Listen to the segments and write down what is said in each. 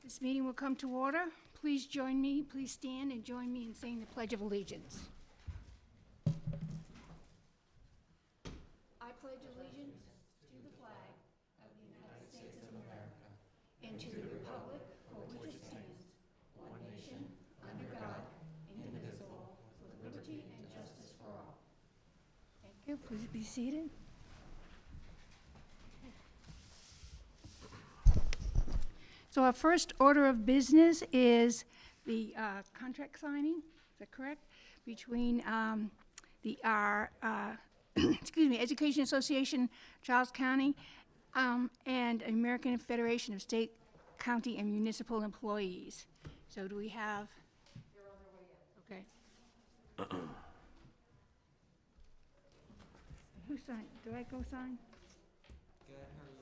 This meeting will come to order. Please join me, please stand and join me in saying the Pledge of Allegiance. I pledge allegiance to the flag of the United States of America and to the republic for which it stands, one nation, under God, indivisible, with liberty and justice for all. Thank you. Please be seated. So our first order of business is the contract signing, is that correct? Between our Education Association, Charles County, and American Federation of State, County, and Municipal Employees. So do we have? They're on their way in. Okay. Who signed? Do I go sign? Good, how are you?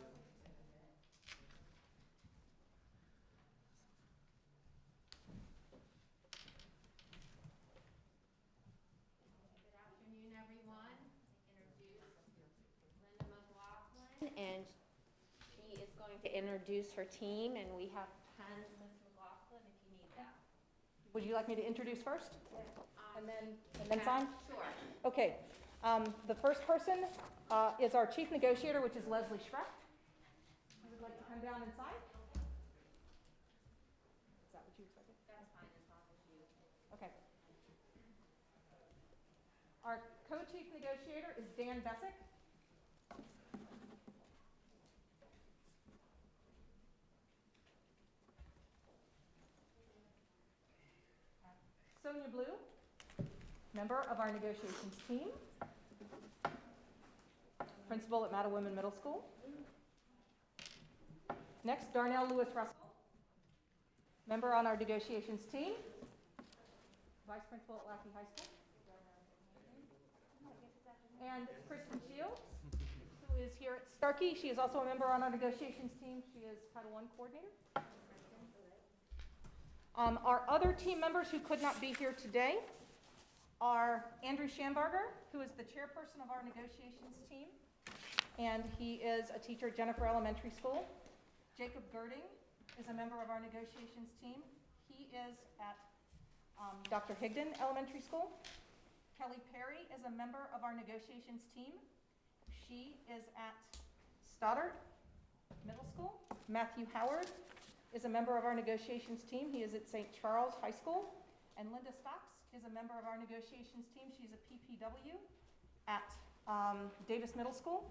Good afternoon, everyone. Introduce Linda McLaughlin, and she is going to introduce her team, and we have pens, Ms. McLaughlin, if you need that. Would you like me to introduce first? And then sign? Sure. Okay. The first person is our chief negotiator, which is Leslie Schreck. I would like to come down and sign. Is that what you expected? That's fine, as long as you. Okay. Our co-chief negotiator is Dan Bessick. Sonia Blue, member of our negotiations team, principal at Mattawomen Middle School. Next, Darnell Lewis Russell, member on our negotiations team, vice principal at Lackey High School. And Kristen Shields, who is here at Starkey. She is also a member on our negotiations team. She is Title I coordinator. Our other team members who could not be here today are Andrew Schambarger, who is the chairperson of our negotiations team, and he is a teacher at Jennifer Elementary School. Jacob Girding is a member of our negotiations team. He is at Dr. Higdon Elementary School. Kelly Perry is a member of our negotiations team. She is at Stoddard Middle School. Matthew Howard is a member of our negotiations team. He is at St. Charles High School. And Linda Stocks is a member of our negotiations team. She's a PPW at Davis Middle School.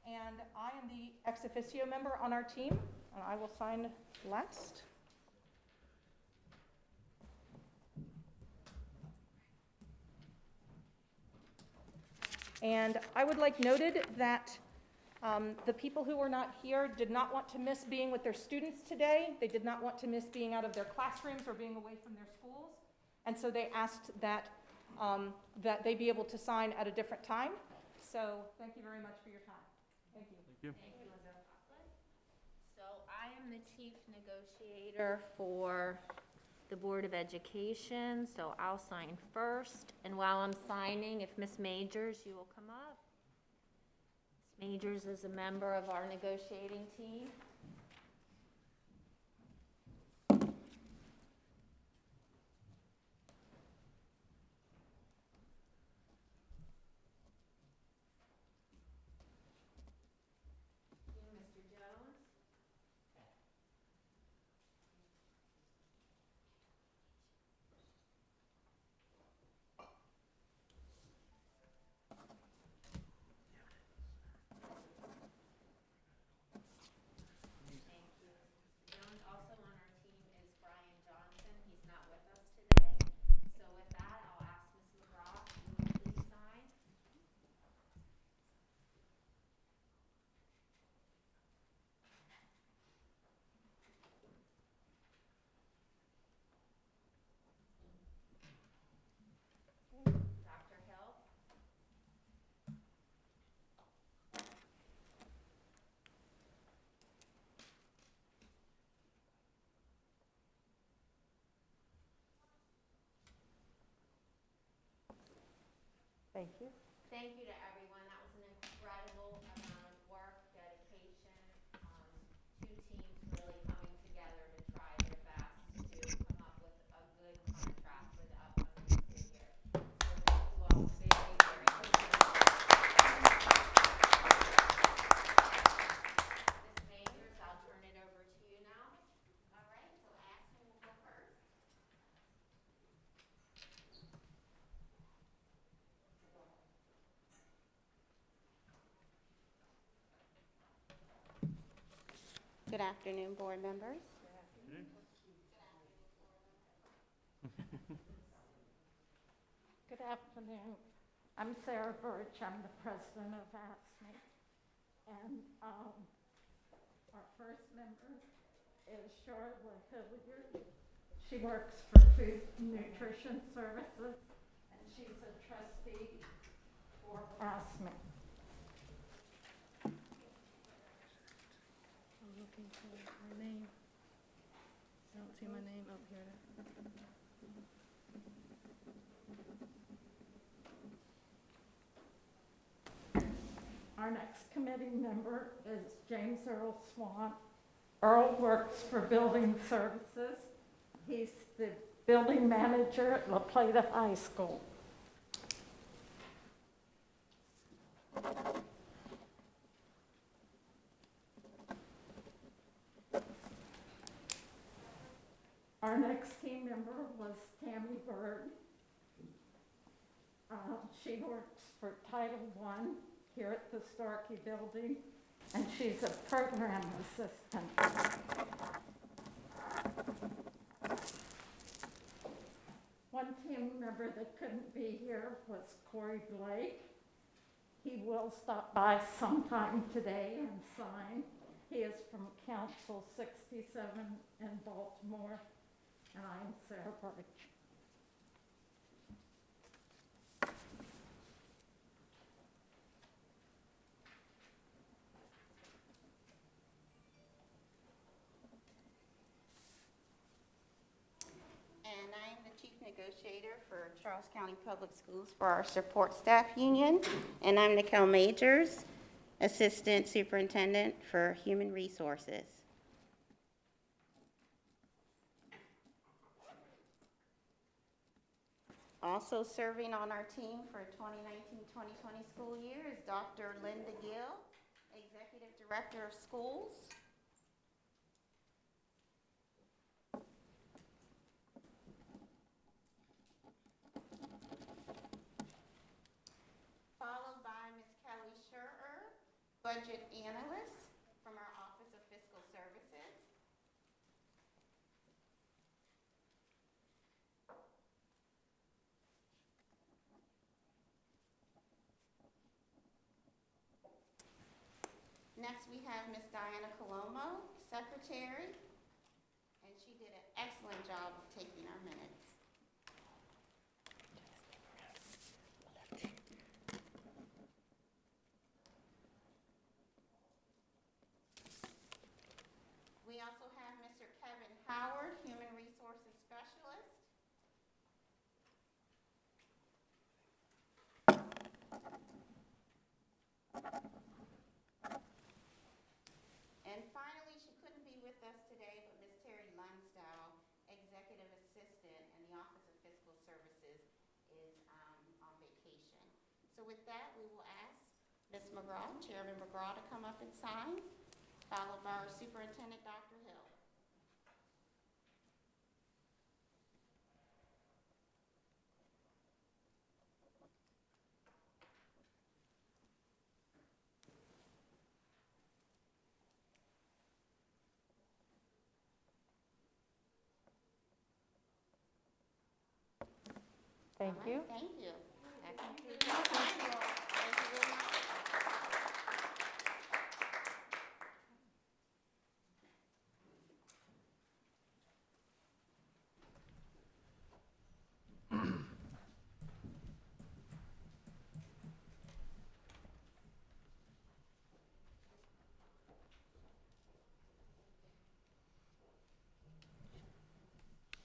And I am the ex officio member on our team, and I will sign last. And I would like noted that the people who were not here did not want to miss being with their students today. They did not want to miss being out of their classrooms or being away from their schools. And so they asked that, that they be able to sign at a different time. So thank you very much for your time. Thank you. Thank you. Thank you, Ms. McLaughlin. So I am the chief negotiator for the Board of Education, so I'll sign first. And while I'm signing, if Ms. Majors, you will come up. Ms. Majors is a member of our negotiating team. Mr. Jones. Thank you. Mr. Jones. Also on our team is Brian Johnson. He's not with us today. So with that, I'll ask Ms. McGraw to please sign. Dr. Hill. Thank you. Thank you to everyone. That was an incredible amount of work, dedication, two teams really coming together to try to Good afternoon, board members. Good afternoon. I'm Sarah Birch. I'm the president of ASME. And our first member is Charlotte Hilliard. She works for Food and Nutrition Services, and she's a trustee for ASME. I'm looking for my name. I don't see my name up here. Our next committee member is James Earl Swan. Earl works for Building Services. He's the building manager at La Plata High School. Our next team member was Tammy Bird. She works for Title I here at the Starkey Building, and she's a program assistant. One team member that couldn't be here was Corey Blake. He will stop by sometime today and sign. He is from Council 67 in Baltimore, and I'm Sarah Birch. And I am the chief negotiator for Charles County Public Schools for our support staff union. And I'm Nicole Majors, assistant superintendent for human resources. Also serving on our team for 2019-2020 school year is Dr. Linda Gill, executive director of schools. Followed by Ms. Kelly Scherer, budget analyst from our Office of Fiscal Services. Next, we have Ms. Diana Colomo, secretary, and she did an excellent job of taking our minutes. We also have Mr. Kevin Howard, Human Resources Specialist. And finally, she couldn't be with us today, but Ms. Terry Lundstow, Executive Assistant in the Office of Fiscal Services, is on vacation. So with that, we will ask Ms. McGraw, Chairman McGraw, to come up and sign, followed by our Superintendent, Dr. Hill. Thank All right, you. thank you. That concludes our signing. Thank you very much.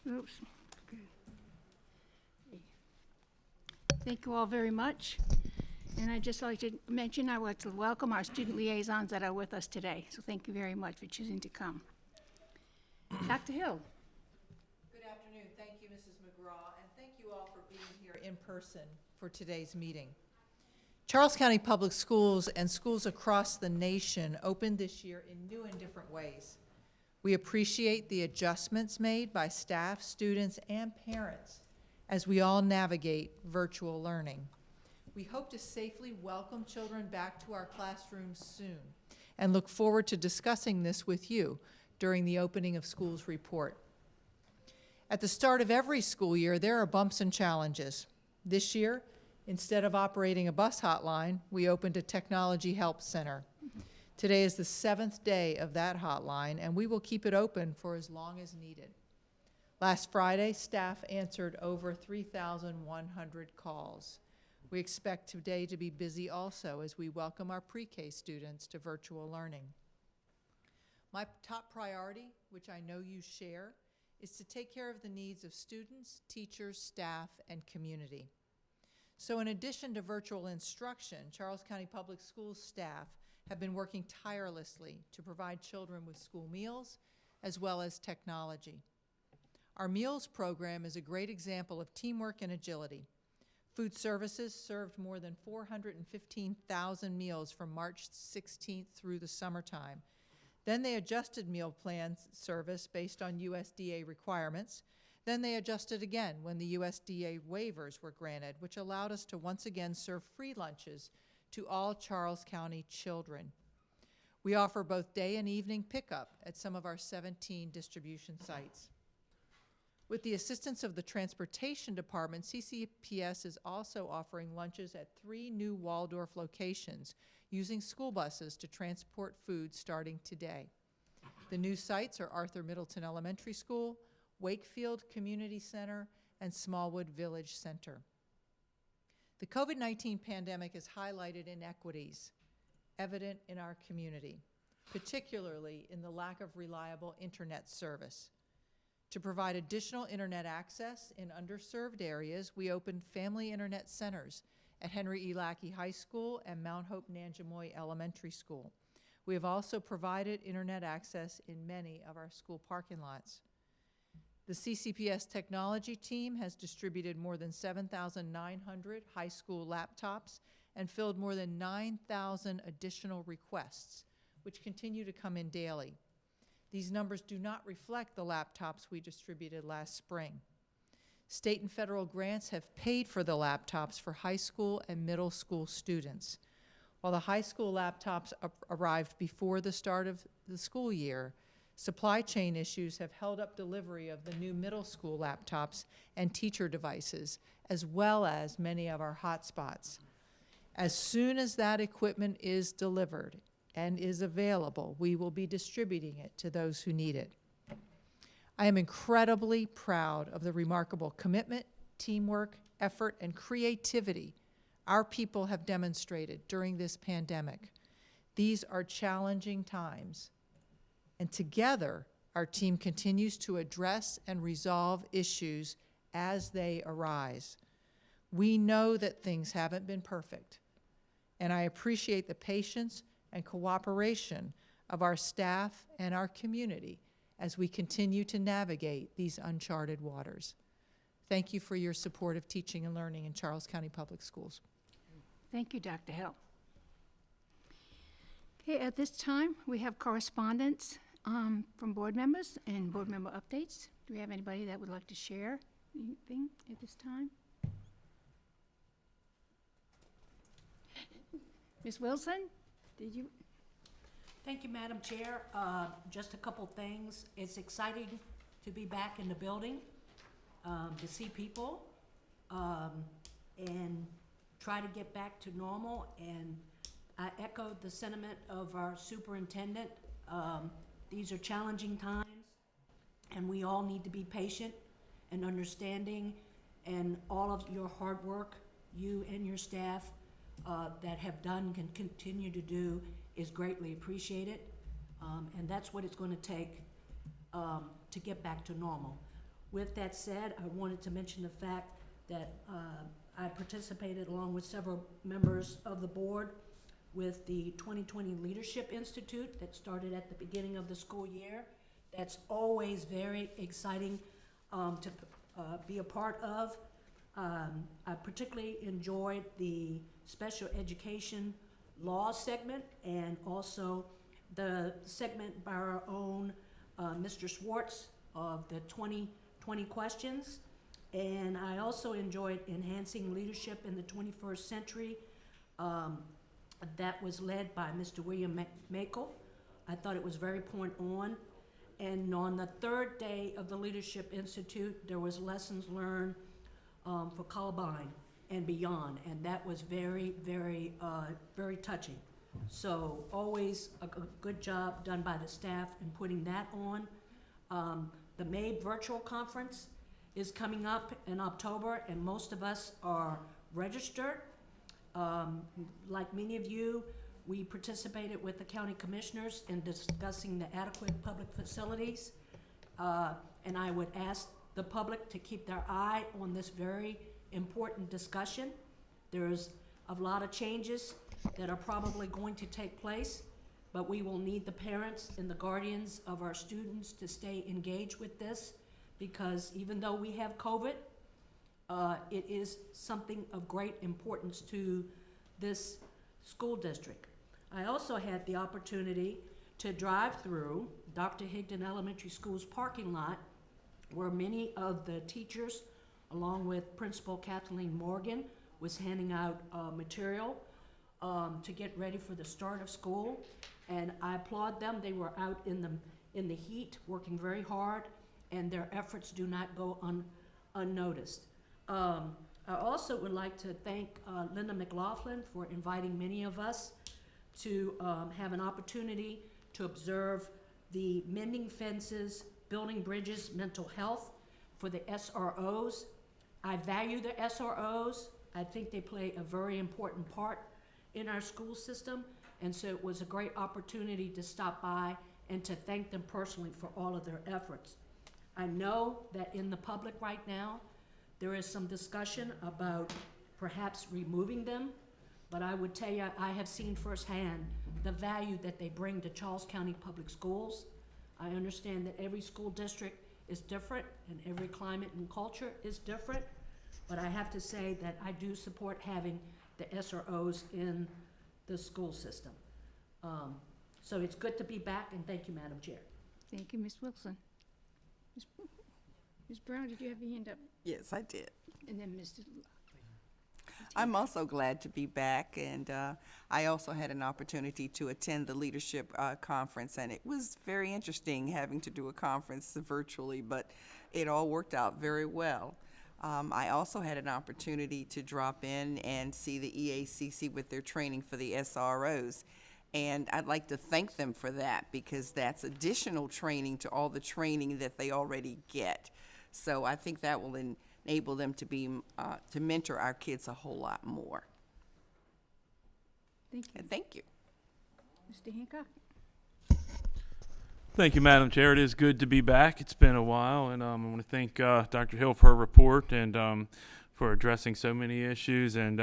Oops. Good. Thank you all very much. And I'd just like to mention, I would like to welcome our student liaisons that are with us today. So thank you very much for choosing to come. Dr. Hill. Good afternoon. Thank you, Mrs. McGraw, and thank you all for being here in person for today's meeting. Charles County Public Schools and schools across the nation opened this year in new and different ways. We appreciate the adjustments made by staff, students, and parents as we all navigate virtual learning. We hope to safely welcome children back to our classrooms soon and look forward to discussing this with you during the opening of schools report. At the start of every school year, there are bumps and challenges. This year, instead of operating a bus hotline, we opened a technology help center. Today is the 7th day of that hotline, and we will keep it open for as long as needed. Last Friday, staff answered over 3,100 calls. We expect today to be busy also as we welcome our pre-K students to virtual learning. My top priority, which I know you share, is to take care of the needs of students, teachers, staff, and community. So in addition to virtual instruction, Charles County Public Schools staff have been working tirelessly to provide children with school meals as well as technology. Our meals program is a great example of teamwork and agility. Food Services served more than 415,000 meals from March 16th through the summertime. Then they adjusted meal plan service based on USDA requirements. Then they adjusted again when the USDA waivers were granted, which allowed us to once again serve free lunches to all Charles County children. We offer both day and evening pickup at some of our 17 distribution sites. With the assistance of the Transportation Department, CCPS is also offering lunches at 3 new Waldorf locations using school buses to transport food starting today. The new sites are Arthur Middleton Elementary School, Wakefield Community Center, and Smallwood Village Center. The COVID-19 pandemic has highlighted inequities evident in our community, particularly in the lack of reliable internet service. To provide additional internet access in underserved areas, we opened family internet centers at Henry E. Lackey High School and Mount Hope Nanjamoy Elementary School. We have also provided internet access in many of our school parking lots. The CCPS technology team has distributed more than 7,900 high school laptops and filled more than 9,000 additional requests, which continue to come in daily. These numbers do not reflect the laptops we distributed last spring. State and federal grants have paid for the laptops for high school and middle school students. While the high school laptops arrived before the start of the school year, supply chain issues have held up delivery of the new middle school laptops and teacher devices, as well as many of our hotspots. As soon as that equipment is delivered and is available, we will be distributing it to those who need it. I am incredibly proud of the remarkable commitment, teamwork, effort, and creativity our people have demonstrated during this pandemic. These are challenging times, and together, our team continues to address and resolve issues as they arise. We know that things haven't been perfect, and I appreciate the patience and cooperation of our staff and our community as we continue to navigate these uncharted waters. Thank you for your support of teaching and learning in Charles County Public Schools. Thank you, Dr. Hill. Okay, at this time, we have correspondence from board members and board member updates. Do we have anybody that would like to share anything at this time? Ms. Wilson, did you? Thank you, Madam Chair. Just a couple things. It's exciting to be back in the building, to see people, and try to get back to normal. And I echoed the sentiment of our superintendent. These are challenging times, and we all need to be patient and understanding, and all of your hard work, you and your staff that have done and continue to do is greatly appreciated, and that's what it's going to take to get back to normal. With that said, I wanted to mention the fact that I participated along with several members of the board with the 2020 Leadership Institute that started at the beginning of the school year. That's always very exciting to be a part of. I particularly enjoyed the special education law segment and also the segment by our own Mr. Schwartz of the 2020 questions. And I also enjoyed enhancing leadership in the 21st century that was led by Mr. William Makel. I thought it was very point on. And on the third day of the Leadership Institute, there was lessons learned for Columbine and beyond, and that was very, very, very touching. So always a good job done by the staff in putting that on. The MABE virtual conference is coming up in October, and most of us are registered. Like many of you, we participated with the county commissioners in discussing the adequate public facilities. And I would ask the public to keep their eye on this very important discussion. There's a lot of changes that are probably going to take place, but we will need the parents and the guardians of our students to stay engaged with this, because even though we have COVID, it is something of great importance to this school district. I also had the opportunity to drive through Dr. Higdon Elementary School's parking lot, where many of the teachers, along with Principal Kathleen Morgan, was handing out material to get ready for the start of school. And I applaud them. They were out in the heat, working very hard, and their efforts do not go unnoticed. I also would like to thank Linda McLaughlin for inviting many of us to have an opportunity to observe the mending fences, building bridges, mental health for the SROs. I value the SROs. I think they play a very important part in our school system, and so it was a great opportunity to stop by and to thank them personally for all of their efforts. I know that in the public right now, there is some discussion about perhaps removing them, but I would tell you, I have seen firsthand the value that they bring to Charles County Public Schools. I understand that every school district is different and every climate and culture is different, but I have to say that I do support having the SROs in the school system. So it's good to be back, and thank you, Madam Chair. Thank you, Ms. Wilson. Ms. Brown, did you have your hand up? Yes, I did. And then Mr. I'm also glad to be back, and I also had an opportunity to attend the leadership conference, and it was very interesting having to do a conference virtually, but it all worked out very well. I also had an opportunity to drop in and see the EACC with their training for the SROs, and I'd like to thank them for that, because that's additional training to all the training that they already get. So I think that will enable them to be to mentor our kids a whole lot more. Thank you. And thank you. Mr. Hancock? Thank you, Madam Chair. It is good to be back. It's been a while, and I want to thank Dr. Hill for her report and for addressing so many issues. And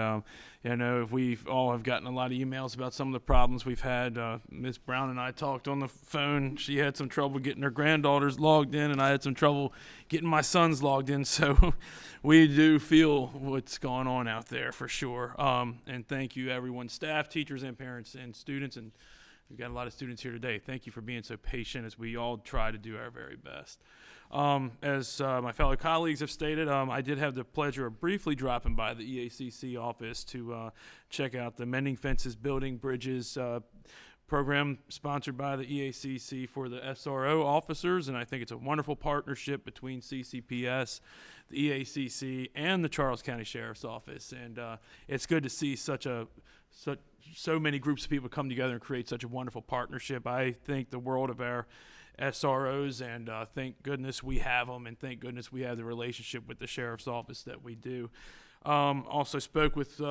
you know, we've all have gotten a lot of emails about some of the problems we've had. Ms. Brown and I talked on the phone. She had some trouble getting her granddaughters logged in, and I had some trouble getting my sons logged in. So we do feel what's going on out there for sure. And thank you, everyone, staff, teachers, and parents, and students, and we've got a lot of students here today. Thank you for being so patient as we all try to do our very best. As my fellow colleagues have stated, I did have the pleasure of briefly dropping by the EACC office to check out the Mending Fences, Building Bridges program sponsored by the EACC for the SRO officers, and I think it's a wonderful partnership between CCPS, the EACC, and the Charles County Sheriff's Office, and it's good to see so many groups of people come together and create such a wonderful partnership. I think the world of our SROs, and thank goodness we have them, and thank goodness we have the relationship with the Sheriff's Office that we do. Also spoke with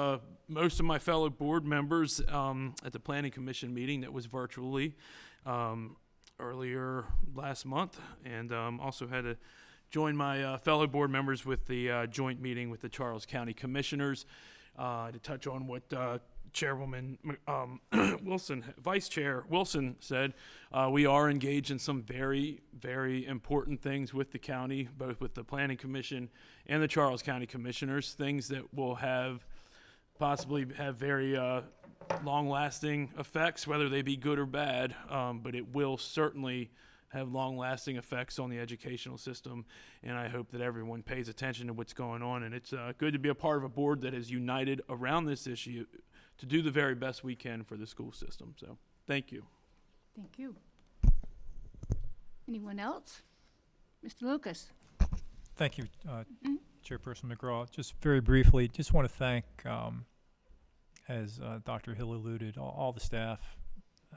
most of my fellow board members at the Planning Commission meeting that was virtually earlier last month, and also had to join my fellow board members with the joint meeting with the Charles County Commissioners to touch on what Chairwoman Wilson, Vice Chair Wilson said. We are engaged in some very, very important things with the county, both with the Planning Commission and the Charles County Commissioners, things that will possibly have very long-lasting effects, whether they be good or bad, but it will certainly have long-lasting effects on the educational system, and I hope that everyone pays attention to what's going on. And it's good to be a part of a board that is united around this issue to do the very best we can for the school system. So thank you. Thank you. Anyone else? Mr. Lucas? Thank you, Chairperson McGraw. Just very briefly, just want to thank, as Dr. Hill alluded, all the staff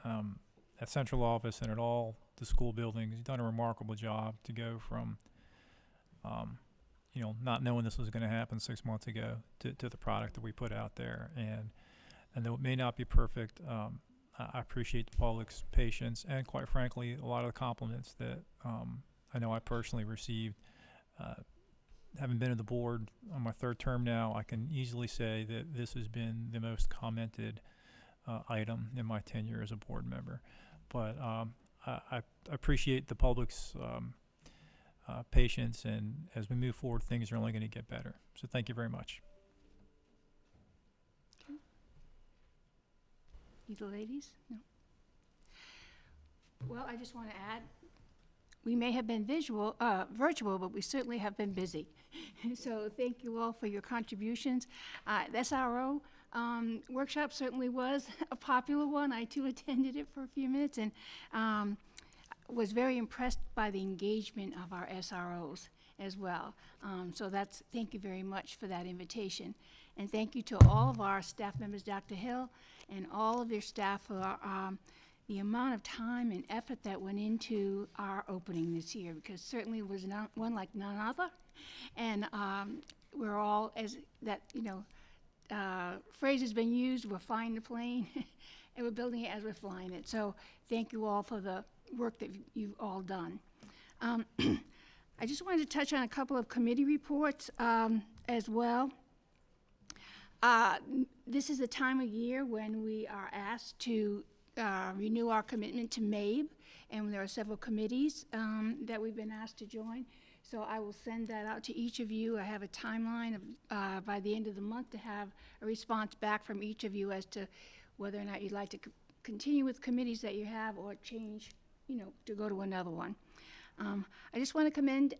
at central office and at all the school buildings. You've done a remarkable job to go from, not knowing this was going to happen 6 months ago to the product that we put out there. And though it may not be perfect, I appreciate the public's patience and, quite frankly, a lot of the compliments that I know I personally received. Having been on the board on my third term now, I can easily say that this has been the most commented item in my tenure as a board member. But I appreciate the public's patience, and as we move forward, things are only going to get better. So thank you very much. Either ladies? No. Well, I just want to add, we may have been virtual, but we certainly have been busy. So thank you all for your contributions. The SRO workshop certainly was a popular one. I too attended it for a few minutes and was very impressed by the engagement of our SROs as well. So thank you very much for that invitation. And thank you to all of our staff members, Dr. Hill, and all of their staff for the amount of time and effort that went into our opening this year, because certainly it was not one like none other. And we're all, as that, phrase has been used, we're flying the plane, and we're building it as we're flying it. So thank you all for the work that you've all done. I just wanted to touch on a couple of committee reports as well. This is the time of year when we are asked to renew our commitment to MABE, and there are several committees that we've been asked to join. So I will send that out to each of you. I have a timeline of, by the end of the month to have a response back from each of you as to whether or not you'd like to continue with committees that you have or change, to go to another one. I just want to commend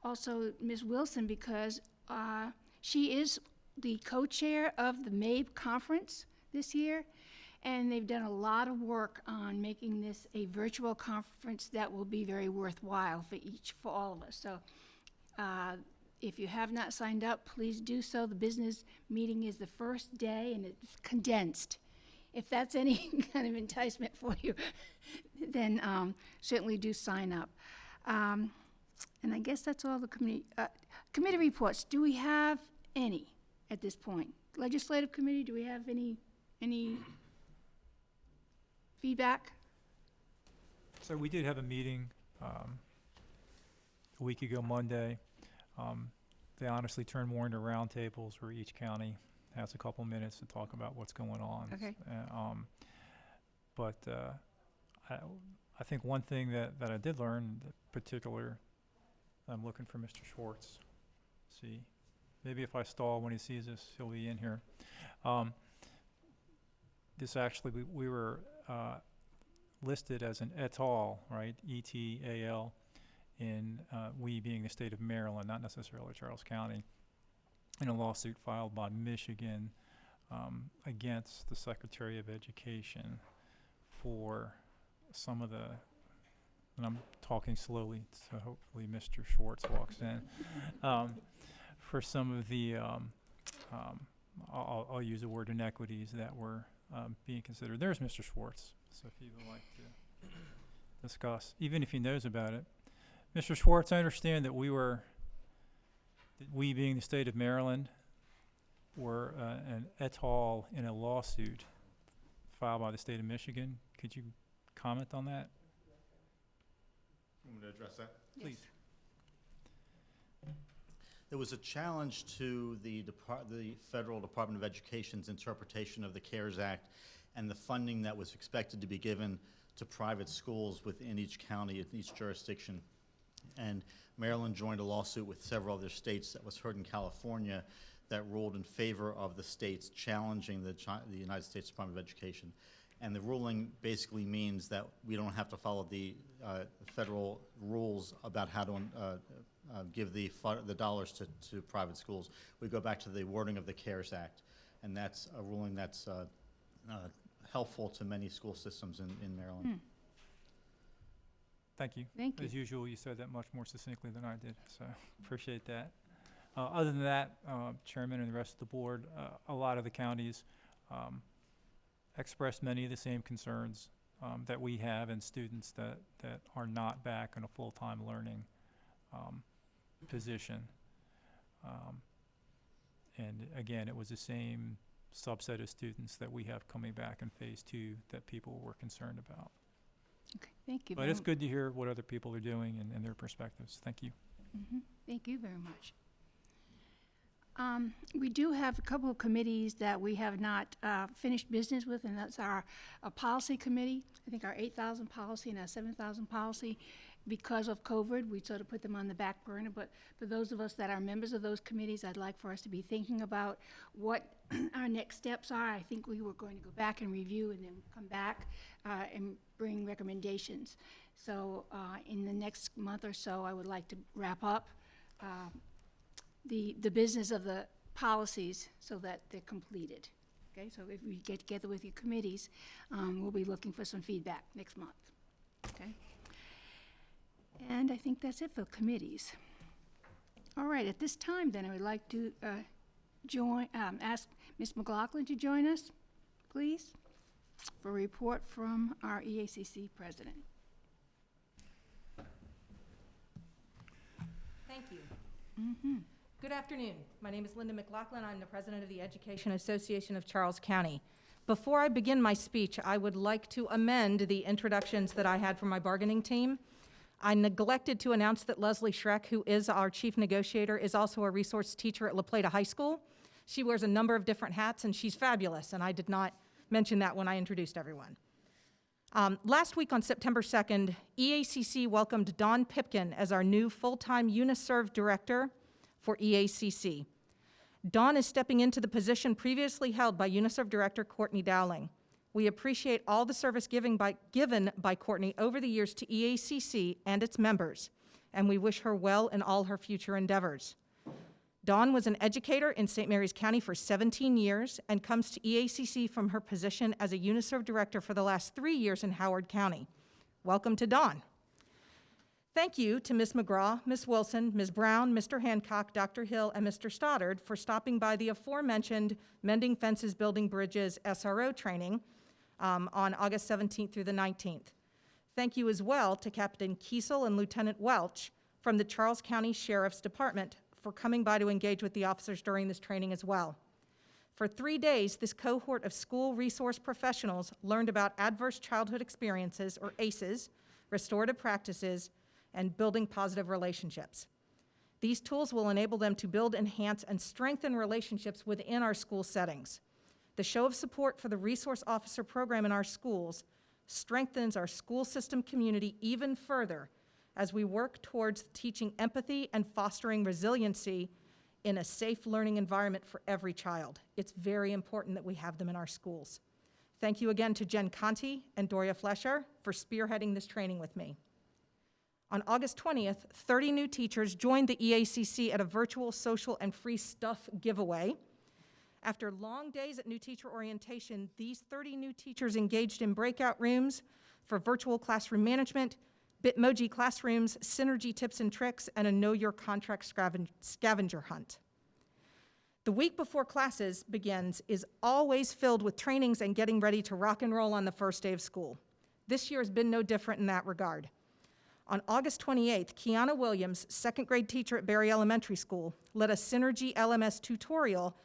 also Ms. Wilson, because she is the co-chair of the MABE conference this year, and they've done a lot of work on making this a virtual conference that will be very worthwhile for all of us. So if you have not signed up, please do so. The business meeting is the first day, and it's condensed. If that's any kind of enticement for you, then certainly do sign up. And I guess that's all the committee reports. Do we have any at this point? Legislative committee, do we have any feedback? So we did have a meeting a week ago Monday. They honestly turned more into roundtables where each county has a couple minutes to talk about what's going on. Okay. But I think one thing that I did learn, in particular, I'm looking for Mr. Schwartz. See, maybe if I stall when he sees this, he'll be in here. This actually, we were listed as an et al., right? E-T-A-L, in we being the state of Maryland, not necessarily Charles County, in a lawsuit filed by Michigan against the Secretary of Education for some of the, and I'm talking slowly, so hopefully Mr. Schwartz walks in, for some of the, I'll use the word inequities that were being considered. There's Mr. Schwartz, so if he would like to discuss, even if he knows about it. Mr. Schwartz, I understand that we being the state of Maryland were an et al. In a lawsuit filed by the state of Michigan. Could you comment on that? You want me to address that? Please. There was a challenge to the Federal Department of Education's interpretation of the CARES Act and the funding that was expected to be given to private schools within each county, in each jurisdiction. And Maryland joined a lawsuit with several other states that was heard in California that ruled in favor of the states challenging the United States Department of Education. And the ruling basically means that we don't have to follow the federal rules about how to give the dollars to private schools. We go back to the wording of the CARES Act. and that's a ruling that's helpful to many school systems in Maryland. Thank you. Thank you. As usual, you said that much more succinctly than I did, so appreciate that. Other than that, Chairman and the rest of the board, a lot of the counties expressed many of the same concerns that we have, and students that are not back in a full-time learning position. And again, it was the same subset of students that we have coming back in phase 2 that people were concerned about. Okay, thank you. But it's good to hear what other people are doing and their perspectives. Thank you. Thank you very much. We do have a couple of committees that we have not finished business with, and that's our policy committee. I think our 8,000 policy and our 7,000 policy. Because of COVID, we sort of put them on the back burner, but for those of us that are members of those committees, I'd like for us to be thinking about what our next steps are. I think we were going to go back and review and then come back and bring recommendations. So in the next month or so, I would like to wrap up the business of the policies so that they're completed. Okay, so if we get together with your committees, we'll be looking for some feedback next month. Okay. And I think that's it for committees. All right, at this time, then, I would like to ask Ms. McLaughlin to join us, please, for a report from our EACC president. Thank you. Good afternoon. My name is Linda McLaughlin. I'm the president of the Education Association of Charles County. Before I begin my speech, I would like to amend the introductions that I had from my bargaining team. I neglected to announce that Leslie Schreck, who is our chief negotiator, is also a resource teacher at La Plata High School. She wears a number of different hats, and she's fabulous, and I did not mention that when I introduced everyone. Last week on September 2nd, EACC welcomed Dawn Pipkin as our new full-time UniServe director for EACC. Dawn is stepping into the position previously held by UniServe director Courtney Dowling. We appreciate all the service given by Courtney over the years to EACC and its members, and we wish her well in all her future endeavors. Dawn was an educator in St. Mary's County for 17 years and comes to EACC from her position as a UniServe director for the last 3 years in Howard County. Welcome to Dawn. Thank you to Ms. McGraw, Ms. Wilson, Ms. Brown, Mr. Hancock, Dr. Hill, and Mr. Stoddard for stopping by the aforementioned Mending Fences, Building Bridges SRO training on August 17th through the 19th. Thank you as well to Captain Kiesel and Lieutenant Welch from the Charles County Sheriff's Department for coming by to engage with the officers during this training as well. For 3 days, this cohort of school resource professionals learned about adverse childhood experiences, or ACEs, restorative practices, and building positive relationships. These tools will enable them to build, enhance, and strengthen relationships within our school settings. The show of support for the Resource Officer Program in our schools strengthens our school system community even further as we work towards teaching empathy and fostering resiliency in a safe learning environment for every child. It's very important that we have them in our schools. Thank you again to Jen Conti and Doria Flesher for spearheading this training with me. On August 20th, 30 new teachers joined the EACC at a virtual social and free stuff giveaway. After long days at new teacher orientation, these 30 new teachers engaged in breakout rooms for virtual classroom management, Bitmoji classrooms, synergy tips and tricks, and a Know Your Contract scavenger hunt. The week before classes begins is always filled with trainings and getting ready to rock and roll on the first day of school. This year has been no different in that regard. On August 28th, Kiana Williams, second grade teacher at Berry Elementary School, led a Synergy LMS tutorial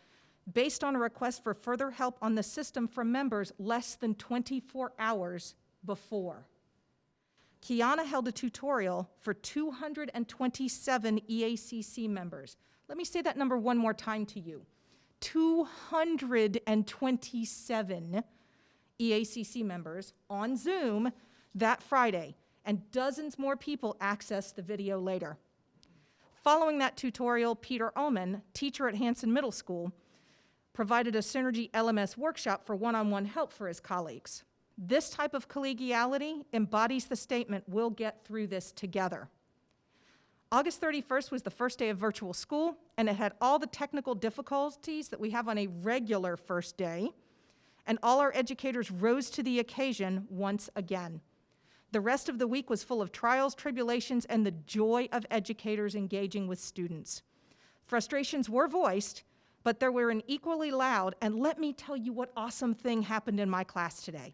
based on a request for further help on the system from members less than 24 hours before. Kiana held a tutorial for 227 EACC members. Let me say that number one more time to you. 227 EACC members on Zoom that Friday, and dozens more people accessed the video later. Following that tutorial, Peter Ullman, teacher at Hanson Middle School, provided a Synergy LMS workshop for one-on-one help for his colleagues. This type of collegiality embodies the statement, "We'll get through this together." August 31st was the first day of virtual school, and it had all the technical difficulties that we have on a regular first day, and all our educators rose to the occasion once again. The rest of the week was full of trials, tribulations, and the joy of educators engaging with students. Frustrations were voiced, but they were an equally loud, and let me tell you what awesome thing happened in my class today.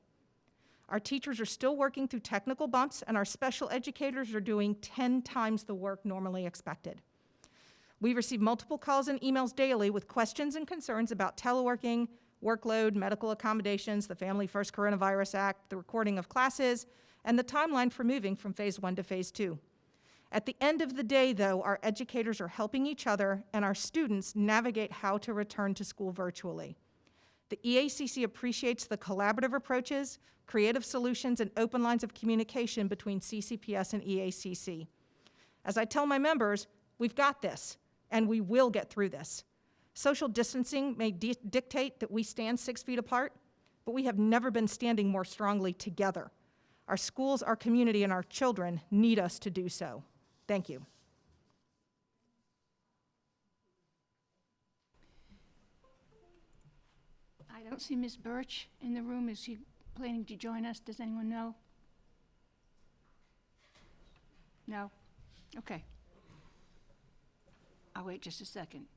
Our teachers are still working through technical bumps, and our special educators are doing 10 times the work normally expected. We receive multiple calls and emails daily with questions and concerns about teleworking, workload, medical accommodations, the Family First Coronavirus Act, the recording of classes, and the timeline for moving from phase 1 to phase 2. At the end of the day, though, our educators are helping each other and our students navigate how to return to school virtually. The EACC appreciates the collaborative approaches, creative solutions, and open lines of communication between CCPS and EACC. As I tell my members, we've got this, and we will get through this. Social distancing may dictate that we stand 6 feet apart, but we have never been standing more strongly together. Our schools, our community, and our children need us to do so. Thank you. I don't see Ms. Birch in the room. Is she planning to join us? Does anyone know? No? Okay. I'll wait just a second.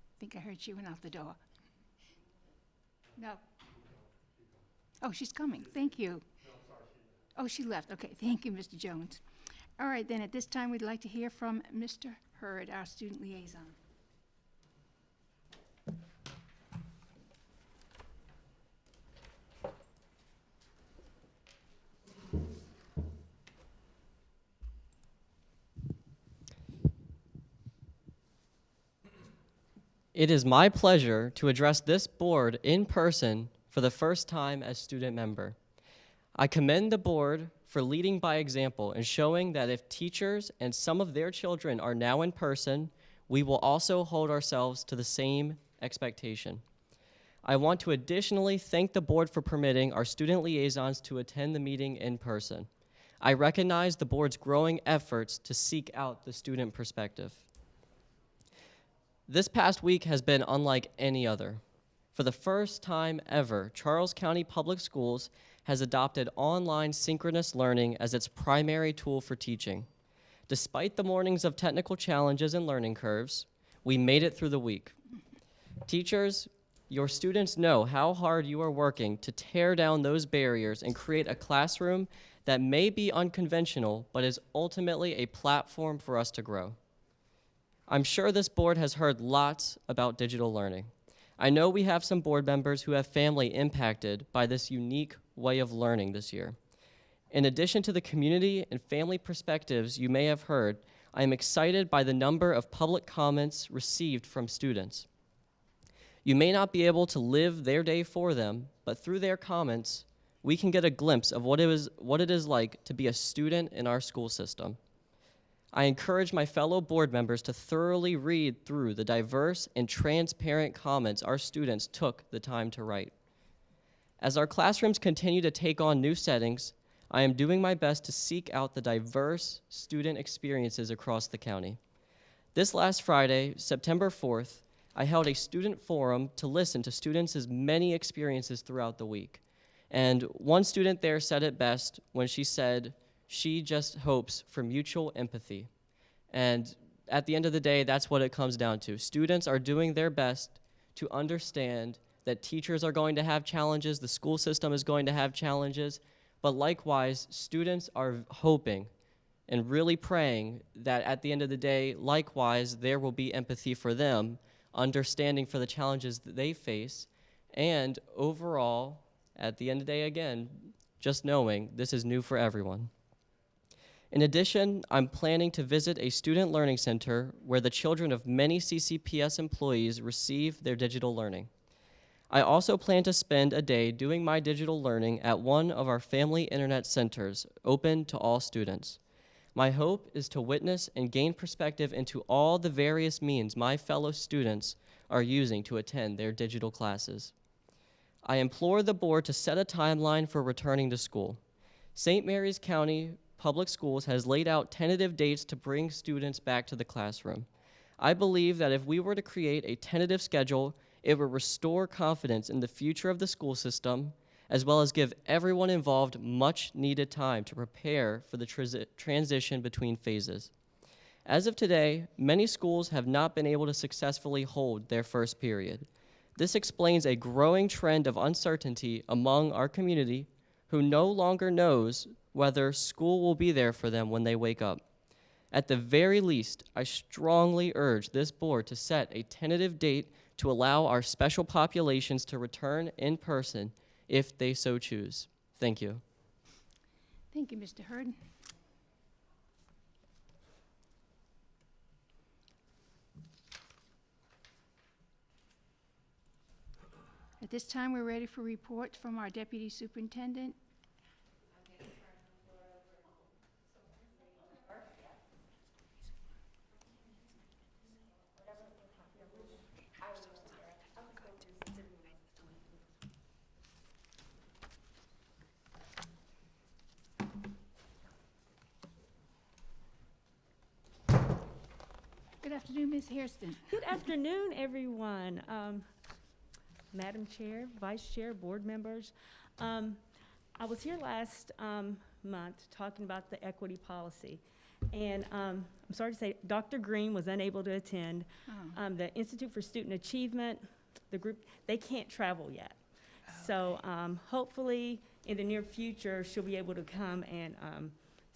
I think I heard she went out the door. No. Oh, she's coming. Thank you. Oh, she left. Okay, thank you, Mr. Jones. All right, then, at this time, we'd like to hear from Mr. Hurd, our student liaison. It is my pleasure to address this board in person for the first time as student member. I commend the board for leading by example and showing that if teachers and some of their children are now in person, we will also hold ourselves to the same expectation. I want to additionally thank the board for permitting our student liaisons to attend the meeting in person. I recognize the board's growing efforts to seek out the student perspective. This past week has been unlike any other. For the first time ever, Charles County Public Schools has adopted online synchronous learning as its primary tool for teaching. Despite the mornings of technical challenges and learning curves, we made it through the week. Teachers, your students know how hard you are working to tear down those barriers and create a classroom that may be unconventional, but is ultimately a platform for us to grow. I'm sure this board has heard lots about digital learning. I know we have some board members who have family impacted by this unique way of learning this year. In addition to the community and family perspectives you may have heard, I am excited by the number of public comments received from students. You may not be able to live their day for them, but through their comments, we can get a glimpse of what it is like to be a student in our school system. I encourage my fellow board members to thoroughly read through the diverse and transparent comments our students took the time to write. As our classrooms continue to take on new settings, I am doing my best to seek out the diverse student experiences across the county. This last Friday, September 4th, I held a student forum to listen to students' many experiences throughout the week. And one student there said it best when she said, she just hopes for mutual empathy. And at the end of the day, that's what it comes down to. Students are doing their best to understand that teachers are going to have challenges, the school system is going to have challenges, but likewise, students are hoping and really praying that at the end of the day, likewise, there will be empathy for them, understanding for the challenges that they face, and overall, at the end of the day, again, just knowing this is new for everyone. In addition, I'm planning to visit a student learning center where the children of many CCPS employees receive their digital learning. I also plan to spend a day doing my digital learning at one of our family internet centers, open to all students. My hope is to witness and gain perspective into all the various means my fellow students are using to attend their digital classes. I implore the board to set a timeline for returning to school. St. Mary's County Public Schools has laid out tentative dates to bring students back to the classroom. I believe that if we were to create a tentative schedule, it would restore confidence in the future of the school system, as well as give everyone involved much needed time to prepare for the transition between phases. As of today, many schools have not been able to successfully hold their first period. This explains a growing trend of uncertainty among our community who no longer knows whether school will be there for them when they wake up. At the very least, I strongly urge this board to set a tentative date to allow our special populations to return in person if they so choose. Thank you. Thank you, Mr. Hurd. At this time, we're ready for reports from our Deputy Superintendent. Good afternoon, Ms. Hairston. Good afternoon, everyone. Madam Chair, Vice Chair, board members. I was here last month talking about the equity policy. And I'm sorry to say, Dr. Green was unable to attend. The Institute for Student Achievement, the group, they can't travel yet. So hopefully in the near future, she'll be able to come and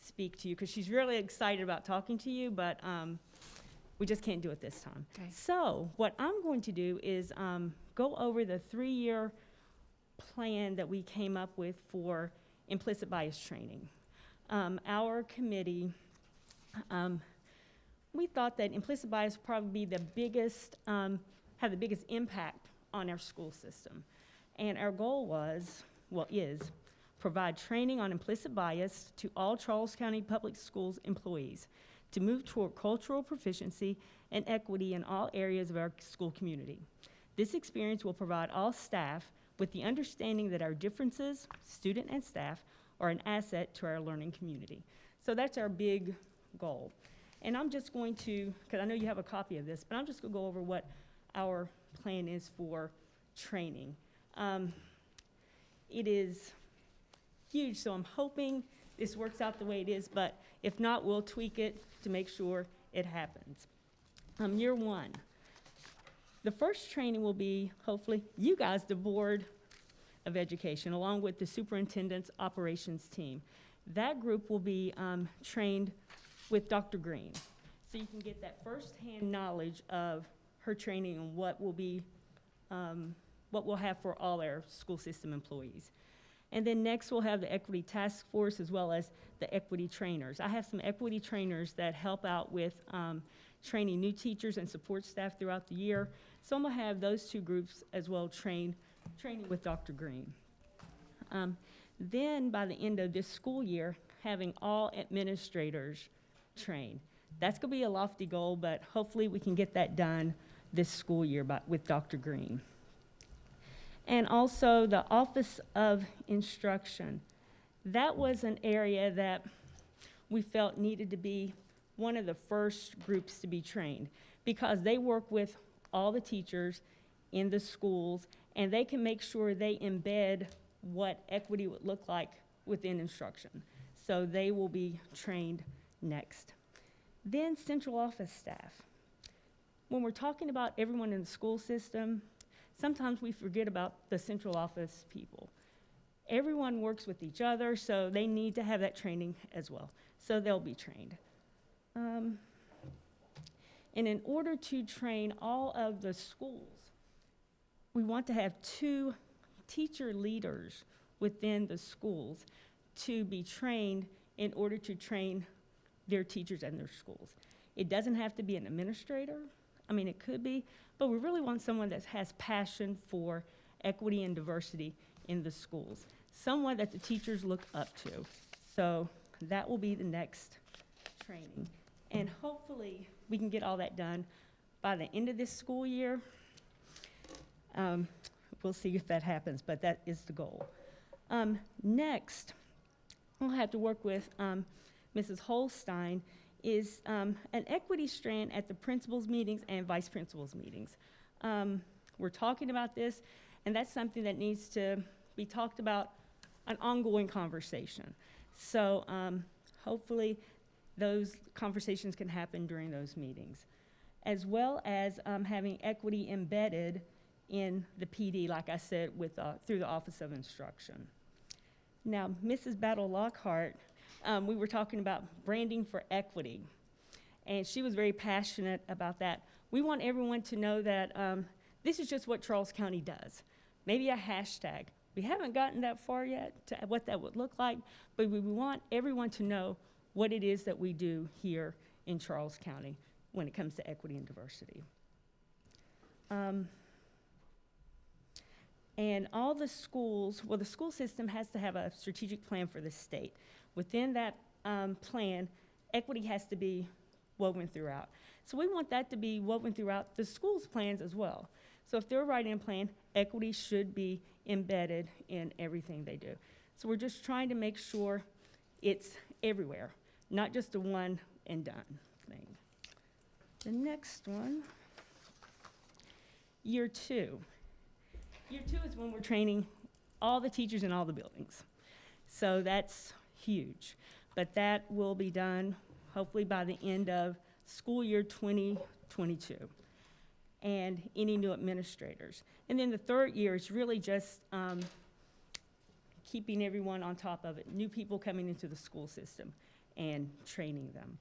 speak to you, because she's really excited about talking to you, but we just can't do it this time. Okay. So what I'm going to do is go over the 3-year plan that we came up with for implicit bias training. Our committee, we thought that implicit bias would probably be the biggest, have the biggest impact on our school system. And our goal was, well, is, provide training on implicit bias to all Charles County Public Schools employees to move toward cultural proficiency and equity in all areas of our school community. This experience will provide all staff with the understanding that our differences, student and staff, are an asset to our learning community. So that's our big goal. And I'm just going to, because I know you have a copy of this, but I'm just going to go over what our plan is for training. It is huge, so I'm hoping this works out the way it is, but if not, we'll tweak it to make sure it happens. Year 1. The first training will be, hopefully, you guys, the Board of Education, along with the superintendent's operations team. That group will be trained with Dr. Green. So you can get that firsthand knowledge of her training and what will be, what we'll have for all our school system employees. And then next we'll have the equity task force as well as the equity trainers. I have some equity trainers that help out with training new teachers and support staff throughout the year. So I'm gonna have those two groups as well training with Dr. Green. Then by the end of this school year, having all administrators trained. That's gonna be a lofty goal, but hopefully we can get that done this school year with Dr. Green. And also the Office of Instruction. That was an area that we felt needed to be one of the first groups to be trained, because they work with all the teachers in the schools, and they can make sure they embed what equity would look like within instruction. So they will be trained next. Then central office staff. When we're talking about everyone in the school system, sometimes we forget about the central office people. Everyone works with each other, so they need to have that training as well. So they'll be trained. And in order to train all of the schools, we want to have 2 teacher leaders within the schools to be trained in order to train their teachers and their schools. It doesn't have to be an administrator. I mean, it could be, but we really want someone that has passion for equity and diversity in the schools, someone that the teachers look up to. So that will be the next training. And hopefully, we can get all that done by the end of this school year. We'll see if that happens, but that is the goal. Next, I'll have to work with Mrs. Holstein, is an equity strand at the principals' meetings and vice principals' meetings. We're talking about this, and that's something that needs to be talked about, an ongoing conversation. So hopefully those conversations can happen during those meetings, as well as having equity embedded in the PD, like I said, with through the Office of Instruction. Now, Mrs. Battle Lockhart, we were talking about branding for equity, and she was very passionate about that. We want everyone to know that this is just what Charles County does. Maybe a hashtag. We haven't gotten that far yet to what that would look like, but we want everyone to know what it is that we do here in Charles County when it comes to equity and diversity. And all the schools, well, the school system has to have a strategic plan for the state. Within that plan, equity has to be woven throughout. So we want that to be woven throughout the school's plans as well. So if they're writing a plan, equity should be embedded in everything they do. So we're just trying to make sure it's everywhere, not just a one and done thing. The next one, year 2. Year 2 is when we're training all the teachers in all the buildings. So that's huge. But that will be done hopefully by the end of school year 2022. And any new administrators. And then the third year is really just keeping everyone on top of it. New people coming into the school system and training them.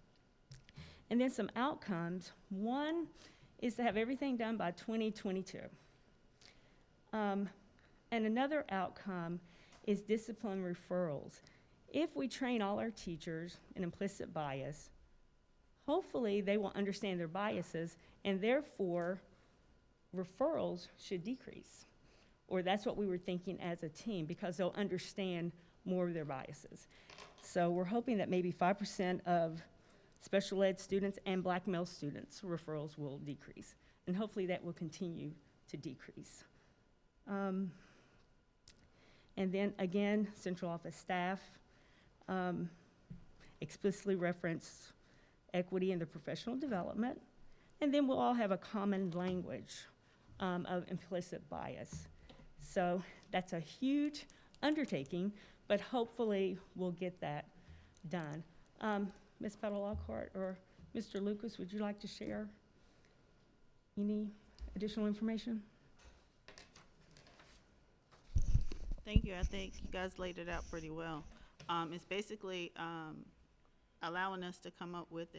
And then some outcomes. One is to have everything done by 2022. And another outcome is discipline referrals. If we train all our teachers in implicit bias, hopefully they will understand their biases, and therefore referrals should decrease. Or that's what we were thinking as a team, because they'll understand more of their biases. So we're hoping that maybe 5% of special ed students and black male students referrals will decrease. And hopefully that will continue to decrease. And then again, central office staff explicitly reference equity in their professional development. And then we'll all have a common language of implicit bias. So that's a huge undertaking, but hopefully we'll get that done. Ms. Battle Lockhart or Mr. Lucas, would you like to share any additional information? Thank you. I think you guys laid it out pretty well. It's basically allowing us to come up with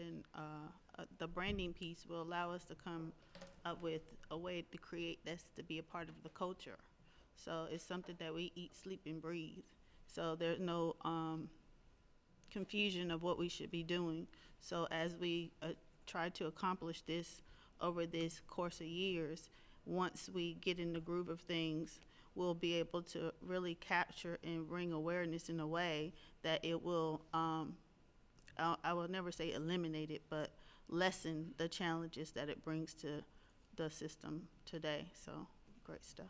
the branding piece will allow us to come up with a way to create this to be a part of the culture. So it's something that we eat, sleep, and breathe. So there's no confusion of what we should be doing. So as we try to accomplish this over this course of years, once we get in the groove of things, we'll be able to really capture and bring awareness in a way that it will, I will never say eliminate it, but lessen the challenges that it brings to the system today. So great stuff.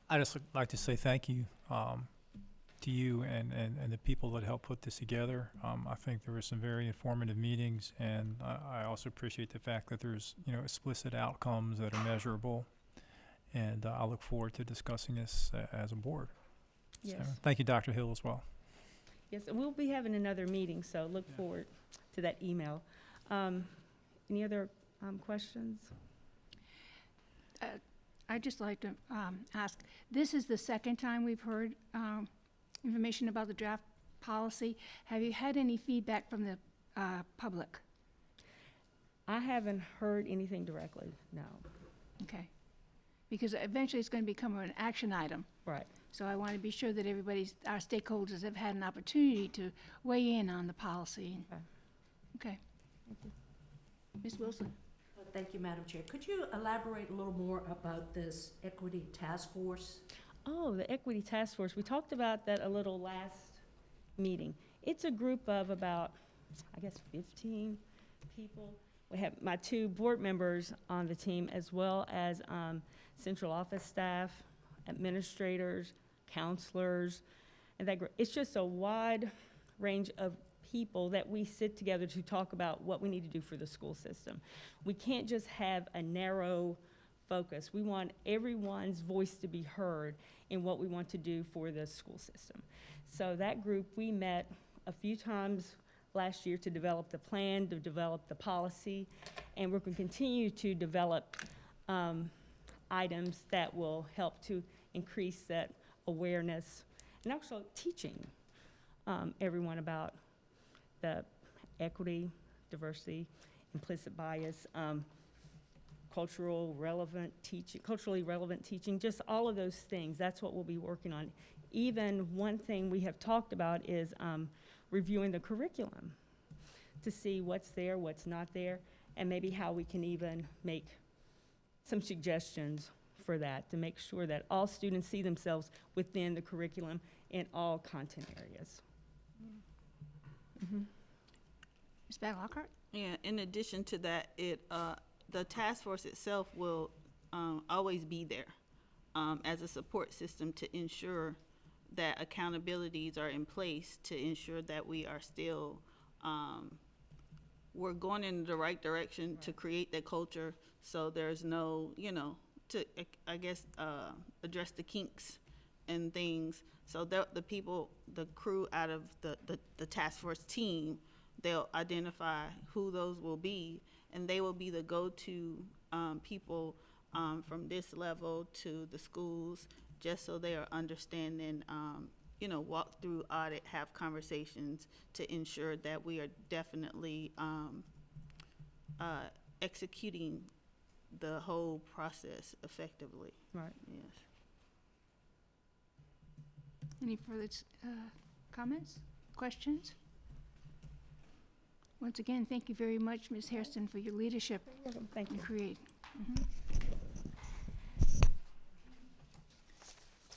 I just like to say thank you to you and the people that helped put this together. I think there were some very informative meetings, and I also appreciate the fact that there's explicit outcomes that are measurable, and I look forward to discussing this as a board. Yes. So, thank you, Dr. Hill, as well. Yes, and we'll be having another meeting, so look forward to that email. Any other questions? I'd just like to ask, this is the second time we've heard information about the draft policy. Have you had any feedback from the public? I haven't heard anything directly, no. Okay. Because eventually it's going to become an action item. Right. So I want to be sure that our stakeholders have had an opportunity to weigh in on the policy. Okay. Thank you. Ms. Wilson? Thank you, Madam Chair. Could you elaborate a little more about this equity task force? Oh, the equity task force. We talked about that a little last meeting. It's a group of about, I guess, 15 people. We have my 2 board members on the team, as well as central office staff, administrators, counselors, and that group. It's just a wide range of people that we sit together to talk about what we need to do for the school system. We can't just have a narrow focus. We want everyone's voice to be heard in what we want to do for the school system. So that group, we met a few times last year to develop the plan, to develop the policy, and we're going to continue to develop items that will help to increase that awareness and also teaching everyone about the equity, diversity, implicit bias, culturally relevant teaching, just all of those things. That's what we'll be working on. Even one thing we have talked about is reviewing the curriculum to see what's there, what's not there, and maybe how we can even make some suggestions for that to make sure that all students see themselves within the curriculum in all content areas. Ms. Lockhart? Yeah, in addition to that, the task force itself will always be there as a support system to ensure that accountabilities are in place to ensure that we are still, we're going in the right direction to create that culture so there's no, to, I guess, address the kinks and things. So the people, the crew out of the task force team, they'll identify who those will be, and they will be the go-to people from this level to the schools, just so they are understanding, walk through, audit, have conversations to ensure that we are definitely executing the whole process effectively. Right. Yes. Any further comments, questions? Once again, thank you very much, Ms. Hairston, for your leadership. Thank you. And create.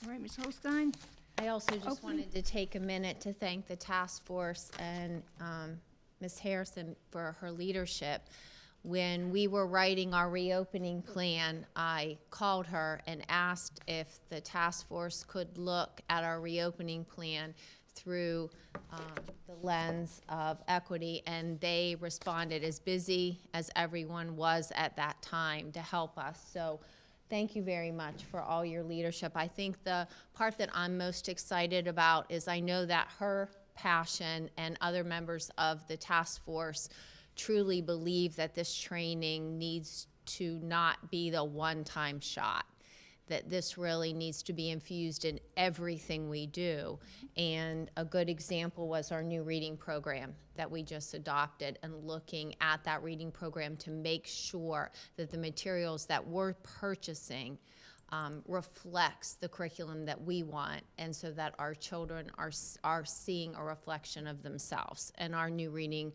All right, Ms. Holstein? I also just Hopefully- wanted to take a minute to thank the task force and Ms. Harrison for her leadership. When we were writing our reopening plan, I called her and asked if the task force could look at our reopening plan through the lens of equity, and they responded as busy as everyone was at that time to help us. So thank you very much for all your leadership. I think the part that I'm most excited about is I know that her passion and other members of the task force truly believe that this training needs to not be the one-time shot, that this really needs to be infused in everything we do. And a good example was our new reading program that we just adopted, and looking at that reading program to make sure that the materials that we're purchasing reflects the curriculum that we want, and so that our children are seeing a reflection of themselves. And our new reading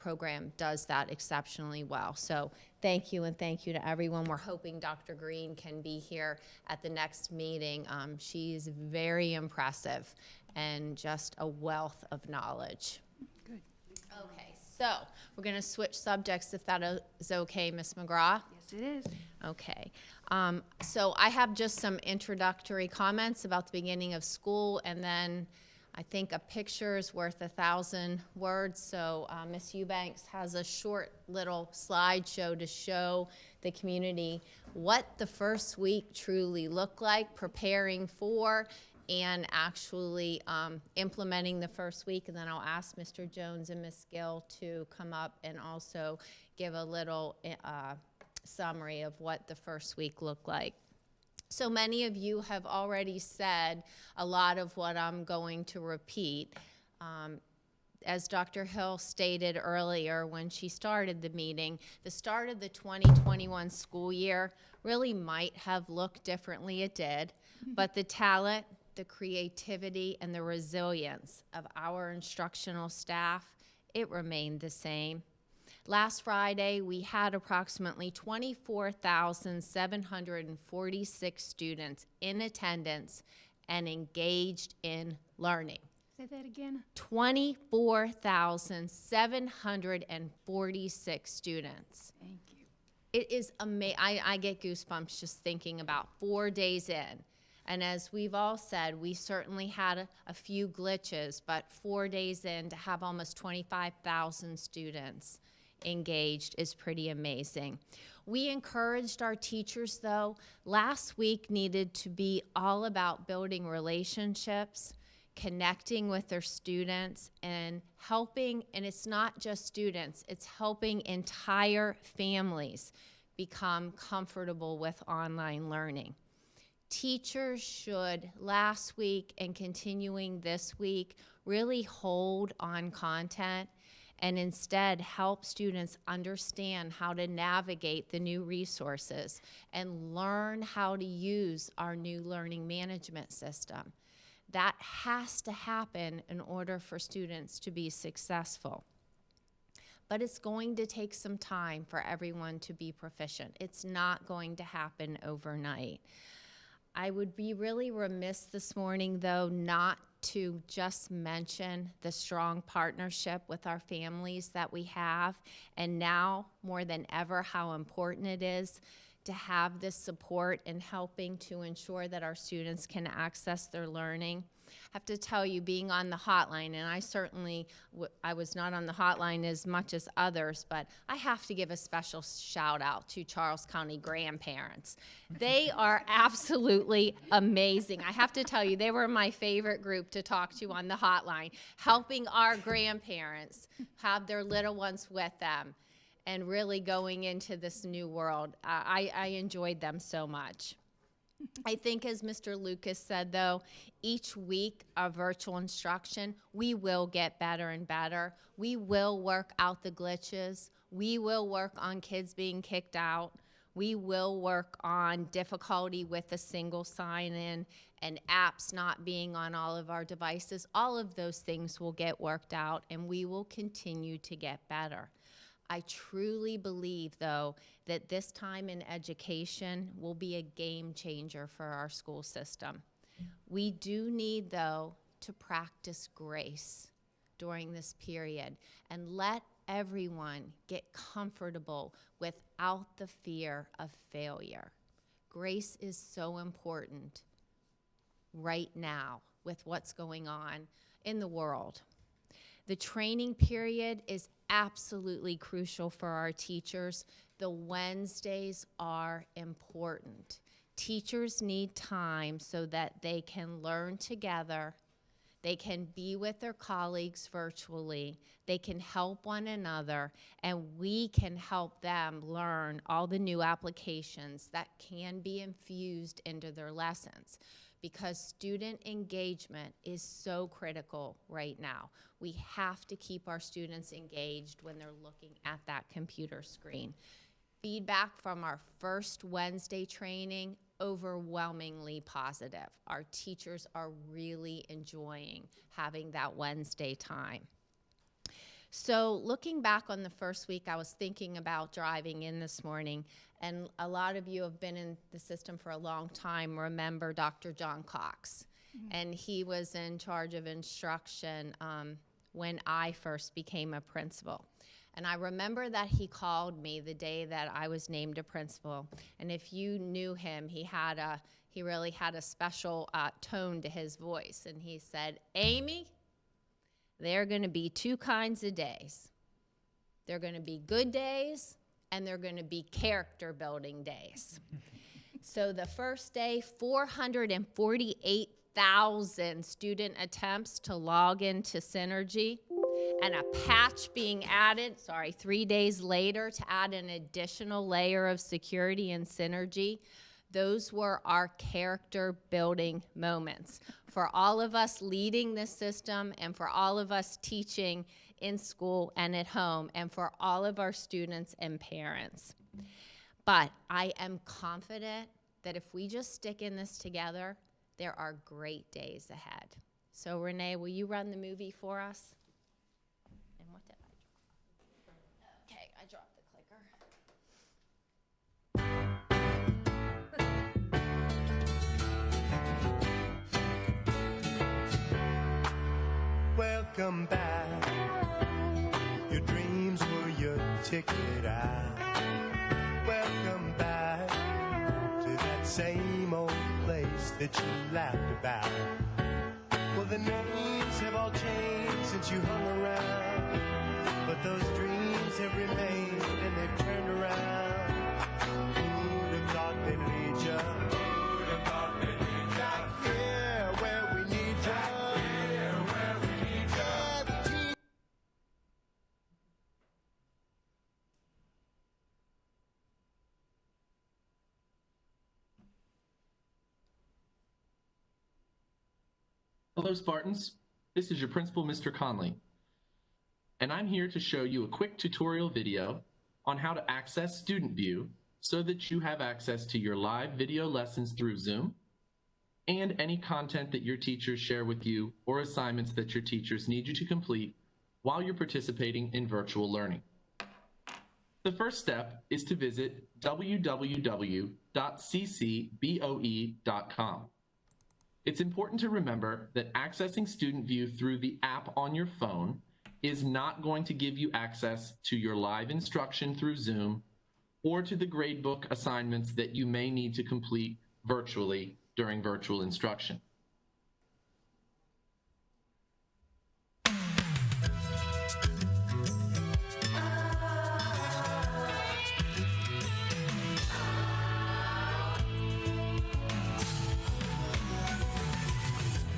program does that exceptionally well. So thank you, and thank you to everyone. We're hoping Dr. Green can be here at the next meeting. She's very impressive and just a wealth of knowledge. Good. Okay, so we're going to switch subjects if that is okay, Ms. McGraw. Yes, it is. Okay. So I have just some introductory comments about the beginning of school, and then I think a picture is worth 1,000 words. So Ms. Eubanks has a short little slideshow to show the community what the first week truly looked like, preparing for and actually implementing the first week. And then I'll ask Mr. Jones and Ms. Gill to come up and also give a little summary of what the first week looked like. So many of you have already said a lot of what I'm going to repeat. As Dr. Hill stated earlier when she started the meeting, the start of the 2021 school year really might have looked differently. It did, but the talent, the creativity, and the resilience of our instructional staff, it remained the same. Last Friday, we had approximately 24,746 students in attendance and engaged in learning. Say that again. 24,746 students. Thank you. It is amazing. I get goosebumps just thinking about 4 days in. And as we've all said, we certainly had a few glitches, but 4 days in to have almost 25,000 students engaged is pretty amazing. We encouraged our teachers, though. Last week needed to be all about building relationships, connecting with their students, and helping, and it's not just students, it's helping entire families become comfortable with online learning. Teachers should, last week and continuing this week, really hold on content and instead help students understand how to navigate the new resources and learn how to use our new learning management system. That has to happen in order for students to be successful. But it's going to take some time for everyone to be proficient. It's not going to happen overnight. I would be really remiss this morning, though, not to just mention the strong partnership with our families that we have, and now more than ever how important it is to have this support in helping to ensure that our students can access their learning. I have to tell you, being on the hotline, and I was not on the hotline as much as others, but I have to give a special shout out to Charles County grandparents. They are absolutely amazing. I have to tell you, they were my favorite group to talk to on the hotline, helping our grandparents have their little ones with them and really going into this new world. I enjoyed them so much. I think, as Mr. Lucas said, though, each week of virtual instruction, we will get better and better. We will work out the glitches. We will work on kids being kicked out. We will work on difficulty with a single sign-in and apps not being on all of our devices. All of those things will get worked out, and we will continue to get better. I truly believe, though, that this time in education will be a game changer for our school system. We do need, though, to practice grace during this period and let everyone get comfortable without the fear of failure. Grace is so important right now with what's going on in the world. The training period is absolutely crucial for our teachers. The Wednesdays are important. Teachers need time so that they can learn together, they can be with their colleagues virtually, they can help one another, and we can help them learn all the new applications that can be infused into their lessons. Because student engagement is so critical right now. We have to keep our students engaged when they're looking at that computer screen. Feedback from our first Wednesday training, overwhelmingly positive. Our teachers are really enjoying having that Wednesday time. So looking back on the first week, I was thinking about driving in this morning, and a lot of you have been in the system for a long time, remember Dr. John Cox. And he was in charge of instruction when I first became a principal. And I remember that he called me the day that I was named a principal. And if you knew him, he really had a special tone to his voice. And he said, "Amy, there are going to be two kinds of days. There are going to be good days, and there are going to be character building days." So the first day, 448,000 student attempts to log into Synergy, and a patch being added, 3 days later, to add an additional layer of security in Synergy. Those were our character building moments for all of us leading this system and for all of us teaching in school and at home and for all of our students and parents. But I am confident that if we just stick in this together, there are great days ahead. So Renee, will you run the movie for us? And what did I drop? Okay, I dropped the clicker. welcome back. Your dreams were your ticket out. Welcome back to that same old place that you laughed about. Well, the names have all changed since you hung around, but those dreams have remained and they've turned around. Who'd have thought they'd lead you? Who'd have thought they'd lead you? Back here where we need you. Back here where we need you. Yeah, the team. Hello, Spartans. This is your principal, Mr. Conley, and I'm here to show you a quick tutorial video on how to access Student View so that you have access to your live video lessons through Zoom and any content that your teachers share with you or assignments that your teachers need you to complete while you're participating in virtual learning. The first step is to visit www.ccboe.com. It's important to remember that accessing Student View through the app on your phone is not going to give you access to your live instruction through Zoom or to the gradebook assignments that you may need to complete virtually during virtual instruction.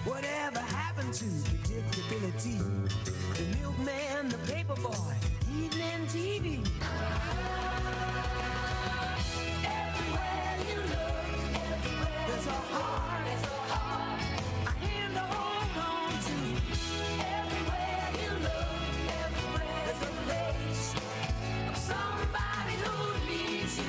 Whatever happened to predictability? The milkman, the paper boy, evening TV. Everywhere you look, there's a heart, a hand to hold on to. Everywhere you look, there's a face of somebody who needs you.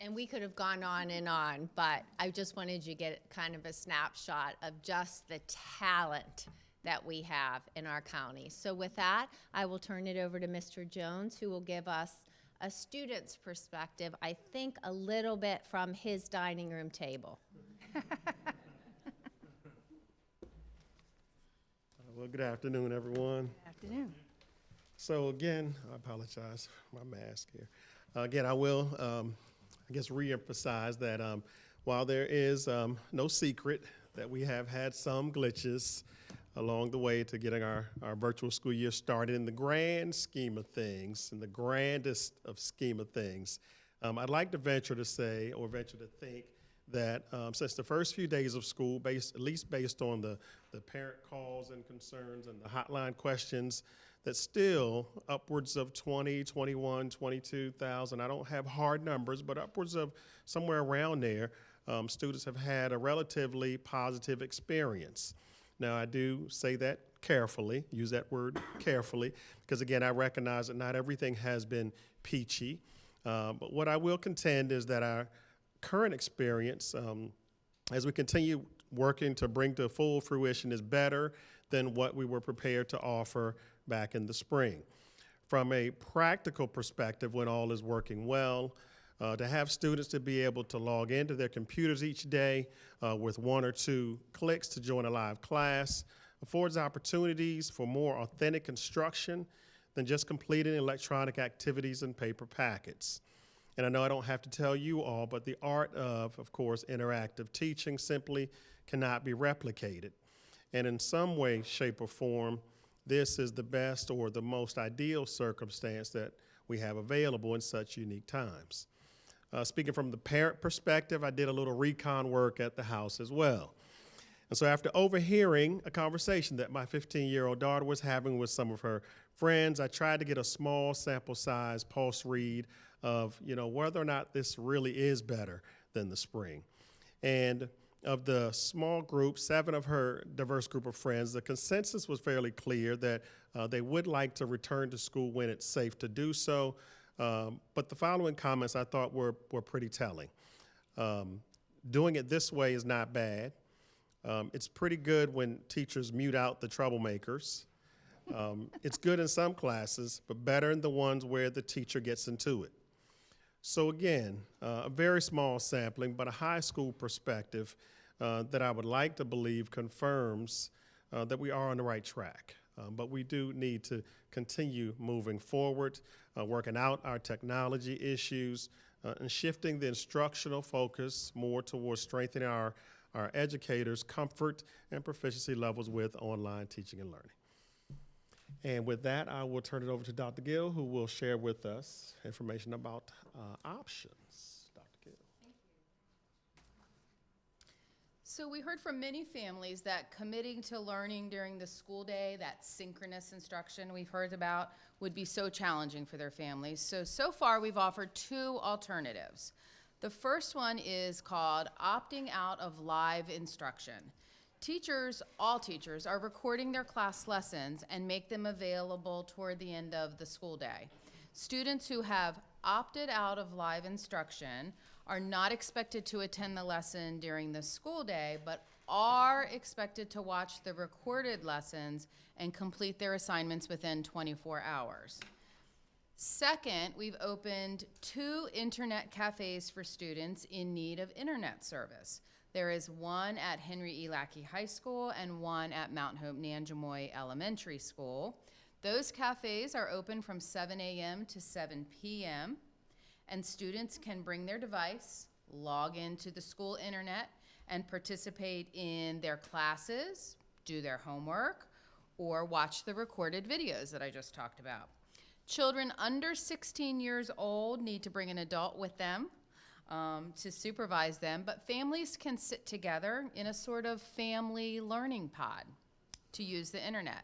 And we could have gone on, but I just wanted you to get kind of a snapshot of just the talent that we have in our county. So with that, I will turn it over to Mr. Jones, who will give us a student's perspective, I think a little bit from his dining room table. Well, good afternoon, everyone. Afternoon. So again, I apologize for my mask here. Again, I will, I guess, reemphasize that while there is no secret that we have had some glitches along the way to getting our virtual school year started in the grand scheme of things, in the grandest of scheme of things, I'd like to venture to say, or venture to think, that since the first few days of school, at least based on the parent calls and concerns and the hotline questions, that still upwards of 20, 21, 22,000, I don't have hard numbers, but upwards of somewhere around there, students have had a relatively positive experience. Now, I do say that carefully, use that word carefully, because again, I recognize that not everything has been peachy. But what I will contend is that our current experience, as we continue working to bring to full fruition, is better than what we were prepared to offer back in the spring. From a practical perspective, when all is working well, to have students to be able to log into their computers each day with one or two clicks to join a live class affords opportunities for more authentic instruction than just completing electronic activities and paper packets. And I know I don't have to tell you all, but the art of course, interactive teaching simply cannot be replicated. And in some way, shape, or form, this is the best or the most ideal circumstance that we have available in such unique times. Speaking from the parent perspective, I did a little recon work at the house as well. And so after overhearing a conversation that my 15-year-old daughter was having with some of her friends, I tried to get a small sample size pulse read of, whether or not this really is better than the spring. And of the small group, 7 of her diverse group of friends, the consensus was fairly clear that they would like to return to school when it's safe to do so. But the following comments I thought were pretty telling. Doing it this way is not bad. It's pretty good when teachers mute out the troublemakers. It's good in some classes, but better in the ones where the teacher gets into it. So again, a very small sampling, but a high school perspective that I would like to believe confirms that we are on the right track. But we do need to continue moving forward, working out our technology issues, and shifting the instructional focus more towards strengthening our educators' comfort and proficiency levels with online teaching and learning. And with that, I will turn it over to Dr. Gill, who will share with us information about options. Dr. Gill. So we heard from many families that committing to learning during the school day, that synchronous instruction we've heard about, would be so challenging for their families. So far we've offered 2 alternatives. The first one is called opting out of live instruction. All teachers are recording their class lessons and make them available toward the end of the school day. Students who have opted out of live instruction are not expected to attend the lesson during the school day, but are expected to watch the recorded lessons and complete their assignments within 24 hours. Second, we've opened 2 internet cafes for students in need of internet service. There is one at Henry E. Lackey High School and one at Mount Hope Nanjemoy Elementary School. Those cafes are open from 7 a.m. to 7 p.m., and students can bring their device, log into the school internet, and participate in their classes, do their homework, or watch the recorded videos that I just talked about. Children under 16 years old need to bring an adult with them to supervise them, but families can sit together in a sort of family learning pod to use the internet.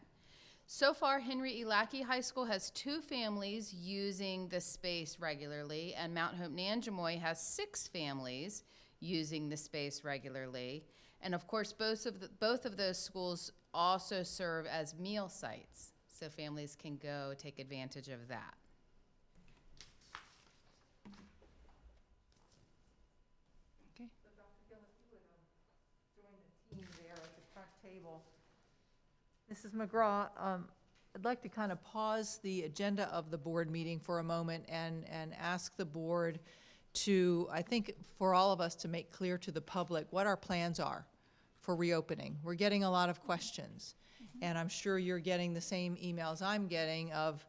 So far, Henry E. Lackey High School has 2 families using the space regularly, and Mount Hope Nanjemoy has 6 families using the space regularly. And of course, both of those schools also serve as meal sites, so families can go take advantage of that. So Dr. Gill, if you would join the team there at the front table. Mrs. McGraw, I'd like to kind of pause the agenda of the board meeting for a moment and ask the board to, I think for all of us to make clear to the public what our plans are for reopening. We're getting a lot of questions, and I'm sure you're getting the same emails I'm getting of,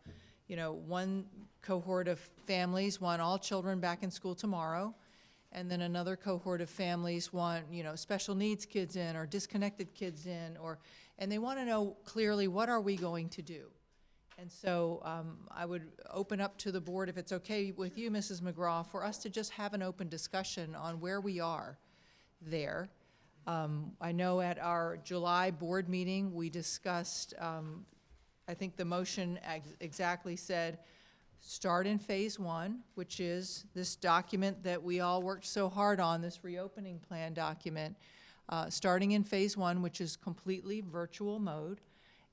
one cohort of families want all children back in school tomorrow, and then another cohort of families want, special needs kids in or disconnected kids in, and they want to know clearly what are we going to do. And so I would open up to the board, if it's okay with you, Mrs. McGraw, for us to just have an open discussion on where we are there. I know at our July board meeting, we discussed, I think the motion exactly said, start in phase 1, which is this document that we all worked so hard on, this reopening plan document, starting in phase 1, which is completely virtual mode,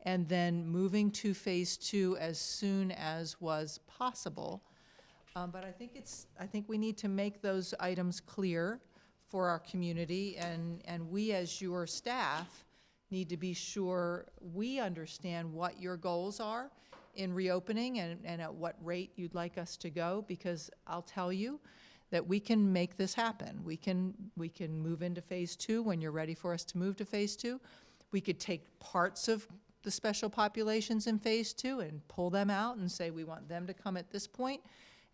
and then moving to phase 2 as soon as was possible. But I think we need to make those items clear for our community, and we as your staff need to be sure we understand what your goals are in reopening and at what rate you'd like us to go, because I'll tell you that we can make this happen. We can move into phase 2 when you're ready for us to move to phase 2. We could take parts of the special populations in phase 2 and pull them out and say we want them to come at this point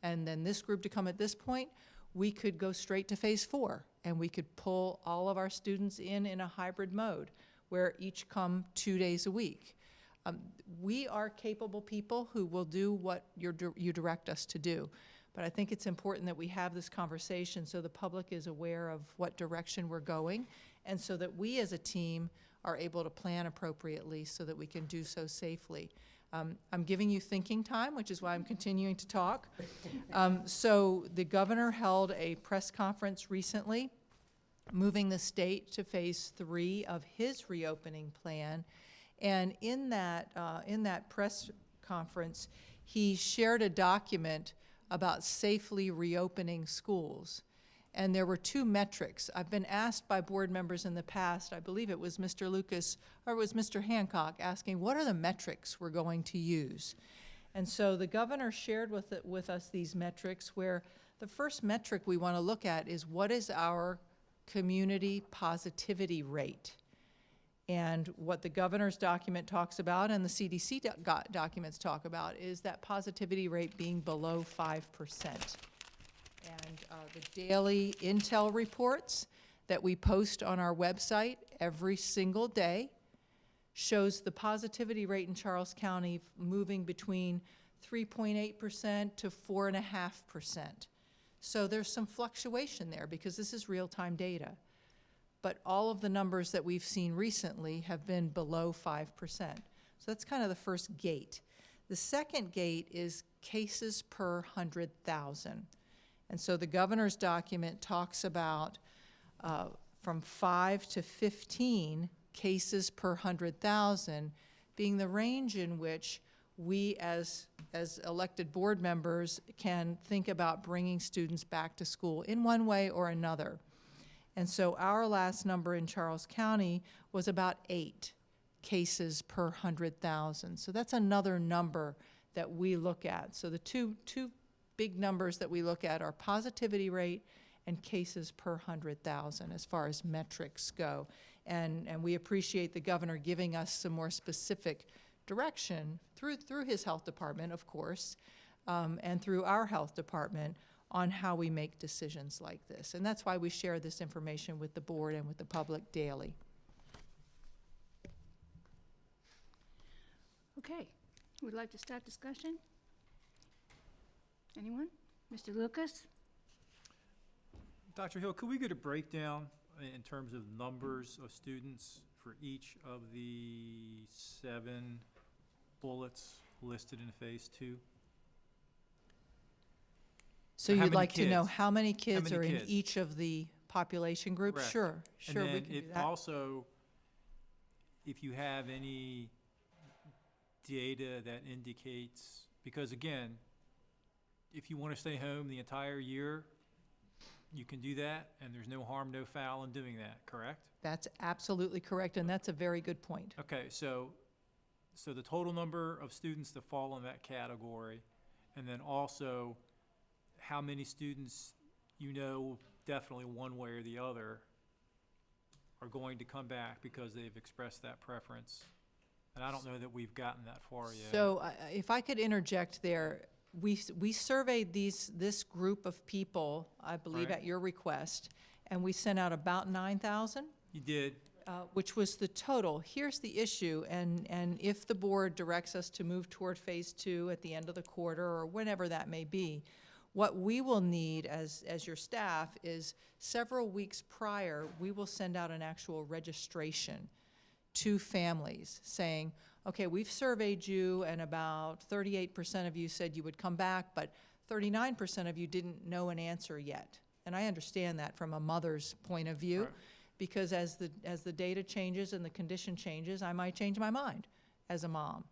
and then this group to come at this point. We could go straight to phase 4 and we could pull all of our students in a hybrid mode where each come 2 days a week. We are capable people who will do what you direct us to do. But I think it's important that we have this conversation so the public is aware of what direction we're going and so that we as a team are able to plan appropriately so that we can do so safely. I'm giving you thinking time, which is why I'm continuing to talk. So the governor held a press conference recently, moving the state to phase 3 of his reopening plan. And in that press conference, he shared a document about safely reopening schools. And there were 2 metrics. I've been asked by board members in the past, I believe it was Mr. Lucas, or it was Mr. Hancock, asking, what are the metrics we're going to use? And so the governor shared with us these metrics, where the first metric we want to look at is, what is our community positivity rate? And what the governor's document talks about and the CDC documents talk about is that positivity rate being below 5%. And the daily intel reports that we post on our website every single day shows the positivity rate in Charles County moving between 3.8% to 4.5%. So there's some fluctuation there because this is real-time data. But all of the numbers that we've seen recently have been below 5%. So that's kind of the first gate. The second gate is cases per 100,000. And so the governor's document talks about from 5 to 15 cases per 100,000 being the range in which we as elected board members can think about bringing students back to school in one way or another. And so our last number in Charles County was about 8 cases per 100,000. So that's another number that we look at. So the two big numbers that we look at are positivity rate and cases per 100,000 as far as metrics go. And we appreciate the governor giving us some more specific direction through his health department, of course, and through our health department on how we make decisions like this. And that's why we share this information with the board and with the public daily. Okay, would like to start discussion? Anyone? Mr. Lucas? Dr. Hill, could we get a breakdown in terms of numbers of students for each of the 7 bullets listed in phase 2? So How you'd many like to know kids? how many kids many are in kids? each of the population groups? Correct. Sure, sure, And we then can do if that. also, if you have any data that indicates, because again, if you want to stay home the entire year, you can do that, and there's no harm, no foul in doing that, correct? That's absolutely correct, and that's a very good point. Okay, so the total number of students that fall in that category, and then also how many students you know definitely one way or the other are going to come back because they've expressed that preference. And I don't know that we've gotten that far yet. So if I could interject there, we surveyed this group of people, I believe Right. at your request, and we sent out about 9,000. You did. Which was the total. Here's the issue, and if the board directs us to move toward phase 2 at the end of the quarter or whenever that may be, what we will need as your staff is several weeks prior, we will send out an actual registration to families saying, okay, we've surveyed you and about 38% of you said you would come back, but 39% of you didn't know an answer yet. And I understand that from a mother's point of view. Right. Because as the data changes and the condition changes, I might change my mind as a mom.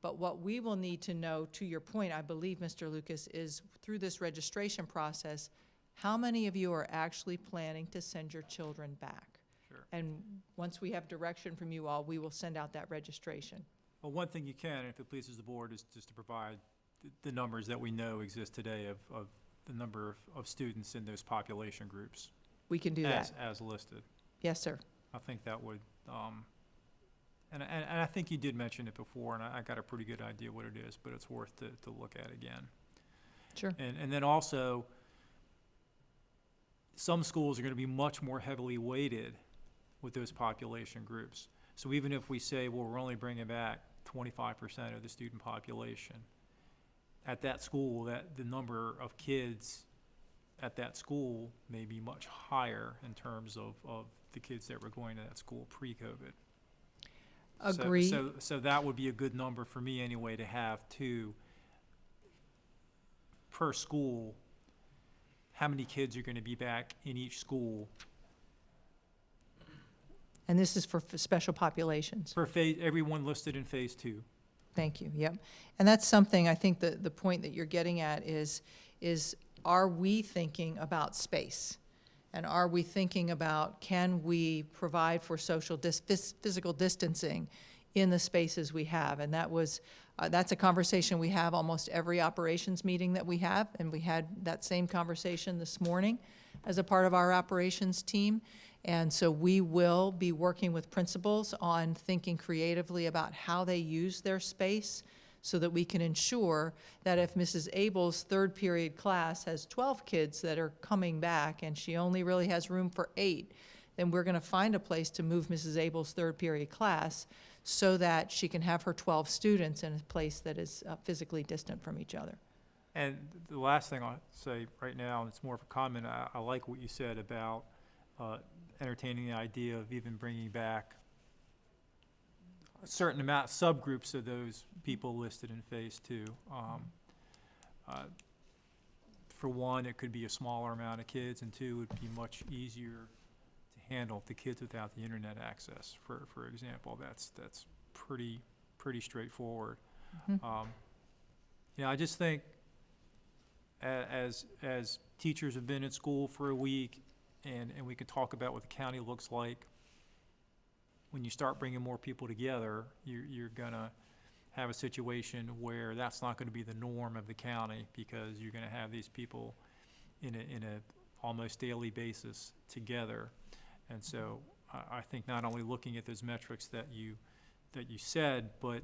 But what we will need to know, to your point, I believe, Mr. Lucas, is through this registration process, how many of you are actually planning to send your children back? Sure. And once we have direction from you all, we will send out that registration. Well, one thing you can, if it pleases the board, is just to provide the numbers that we know exist today of the number of students in those population groups. We can do that. As listed. Yes, sir. I think that would, and I think you did mention it before, and I got a pretty good idea what it is, but it's worth to look at again. Sure. And then also, some schools are going to be much more heavily weighted with those population groups. So even if we say, well, we're only bringing back 25% of the student population, at that school, that the number of kids at that school may be much higher in terms of the kids that were going to that school pre-COVID. Agree. So that would be a good number for me anyway, to have 2 per school. How many kids are going to be back in each school? And this is for special populations. For everyone listed in phase 2. Thank you, yep. And that's something, I think the point that you're getting at is are we thinking about space? And are we thinking about, can we provide for physical distancing in the spaces we have? And that's a conversation we have almost every operations meeting that we have, and we had that same conversation this morning as a part of our operations team. And so we will be working with principals on thinking creatively about how they use their space so that we can ensure that if Mrs. Abel's third period class has 12 kids that are coming back and she only really has room for 8, then we're going to find a place to move Mrs. Abel's third period class so that she can have her 12 students in a place that is physically distant from each other. And the last thing I'll say right now, and it's more of a comment, I like what you said about entertaining the idea of even bringing back a certain amount, subgroups of those people listed in phase 2. For one, it could be a smaller amount of kids, and 2, it would be much easier to handle the kids without the internet access. For example, that's pretty straightforward. I just think as teachers have been in school for a week, and we can talk about what the county looks like. When you start bringing more people together, you're going to have a situation where that's not going to be the norm of the county, because you're going to have these people in a almost daily basis together. And so I think not only looking at those metrics that you said, but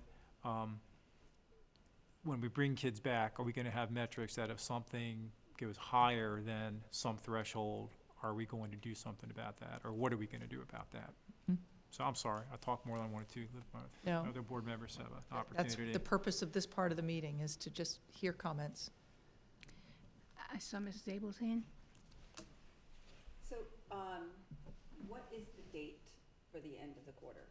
when we bring kids back, are we going to have metrics that if something goes higher than some threshold, are we going to do something about that, or what are we going to do about that? So I'm sorry, I talked more than I wanted to. No. Other board members have an That's opportunity. the purpose of this part of the meeting, is to just hear comments. I saw Mrs. Abel's hand. So, what is the date for the end of the quarter?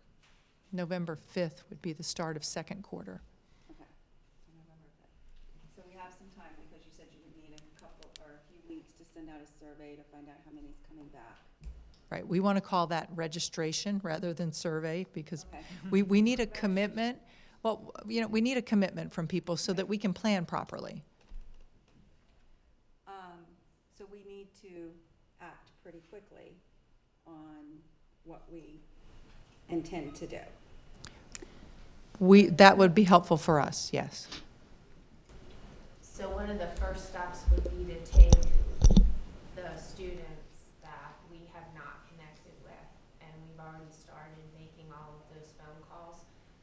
November 5th would be the start of second quarter. Okay, so November 5th. So we have some time, because you said you would need a couple or a few weeks to send out a survey to find out how many's coming back. Right, we want to call that registration rather than survey, because Okay. we need a commitment. Well, we need a commitment from people so that we can plan properly. So we need to act pretty quickly on what we intend to do. That would be helpful for us, yes. So one of the first steps would be to take the students that we have not connected with, and we've already started making all of those phone calls,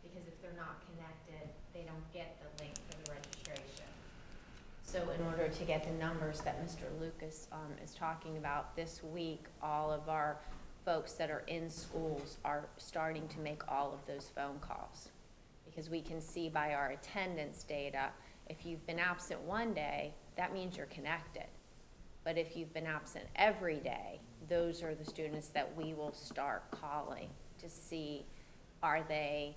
because if they're not connected, they don't get the link for the registration. So in order to get the numbers that Mr. Lucas is talking about this week, all of our folks that are in schools are starting to make all of those phone calls, because we can see by our attendance data, if you've been absent one day, that means you're connected. But if you've been absent every day, those are the students that we will start calling to see, are they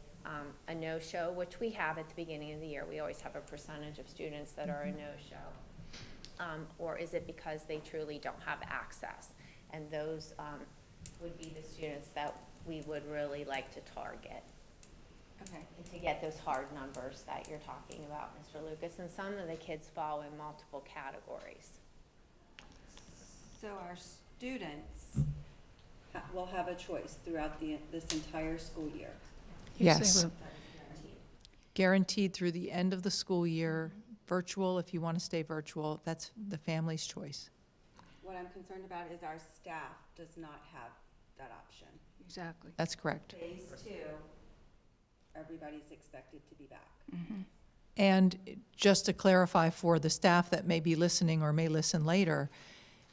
a no-show, which we have at the beginning of the year. We always have a percentage of students that are a no-show. Or is it because they truly don't have access? And those would be the students that we would really like to target. Okay. And to get those hard numbers that you're talking about, Mr. Lucas. And some of the kids fall in multiple categories. So our students will have a choice throughout this entire school year. Yes. That is guaranteed. Guaranteed through the end of the school year, virtual if you want to stay virtual, that's the family's choice. What I'm concerned about is our staff does not have that option. Exactly. That's correct. Phase 2, everybody's expected to be back. And just to clarify for the staff that may be listening or may listen later,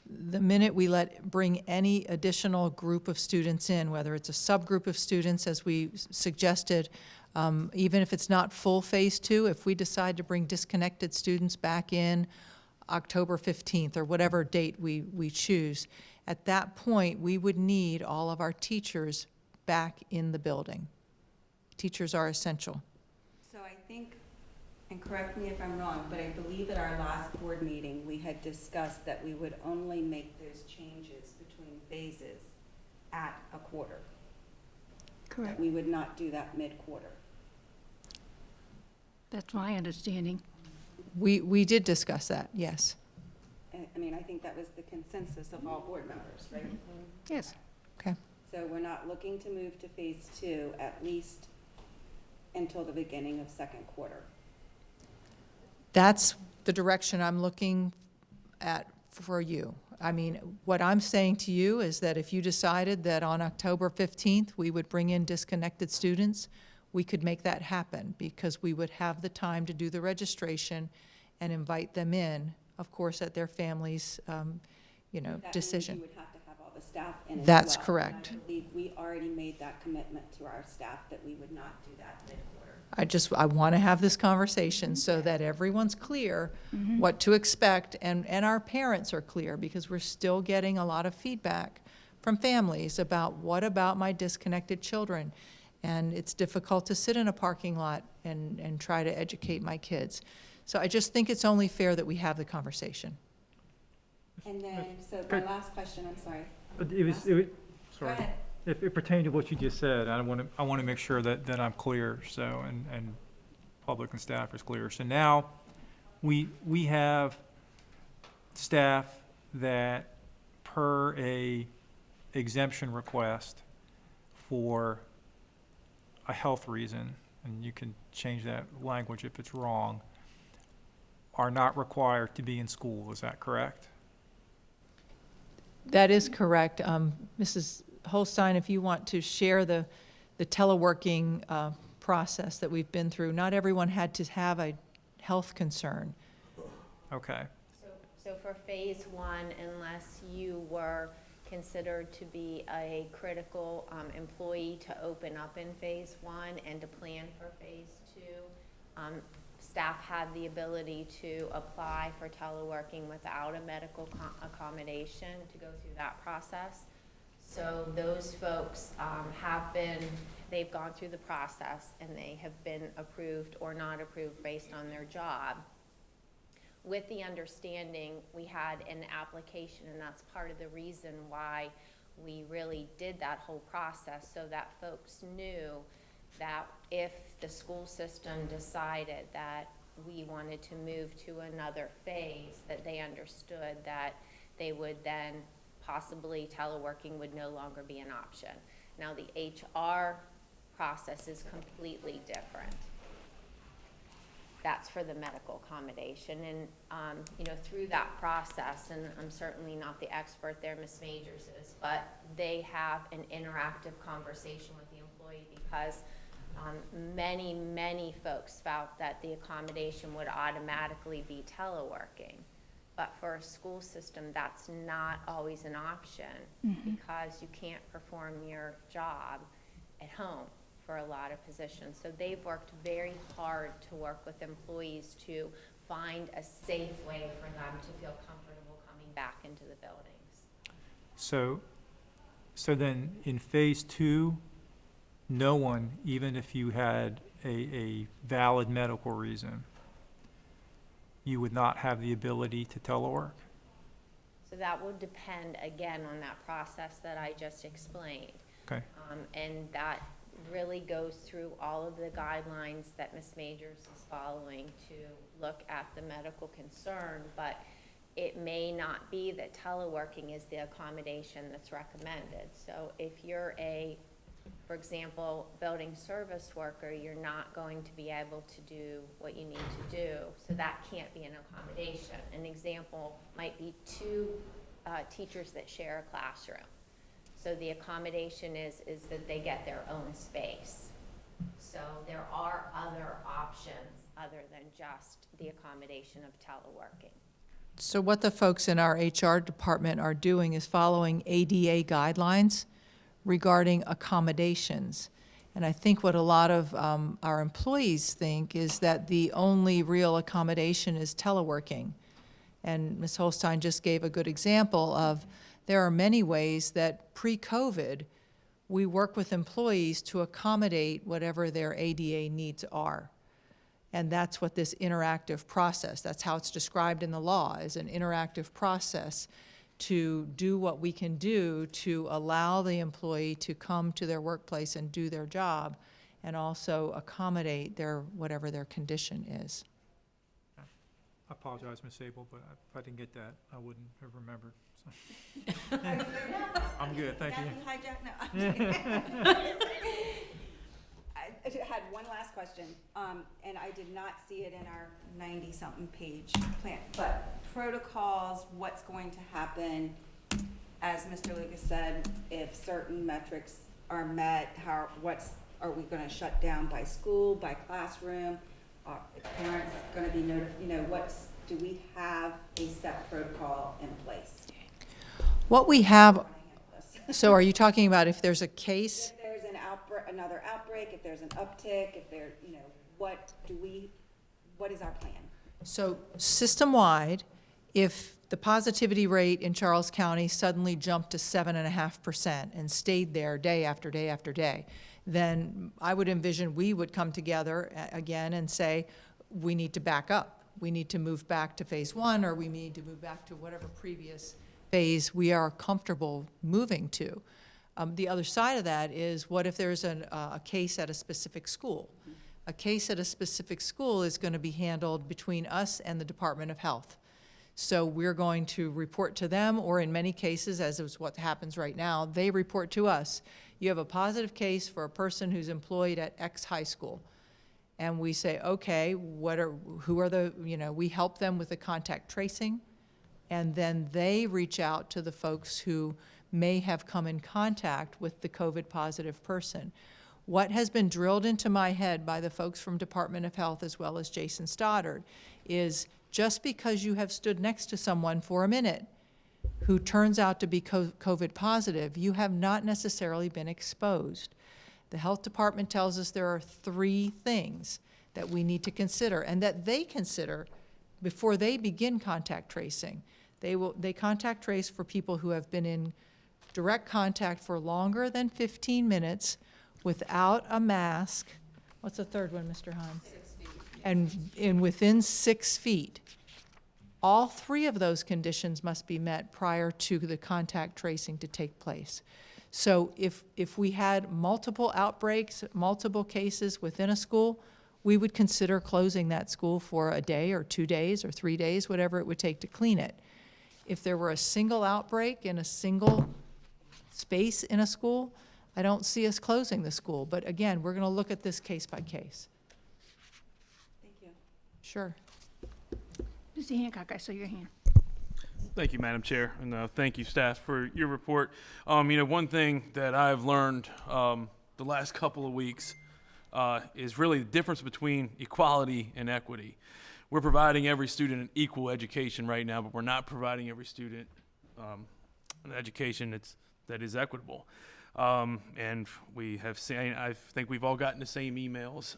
the minute we bring any additional group of students in, whether it's a subgroup of students, as we suggested, even if it's not full phase 2, if we decide to bring disconnected students back in October 15th or whatever date we choose, At that point, we would need all of our teachers back in the building. Teachers are essential. So I think, and correct me if I'm wrong, but I believe at our last board meeting, we had discussed that we would only make those changes between phases at a quarter. Correct. That we would not do that mid-quarter. That's my understanding. We did discuss that, yes. I mean, I think that was the consensus of all board members, right? Yes. Okay. So we're not looking to move to phase 2, at least until the beginning of second quarter. That's the direction I'm looking at for you. I mean, what I'm saying to you is that if you decided that on October 15th, we would bring in disconnected students, we could make that happen because we would have the time to do the registration and invite them in, of course, at their family's, decision. That means you would have to have all the staff in as well. That's correct. And I believe we already made that commitment to our staff that we would not do that mid-quarter. I want to have this conversation so that everyone's clear what to expect and our parents are clear because we're still getting a lot of feedback from families about what about my disconnected children. And it's difficult to sit in a parking lot and try to educate my kids. So I just think it's only fair that we have the conversation. And then, so my last question, I'm sorry. Sorry. Go ahead. It pertained to what you just said. I want to make sure that I'm clear, so, and public and staff is clear. So now, we have staff that, per a exemption request for a health reason, and you can change that language if it's wrong, are not required to be in school. Is that correct? That is correct. Mrs. Holstein, if you want to share the teleworking process that we've been through, not everyone had to have a health concern. Okay. So for phase 1, unless you were considered to be a critical employee to open up in phase 1 and to plan for phase 2, staff had the ability to apply for teleworking without a medical accommodation to go through that process. So those folks they've gone through the process and they have been approved or not approved based on their job. With the understanding, we had an application, and that's part of the reason why we really did that whole process, so that folks knew that if the school system decided that we wanted to move to another phase, that they understood that they would then possibly teleworking would no longer be an option. Now the HR process is completely different. That's for the medical accommodation, and through that process, and I'm certainly not the expert there, Ms. Majors is, but they have an interactive conversation with the employee because many folks felt that the accommodation would automatically be teleworking. But for a school system, that's not always an option because you can't perform your job at home for a lot of positions. So they've worked very hard to work with employees to find a safe way for them to feel comfortable coming back into the buildings. So then in phase 2, no one, even if you had a valid medical reason, you would not have the ability to telework? So that will depend, again, on that process that I just explained. Okay. And that really goes through all of the guidelines that Ms. Majors is following to look at the medical concern, but it may not be that teleworking is the accommodation that's recommended. So if you're for example, building service worker, you're not going to be able to do what you need to do, so that can't be an accommodation. An example might be 2 teachers that share a classroom. So the accommodation is that they get their own space. So there are other options other than just the accommodation of teleworking. So what the folks in our HR department are doing is following ADA guidelines regarding accommodations. And I think what a lot of our employees think is that the only real accommodation is teleworking. And Ms. Holstein just gave a good example of there are many ways that pre-COVID, we work with employees to accommodate whatever their ADA needs are. And that's what this interactive process, that's how it's described in the law, is an interactive process to do what we can do to allow the employee to come to their workplace and do their job, and also accommodate their, whatever their condition is. I apologize, Ms. Abel, but if I didn't get that, I wouldn't have remembered. So. I'm good, thank you. I had one last question, and I did not see it in our 90-something page plan, but protocols, what's going to happen, as Mr. Lucas said, if certain metrics are met, are we gonna shut down by school, by classroom? Are parents gonna be notified, do we have a set protocol in place? What we have, so are you talking about if there's a case? If there's another outbreak, if there's an uptick, if there, what is our plan? So system-wide, if the positivity rate in Charles County suddenly jumped to 7.5% and stayed there day after day after day, then I would envision we would come together again and say, we need to back up. We need to move back to phase 1, or we need to move back to whatever previous phase we are comfortable moving to. The other side of that is, what if there's a case at a specific school? A case at a specific school is going to be handled between us and the Department of Health. So we're going to report to them, or in many cases, as is what happens right now, they report to us. You have a positive case for a person who's employed at X high school. And we say, okay, we help them with the contact tracing, and then they reach out to the folks who may have come in contact with the COVID positive person. What has been drilled into my head by the folks from Department of Health, as well as Jason Stoddard, is just because you have stood next to someone for a minute who turns out to be COVID positive, you have not necessarily been exposed. The health department tells us there are 3 things that we need to consider, and that they consider before they begin contact tracing. They contact trace for people who have been in direct contact for longer than 15 minutes without a mask. What's the third one, Mr. Hahn? 6 feet. And within 6 feet. All 3 of those conditions must be met prior to the contact tracing to take place. So if we had multiple outbreaks, multiple cases within a school, we would consider closing that school for a day or 2 days or 3 days, whatever it would take to clean it. If there were a single outbreak in a single space in a school, I don't see us closing the school. But again, we're going to look at this case by case. Thank you. Sure. Mr. Hancock, I saw your hand. Thank you, Madam Chair, and thank you, staff, for your report. One thing that I've learned the last couple of weeks is really the difference between equality and equity. We're providing every student an equal education right now, but we're not providing every student an education that is equitable. And we have seen, I think we've all gotten the same emails.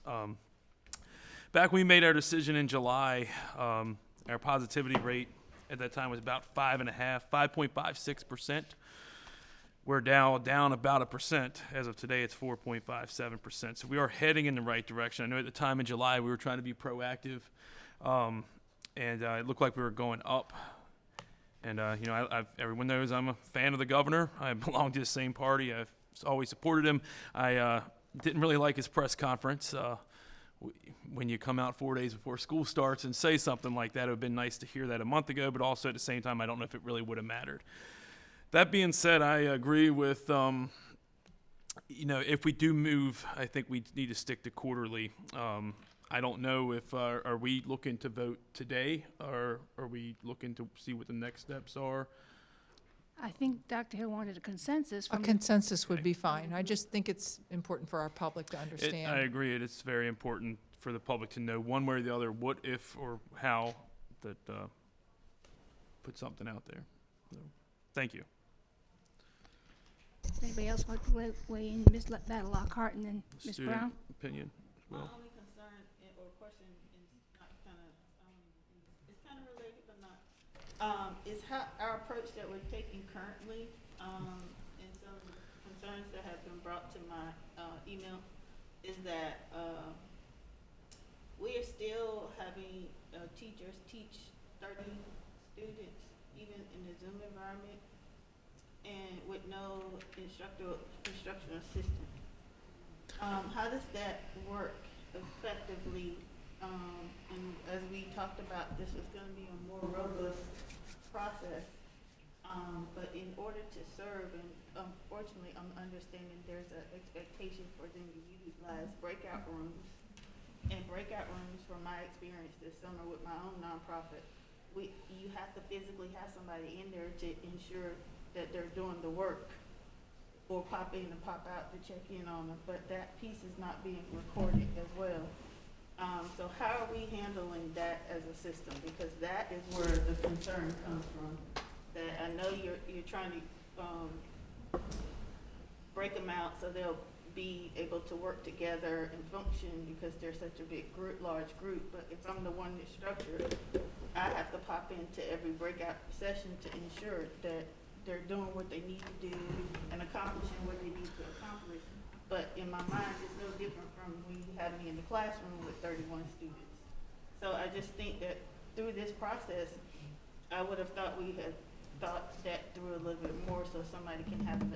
Back when we made our decision in July, our positivity rate at that time was about 5.56%. We're down about 1%. As of today, it's 4.57%. So we are heading in the right direction. I know at the time in July, we were trying to be proactive, and it looked like we were going up. And, everyone knows I'm a fan of the governor. I belong to the same party. I've always supported him. I didn't really like his press conference. When you come out 4 days before school starts and say something like that, it would have been nice to hear that a month ago, but also at the same time, I don't know if it really would have mattered. That being said, I agree with, if we do move, I think we need to stick to quarterly. I don't know if, are we looking to vote today, or are we looking to see what the next steps are? I think Dr. Hill wanted a consensus. A consensus would be fine. I just think it's important for our public to understand. I agree. It's very important for the public to know one way or the other what, if, or how that put something out there. So, thank you. Anybody else want to weigh in? Ms. Battle Lockhart and then Ms. Student Brown? opinion as well. My only concern or question is not kind of, it's kind of related but not. Is how our approach that we're taking currently, and some concerns that have been brought to my email, is that we are still having teachers teach 30 students, even in the Zoom environment, and with no instructional assistant. How does that work effectively? And as we talked about, this is going to be a more robust process. But in order to serve, and unfortunately, I'm understanding there's an expectation for them to utilize breakout rooms. And breakout rooms, from my experience this summer with my own nonprofit, you have to physically have somebody in there to ensure that they're doing the work, or pop in and pop out to check in on them. But that piece is not being recorded as well. So how are we handling that as a system? Because that is where the concern comes from. That I know you're trying to break them out so they'll be able to work together and function because they're such a big group, large group. But if I'm the one that's structured, I have to pop into every breakout session to ensure that they're doing what they need to do and accomplishing what they need to accomplish. But in my mind, it's no different from when you had me in the classroom with 31 students. So I just think that through this process, I would have thought we had thought that through a little bit more so somebody can have an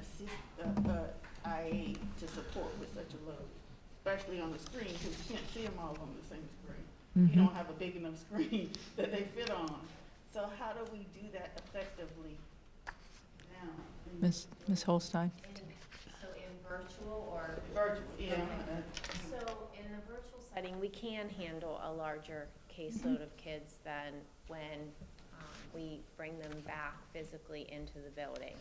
IA to support with such a load, especially on the screen, because you can't see them all on the same screen. You don't have a big enough screen that they fit on. So how do we do that effectively now? Ms. Holstein? So in virtual or? Virtual, yeah. So in the virtual setting, we can handle a larger caseload of kids than when we bring them back physically into the building.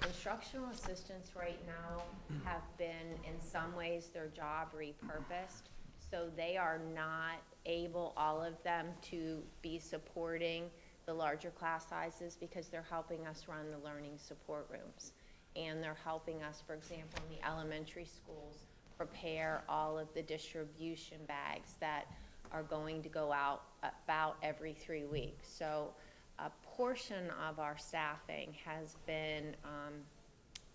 Instructional assistants right now have been, in some ways, their job repurposed. So they are not able, all of them, to be supporting the larger class sizes because they're helping us run the learning support rooms. And they're helping us, for example, in the elementary schools, prepare all of the distribution bags that are going to go out about every 3 weeks. So a portion of our staffing has been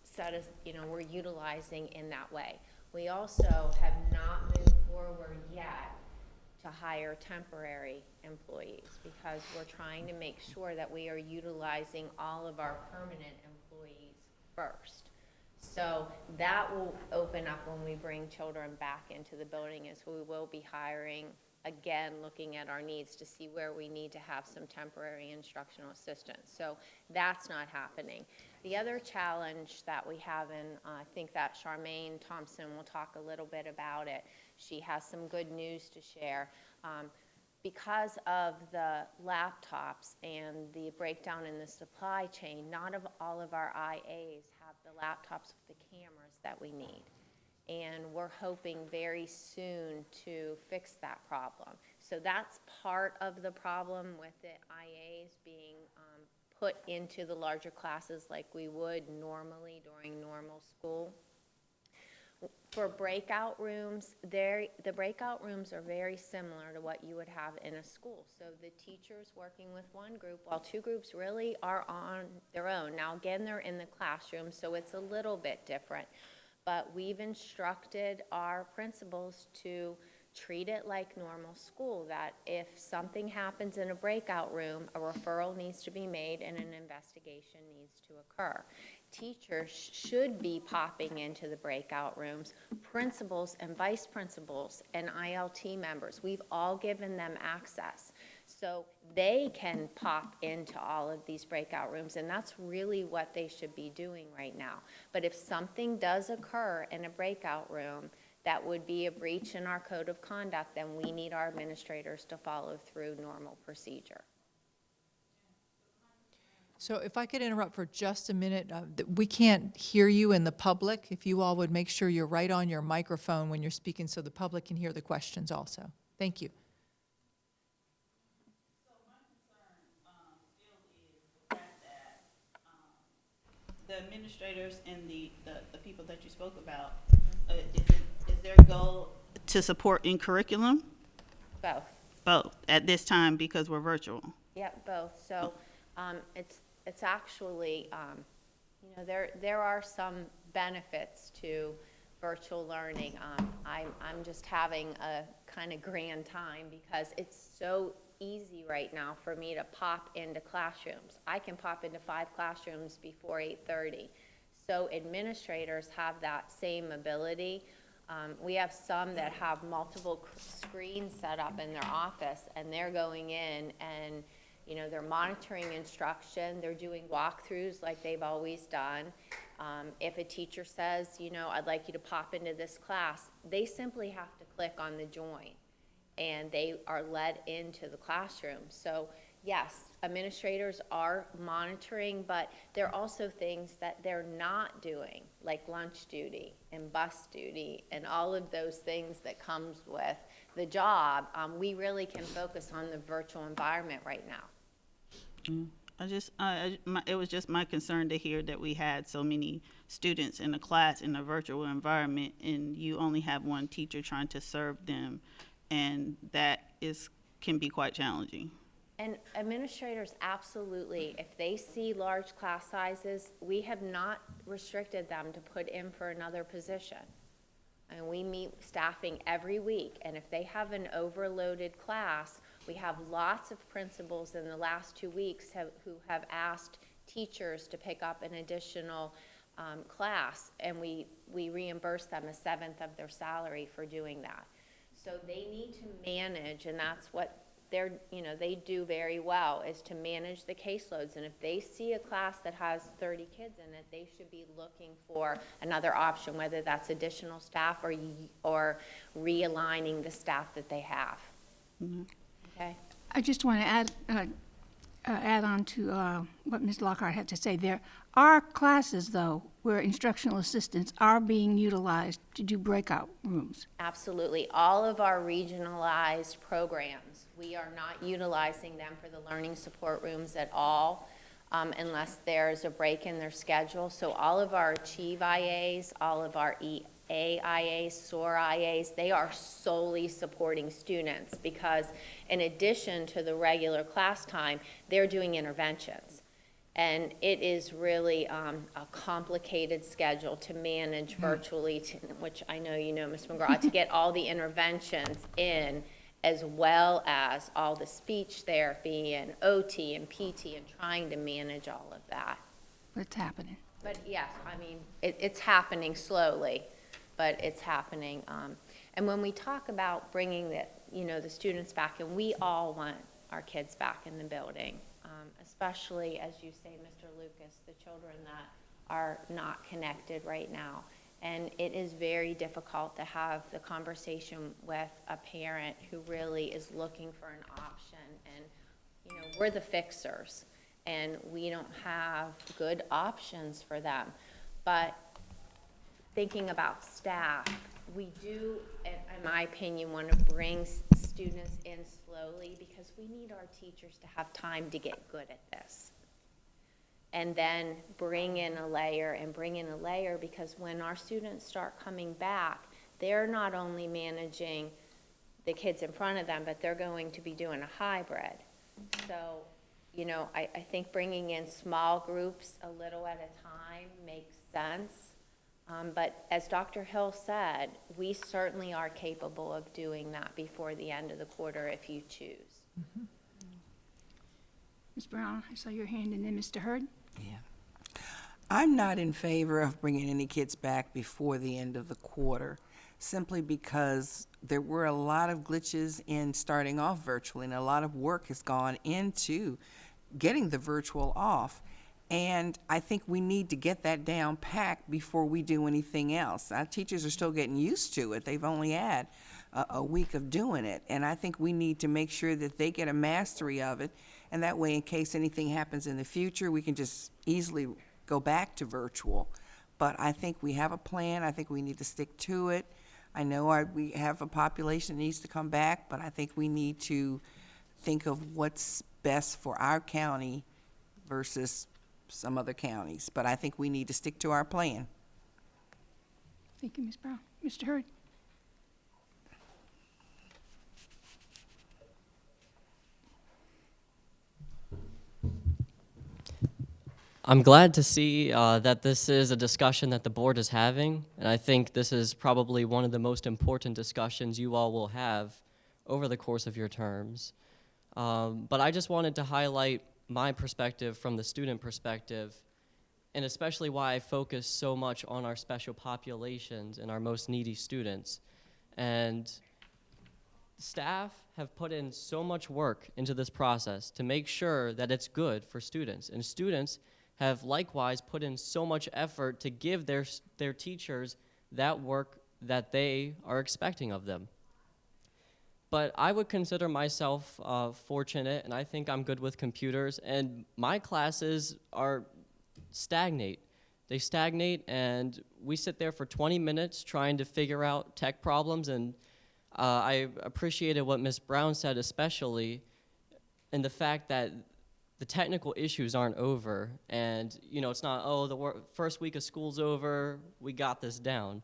set as, we're utilizing in that way. We also have not moved forward yet to hire temporary employees because we're trying to make sure that we are utilizing all of our permanent employees first. So that will open up when we bring children back into the building, as we will be hiring, again, looking at our needs to see where we need to have some temporary instructional assistance. So that's not happening. The other challenge that we have, and I think that Charmaine Thompson will talk a little bit about it, she has some good news to share. Because of the laptops and the breakdown in the supply chain, not all of our IAs have the laptops with the cameras that we need. And we're hoping very soon to fix that problem. So that's part of the problem with the IAs being put into the larger classes like we would normally during normal school. For breakout rooms, the breakout rooms are very similar to what you would have in a school. So the teachers working with one group, while two groups really are on their own. Now again, they're in the classroom, so it's a little bit different. But we've instructed our principals to treat it like normal school, that if something happens in a breakout room, a referral needs to be made and an investigation needs to occur. Teachers should be popping into the breakout rooms. Principals and vice principals and ILT members, we've all given them access. So they can pop into all of these breakout rooms, and that's really what they should be doing right now. But if something does occur in a breakout room that would be a breach in our code of conduct, then we need our administrators to follow through normal procedure. So if I could interrupt for just a minute, we can't hear you in the public. If you all would make sure you're right on your microphone when you're speaking so the public can hear the questions also. Thank you. So my concern still is the fact that the administrators and the people that you spoke about, is their goal to support in curriculum? Both. Both, at this time because we're virtual. Yep, both. So, it's actually, there are some benefits to virtual learning. I'm just having a kind of grand time because it's so easy right now for me to pop into classrooms. I can pop into 5 classrooms before 8:30. So administrators have that same ability. We have some that have multiple screens set up in their office, and they're going in and, they're monitoring instruction. They're doing walkthroughs like they've always done. If a teacher says, I'd like you to pop into this class, they simply have to click on the join, and they are led into the classroom. So yes, administrators are monitoring, but there are also things that they're not doing, like lunch duty and bus duty and all of those things that comes with the job. We really can focus on the virtual environment right now. It was just my concern to hear that we had so many students in a class in a virtual environment, and you only have one teacher trying to serve them, and that can be quite challenging. And administrators, absolutely, if they see large class sizes, we have not restricted them to put in for another position. And we meet staffing every week, and if they have an overloaded class, we have lots of principals in the last 2 weeks who have asked teachers to pick up an additional class, and we reimburse them 1/7 of their salary for doing that. So they need to manage, and that's what they do very well, is to manage the caseloads. And if they see a class that has 30 kids in it, they should be looking for another option, whether that's additional staff or realigning the staff that they have. Mm-hmm. Okay. I just want to add on to what Ms. Lockhart had to say. There are classes, though, where instructional assistants are being utilized to do breakout rooms. Absolutely. All of our regionalized programs, we are not utilizing them for the learning support rooms at all, unless there's a break in their schedule. So all of our Achieve IAs, all of our AIAs, SOAR IAs, they are solely supporting students because in addition to the regular class time, they're doing interventions. And it is really a complicated schedule to manage virtually, which I know you know, Ms. McGraw, to get all the interventions in, as well as all the speech therapy and OT and PT, and trying to manage all of that. It's happening. But yes, I mean, it's happening slowly, but it's happening. And when we talk about bringing the students back, and we all want our kids back in the building, especially, as you say, Mr. Lucas, the children that are not connected right now. And it is very difficult to have the conversation with a parent who really is looking for an option. And, we're the fixers, and we don't have good options for them. But thinking about staff, we do, in my opinion, want to bring students in slowly because we need our teachers to have time to get good at this. And then bring in a layer because when our students start coming back, they're not only managing the kids in front of them, but they're going to be doing a hybrid. So, I think bringing in small groups a little at a time makes sense. But as Dr. Hill said, we certainly are capable of doing that before the end of the quarter if you choose. Mm-hmm. Ms. Brown, I saw your hand, and then Mr. Hurd. Yeah. I'm not in favor of bringing any kids back before the end of the quarter, simply because there were a lot of glitches in starting off virtually, and a lot of work has gone into getting the virtual off. And I think we need to get that down packed before we do anything else. Our teachers are still getting used to it. They've only had a week of doing it. And I think we need to make sure that they get a mastery of it. And that way, in case anything happens in the future, we can just easily go back to virtual. But I think we have a plan. I think we need to stick to it. I know we have a population that needs to come back, but I think we need to think of what's best for our county versus some other counties. But I think we need to stick to our plan. Thank you, Ms. Brown. Mr. Hurd. I'm glad to see that this is a discussion that the board is having, and I think this is probably one of the most important discussions you all will have over the course of your terms. But I just wanted to highlight my perspective from the student perspective, and especially why I focus so much on our special populations and our most needy students. And staff have put in so much work into this process to make sure that it's good for students, and students have likewise put in so much effort to give their teachers that work that they are expecting of them. But I would consider myself fortunate, and I think I'm good with computers, and my classes stagnate. They stagnate, and we sit there for 20 minutes trying to figure out tech problems, and I appreciated what Ms. Brown said, especially in the fact that the technical issues aren't over, and it's not, oh, the first week of school's over, we got this down.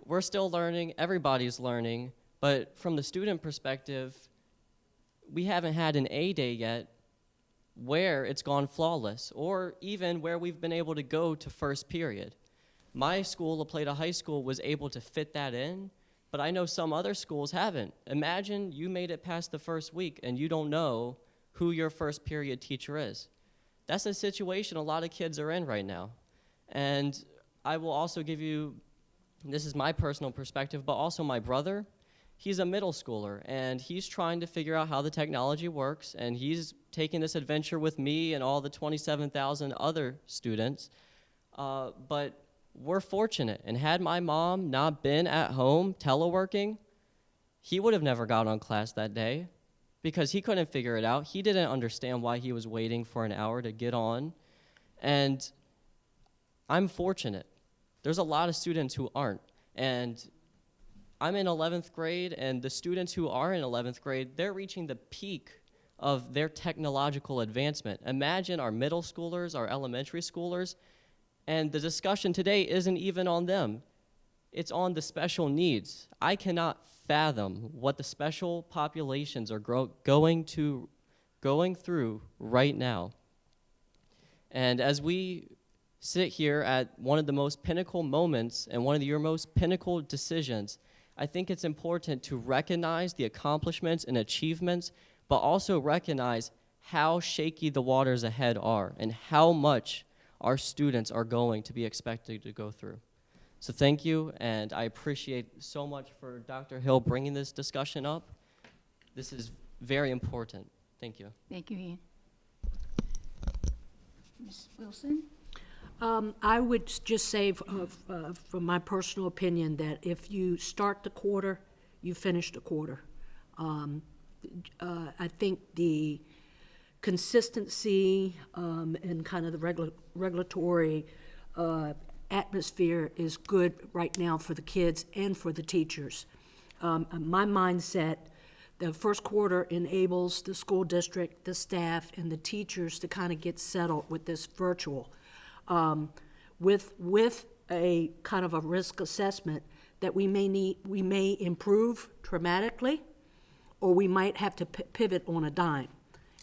We're still learning, everybody's learning, but from the student perspective, we haven't had an A day yet where it's gone flawless, or even where we've been able to go to first period. My school, La Plata High School, was able to fit that in, but I know some other schools haven't. Imagine you made it past the first week and you don't know who your first period teacher is. That's a situation a lot of kids are in right now. And I will also give you, this is my personal perspective, but also my brother, he's a middle schooler, and he's trying to figure out how the technology works, and he's taking this adventure with me and all the 27,000 other students. But we're fortunate, and had my mom not been at home teleworking, he would have never got on class that day because he couldn't figure it out. He didn't understand why he was waiting for an hour to get on. And I'm fortunate. There's a lot of students who aren't. And I'm in 11th grade, and the students who are in 11th grade, they're reaching the peak of their technological advancement. Imagine our middle schoolers, our elementary schoolers, and the discussion today isn't even on them. It's on the special needs. I cannot fathom what the special populations are going through right now. And as we sit here at one of the most pinnacle moments and one of your most pinnacle decisions, I think it's important to recognize the accomplishments and achievements, but also recognize how shaky the waters ahead are and how much our students are going to be expected to go through. So thank you, and I appreciate so much for Dr. Hill bringing this discussion up. This is very important. Thank you. Thank you, Ian. Ms. Wilson? I would just say, from my personal opinion, that if you start the quarter, you finish the quarter. I think the consistency and kind of the regulatory atmosphere is good right now for the kids and for the teachers. My mindset, the first quarter enables the school district, the staff, and the teachers to kind of get settled with this virtual. With a kind of a risk assessment that we may improve dramatically, or we might have to pivot on a dime.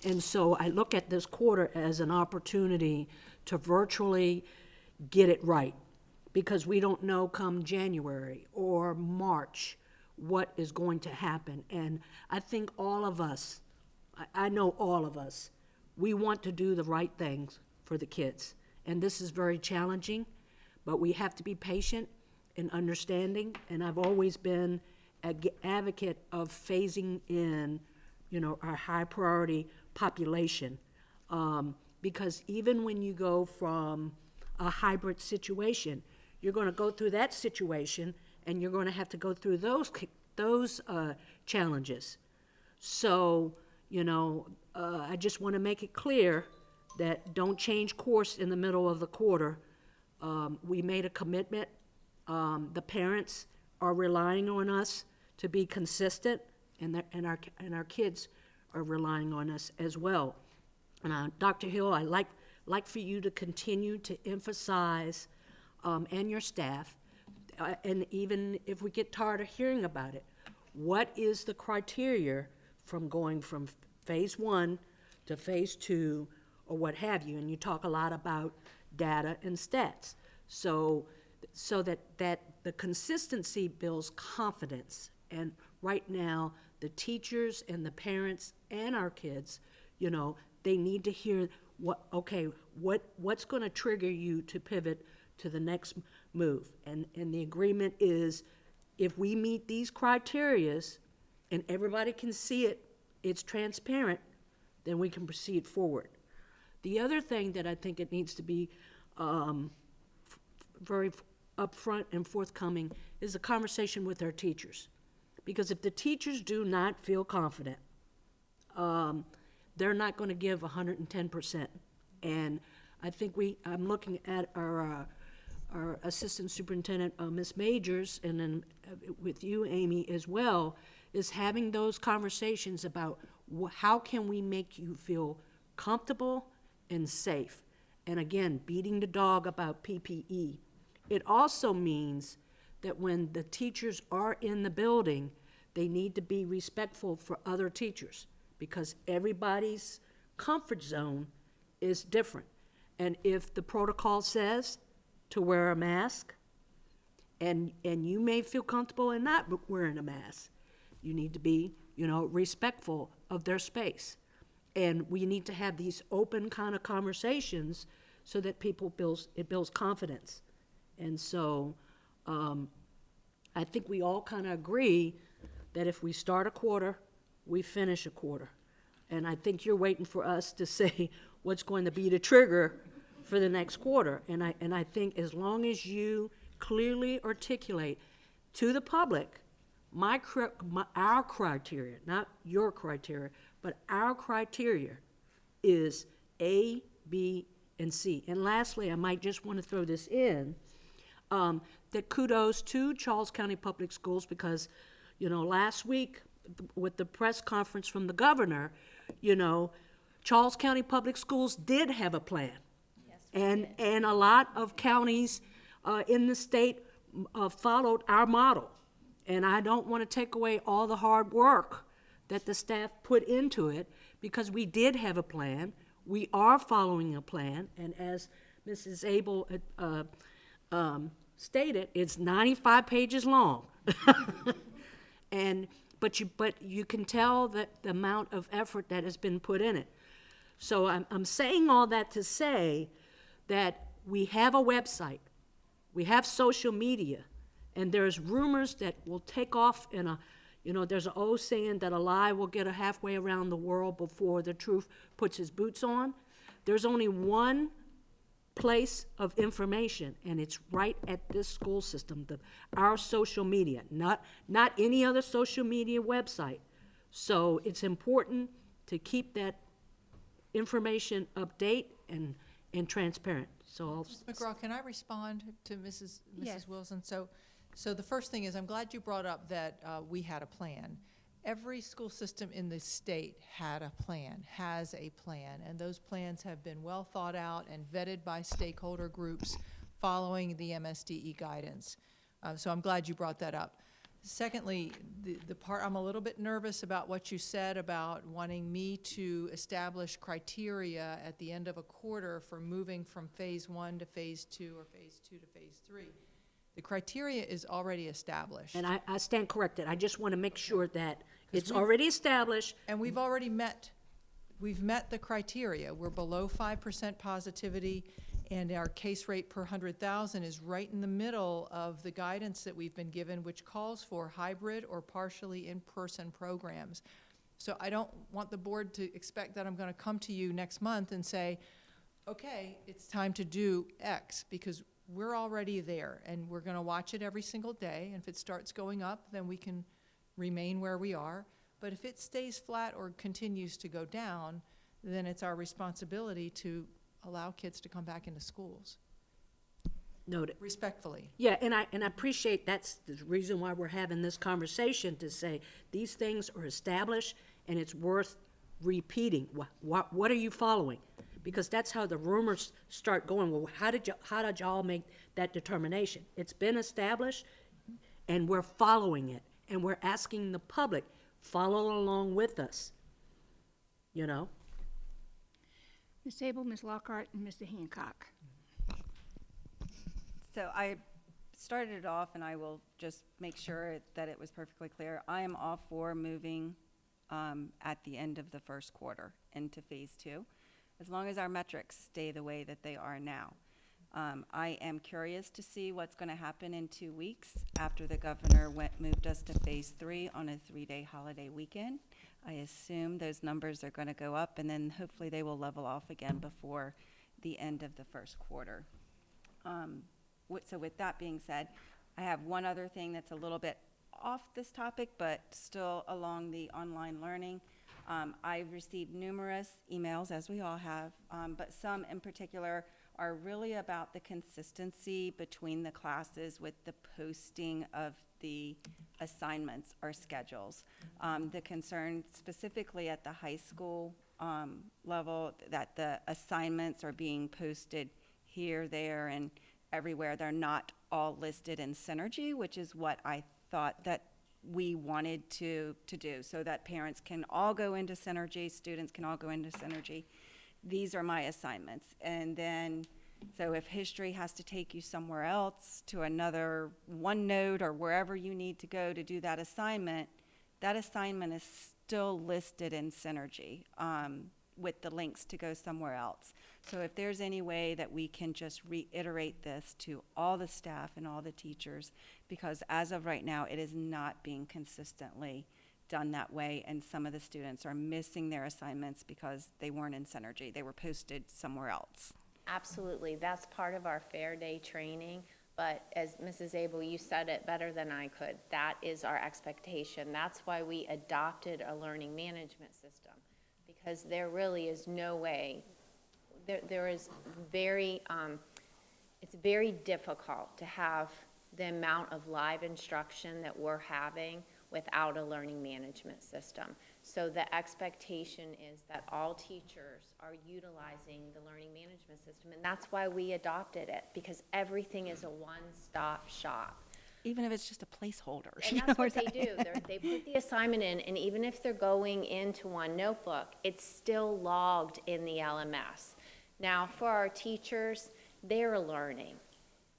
And so I look at this quarter as an opportunity to virtually get it right, because we don't know come January or March what is going to happen. And I think all of us, I know all of us, we want to do the right things for the kids. And this is very challenging, but we have to be patient and understanding. And I've always been an advocate of phasing in, our high priority population. Because even when you go from a hybrid situation, you're going to go through that situation, and you're going to have to go through those challenges. So, I just want to make it clear that don't change course in the middle of the quarter. We made a commitment. The parents are relying on us to be consistent, and our kids are relying on us as well. And Dr. Hill, I like for you to continue to emphasize, and your staff, and even if we get tired of hearing about it, what is the criteria from going from phase 1 to phase 2 or what have you, and you talk a lot about data and stats. So that the consistency builds confidence. And right now, the teachers and the parents and our kids, you know, they need to hear what's going to trigger you to pivot to the next move. And the agreement is, if we meet these criterias and everybody can see it, it's transparent, then we can proceed forward. The other thing that I think it needs to be very upfront and forthcoming is a conversation with our teachers. Because if the teachers do not feel confident, they're not going to give 110%. And I think I'm looking at our assistant superintendent, Ms. Majors, and then with you, Amy, as well, is having those conversations about how can we make you feel comfortable and safe. And again, beating the dog about PPE. It also means that when the teachers are in the building, they need to be respectful for other teachers, because everybody's comfort zone is different. And if the protocol says to wear a mask, and you may feel comfortable in not wearing a mask, you need to be, you know, respectful of their space. And we need to have these open kind of conversations so that it builds confidence. And so I think we all kind of agree that if we start a quarter, we finish a quarter. And I think you're waiting for us to say what's going to be the trigger for the next quarter. And I think as long as you clearly articulate to the public our criteria, not your criteria, but our criteria is A, B, and C. And lastly, I might just want to throw this in, that kudos to Charles County Public Schools, because, you know, last week with the press conference from the governor, you know, Charles County Public Schools did have a plan. Yes, and a lot of counties in the state followed our model. And I don't want to take away all the hard work that the staff put into it, because we did have a plan. We are following a plan, and as Mrs. Abel stated, it's 95 pages long. But you can tell that the amount of effort that has been put in it. So I'm saying all that to say that we have a website, we have social media, and there's rumors that will take off in a, you know, there's an old saying that a lie will get halfway around the world before the truth puts his boots on. There's only one place of information, and it's right at this school system, our social media, not any other social media website. So it's important to keep that information update and transparent. So Ms. McGraw, can I respond to Mrs. Yes. Wilson? So the first thing is, I'm glad you brought up that we had a plan. Every school system in the state has a plan, and those plans have been well thought out and vetted by stakeholder groups following the MSDE guidance. So I'm glad you brought that up. Secondly, the part I'm a little bit nervous about what you said about wanting me to establish criteria at the end of a quarter for moving from phase 1 to phase 2 or phase 2 to phase 3. The criteria is already established. And I stand corrected. I just want to make sure that it's already established. And we've met the criteria. We're below 5% positivity, and our case rate per 100,000 is right in the middle of the guidance that we've been given, which calls for hybrid or partially in-person programs. So I don't want the board to expect that I'm going to come to you next month and say, okay, it's time to do X, because we're already there, and we're going to watch it every single day. And if it starts going up, then we can remain where we are. But if it stays flat or continues to go down, then it's our responsibility to allow kids to come back into schools. Noted. Respectfully. Yeah, and I appreciate that's the reason why we're having this conversation, to say these things are established and it's worth repeating. What are you following? Because that's how the rumors start going. Well, how did y'all make that determination? It's been established, and we're following it, and we're asking the public, follow along with us, you know? Ms. Sable, Ms. Lockhart, and Mr. Hancock. So I started it off, and I will just make sure that it was perfectly clear. I am all for moving at the end of the first quarter into phase 2, as long as our metrics stay the way that they are now. I am curious to see what's going to happen in 2 weeks after the governor moved us to phase 3 on a 3-day holiday weekend. I assume those numbers are going to go up, and then hopefully they will level off again before the end of the first quarter. So with that being said, I have one other thing that's a little bit off this topic, but still along the online learning. I've received numerous emails, as we all have, but some in particular are really about the consistency between the classes with the posting of the assignments or schedules. The concern specifically at the high school level that the assignments are being posted here, there, and everywhere. They're not all listed in Synergy, which is what I thought that we wanted to do, so that parents can all go into Synergy, students can all go into Synergy. These are my assignments. And then, so if history has to take you somewhere else to another OneNote or wherever you need to go to do that assignment is still listed in Synergy with the links to go somewhere else. So if there's any way that we can just reiterate this to all the staff and all the teachers, because as of right now, it is not being consistently done that way, and some of the students are missing their assignments because they weren't in Synergy. They were posted somewhere else. Absolutely, that's part of our Fair Day training, but as Mrs. Abel, you said it better than I could. That is our expectation. That's why we adopted a learning management system, because there really is no way, there is very, it's very difficult to have the amount of live instruction that we're having without a learning management system. So the expectation is that all teachers are utilizing the learning management system, and that's why we adopted it, because everything is a one-stop shop. Even if it's just a placeholder. And that's what they do. They put the assignment in, and even if they're going into one notebook, it's still logged in the LMS. Now, for our teachers, they're learning,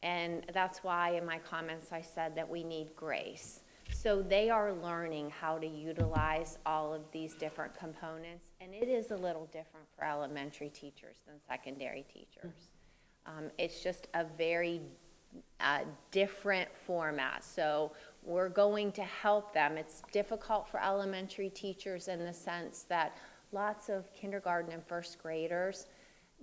and that's why in my comments I said that we need grace. So they are learning how to utilize all of these different components, and it is a little different for elementary teachers than secondary teachers. It's just a very different format. So we're going to help them. It's difficult for elementary teachers in the sense that lots of kindergarten and first graders,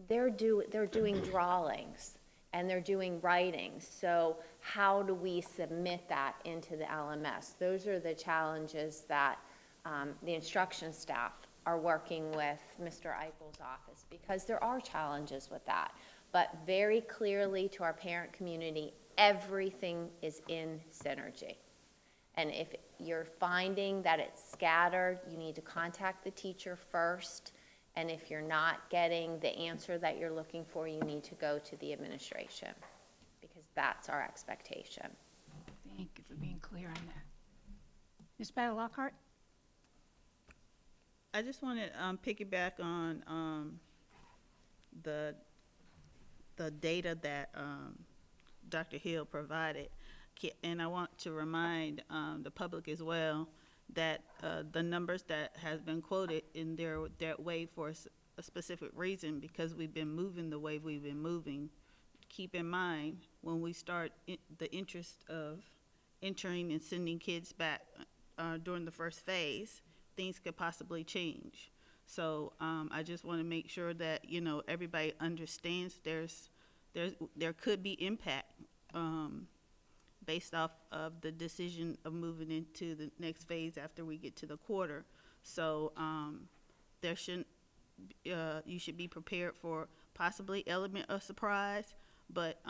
they're doing drawings and they're doing writings. So how do we submit that into the LMS? Those are the challenges that the instruction staff are working with Mr. Eichel's office, because there are challenges with that. But very clearly to our parent community, everything is in Synergy. And if you're finding that it's scattered, you need to contact the teacher first. And if you're not getting the answer that you're looking for, you need to go to the administration, because that's our expectation. Thank you for being clear on that. Ms. Battle Lockhart? I just want to piggyback on the data that Dr. Hill provided, and I want to remind the public as well that the numbers that has been quoted in that way for a specific reason, because we've been moving the way we've been moving. Keep in mind, when we start the interest of entering and sending kids back during the first phase, things could possibly change. So I just want to make sure that everybody understands there could be impact based off of the decision of moving into the next phase after we get to the quarter. So there shouldn't you should be prepared for possibly element of surprise, but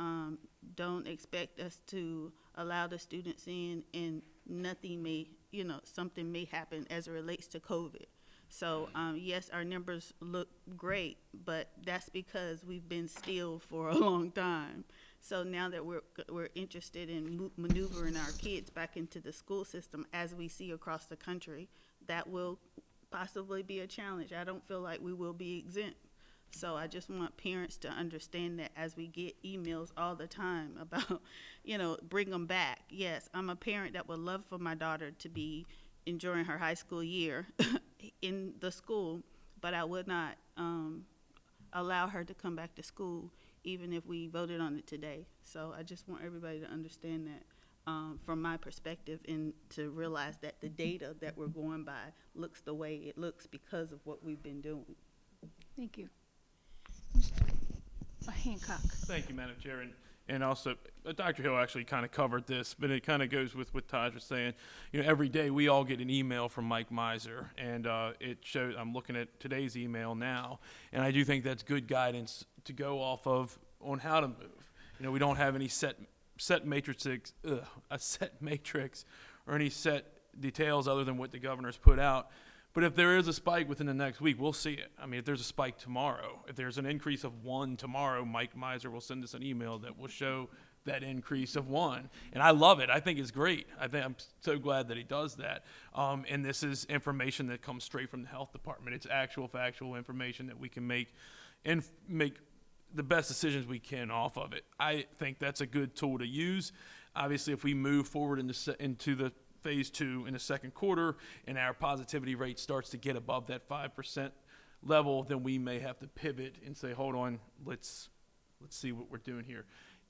don't expect us to allow the students in and nothing may, something may happen as it relates to COVID. So yes, our numbers look great, but that's because we've been still for a long time. So now that we're interested in maneuvering our kids back into the school system, as we see across the country, that will possibly be a challenge. I don't feel like we will be exempt. So I just want parents to understand that as we get emails all the time about, bring them back. Yes, I'm a parent that would love for my daughter to be enjoying her high school year in the school, but I would not allow her to come back to school even if we voted on it today. So I just want everybody to understand that from my perspective, and to realize that the data that we're going by looks the way it looks because of what we've been doing. Thank you. Mr. Hancock. Thank you, Madam Chair. And also, Dr. Hill actually kind of covered this, but it kind of goes with what Taj was saying. Every day we all get an email from Mike Miser, and it shows, I'm looking at today's email now, and I do think that's good guidance to go off of on how to move. We don't have any set matrix or any set details other than what the governor's put out. But if there is a spike within the next week, we'll see it. I mean, if there's a spike tomorrow, if there's an increase of 1 tomorrow, Mike Miser will send us an email that will show that increase of 1. And I love it. I think it's great. I'm so glad that he does that. And this is information that comes straight from the health department. It's actual factual information that we can make the best decisions we can off of it. I think that's a good tool to use. Obviously, if we move forward into the phase 2 in the second quarter and our positivity rate starts to get above that 5% level, then we may have to pivot and say, hold on, let's see what we're doing here.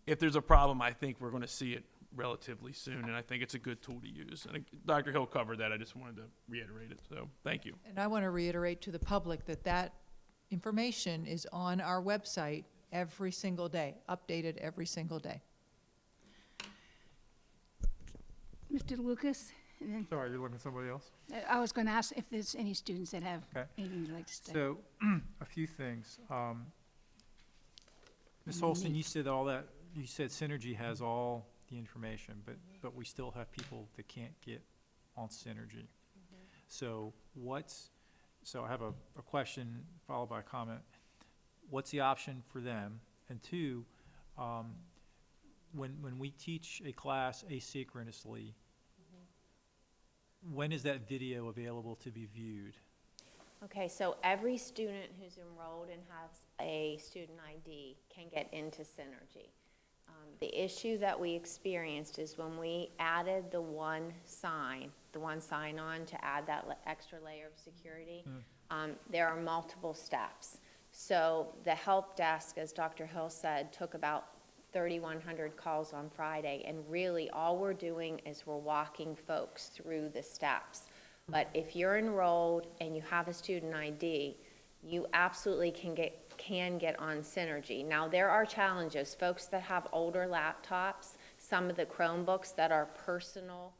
If there's a problem, I think we're going to see it relatively soon, and I think it's a good tool to use. And Dr. Hill covered that. I just wanted to reiterate it. So thank you. And I want to reiterate to the public that information is on our website every single day, updated every single day. Mr. Lucas, and then Sorry, you're looking at somebody else? I was going to ask if there's any students that have anything they'd like to say. So, a few things. Ms. Holston, you said you said Synergy has all the information, but we still have people that can't get on Synergy. So I have a question followed by a comment. What's the option for them? And two, when we teach a class asynchronously, when is that video available to be viewed? Okay, so every student who's enrolled and has a student ID can get into Synergy. The issue that we experienced is when we added the one sign-on to add that extra layer of security, there are multiple steps. So the help desk, as Dr. Hill said, took about 3,100 calls on Friday, and really all we're doing is we're walking folks through the steps. But if you're enrolled and you have a student ID, you absolutely can get on Synergy. Now there are challenges. Folks that have older laptops, some of the Chromebooks that are personal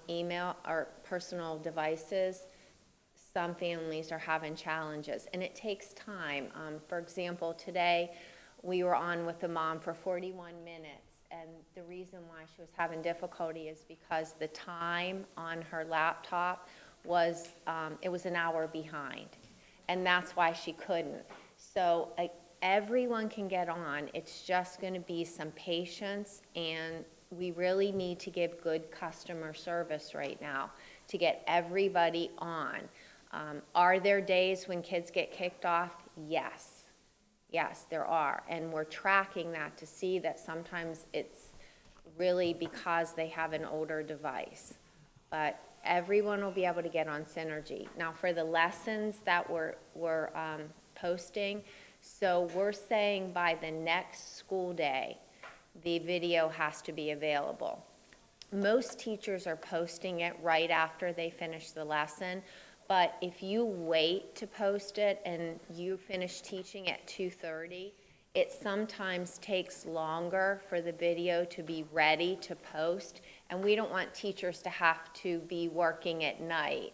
email or personal devices, some families are having challenges, and it takes time. For example, today we were on with the mom for 41 minutes, and the reason why she was having difficulty is because the time on her laptop was, it was an hour behind, and that's why she couldn't. So everyone can get on. It's just going to be some patience, and we really need to give good customer service right now to get everybody on. Are there days when kids get kicked off? Yes. Yes, there are. And we're tracking that to see that sometimes it's really because they have an older device. But everyone will be able to get on Synergy. Now for the lessons that we're posting, so we're saying by the next school day, the video has to be available. Most teachers are posting it right after they finish the lesson. But if you wait to post it and you finish teaching at 2:30, it sometimes takes longer for the video to be ready to post. And we don't want teachers to have to be working at night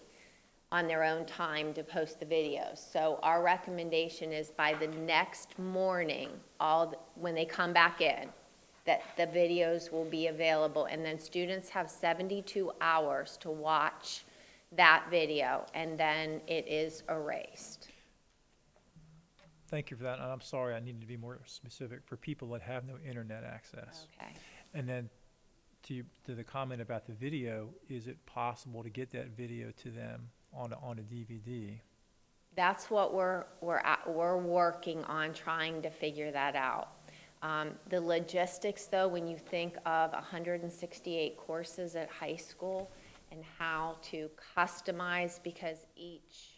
on their own time to post the videos. So our recommendation is by the next morning, when they come back in, that the videos will be available. And then students have 72 hours to watch that video, and then it is erased. Thank you for that, and I'm sorry, I needed to be more specific for people that have no internet access. Okay. And then to the comment about the video, is it possible to get that video to them on a DVD? That's what we're working on, trying to figure that out. The logistics, though, when you think of 168 courses at high school and how to customize, because each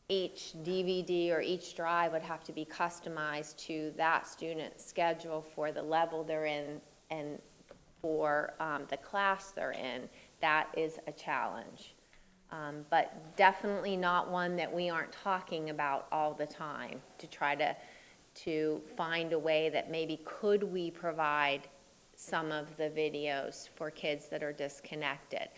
DVD or each drive would have to be customized to that student's schedule for the level they're in and for the class they're in, that is a challenge. But definitely not one that we aren't talking about all the time, to try to find a way that maybe could we provide some of the videos for kids that are disconnected.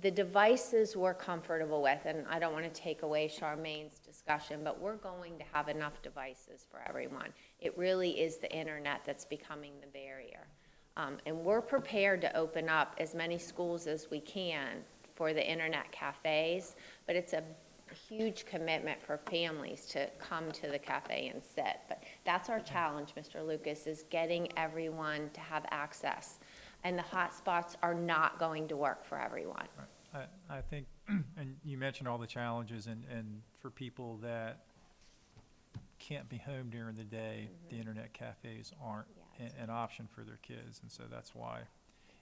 The devices we're comfortable with, and I don't want to take away Charmaine's discussion, but we're going to have enough devices for everyone. It really is the internet that's becoming the barrier. And we're prepared to open up as many schools as we can for the internet cafes, but it's a huge commitment for families to come to the cafe and sit. But that's our challenge, Mr. Lucas, is getting everyone to have access. And the hotspots are not going to work for everyone. Right. I think, and you mentioned all the challenges, and for people that can't be home during the day, the internet cafes aren't an option for their kids, and so that's why.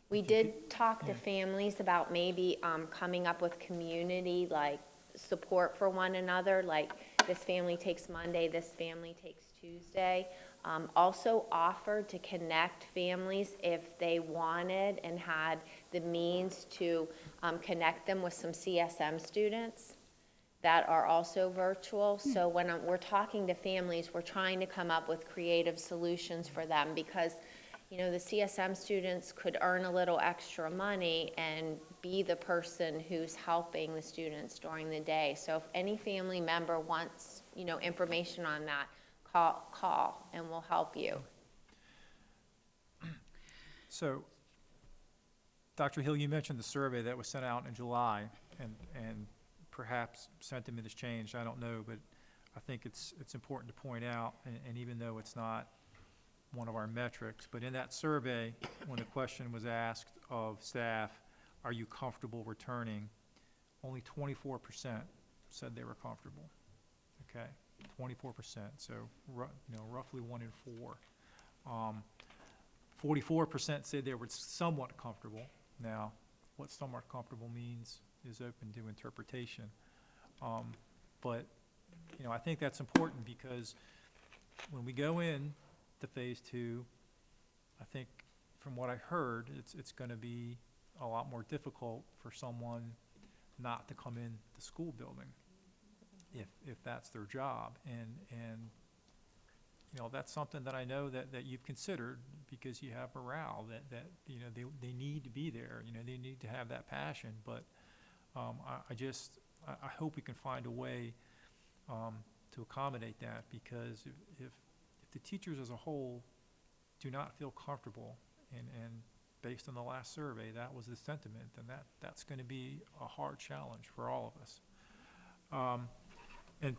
We did talk to families about maybe coming up with community, like support for one another, like this family takes Monday, this family takes Tuesday. Also offered to connect families if they wanted and had the means to connect them with some CSM students that are also virtual. So when we're talking to families, we're trying to come up with creative solutions for them, because you know, the CSM students could earn a little extra money and be the person who's helping the students during the day. So if any family member wants, you know, information on that, call and we'll help you. So, Dr. Hill, you mentioned the survey that was sent out in July, and perhaps sentiment has changed, I don't know, but I think it's important to point out, and even though it's not one of our metrics, but in that survey, when the question was asked of staff, are you comfortable returning, only 24% said they were comfortable. Okay, 24%, so roughly 1 in 4. 44% said they were somewhat comfortable. Now, what somewhat comfortable means is open to interpretation. But I think that's important, because when we go in to phase 2, I think from what I heard, it's going to be a lot more difficult for someone not to come in the school building if that's their job. And that's something that I know that you've considered, because you have morale, that they need to be there, they need to have that passion. But I hope we can find a way to accommodate that, because if the teachers as a whole do not feel comfortable, and based on the last survey, that was the sentiment, then that's going to be a hard challenge for all of us. And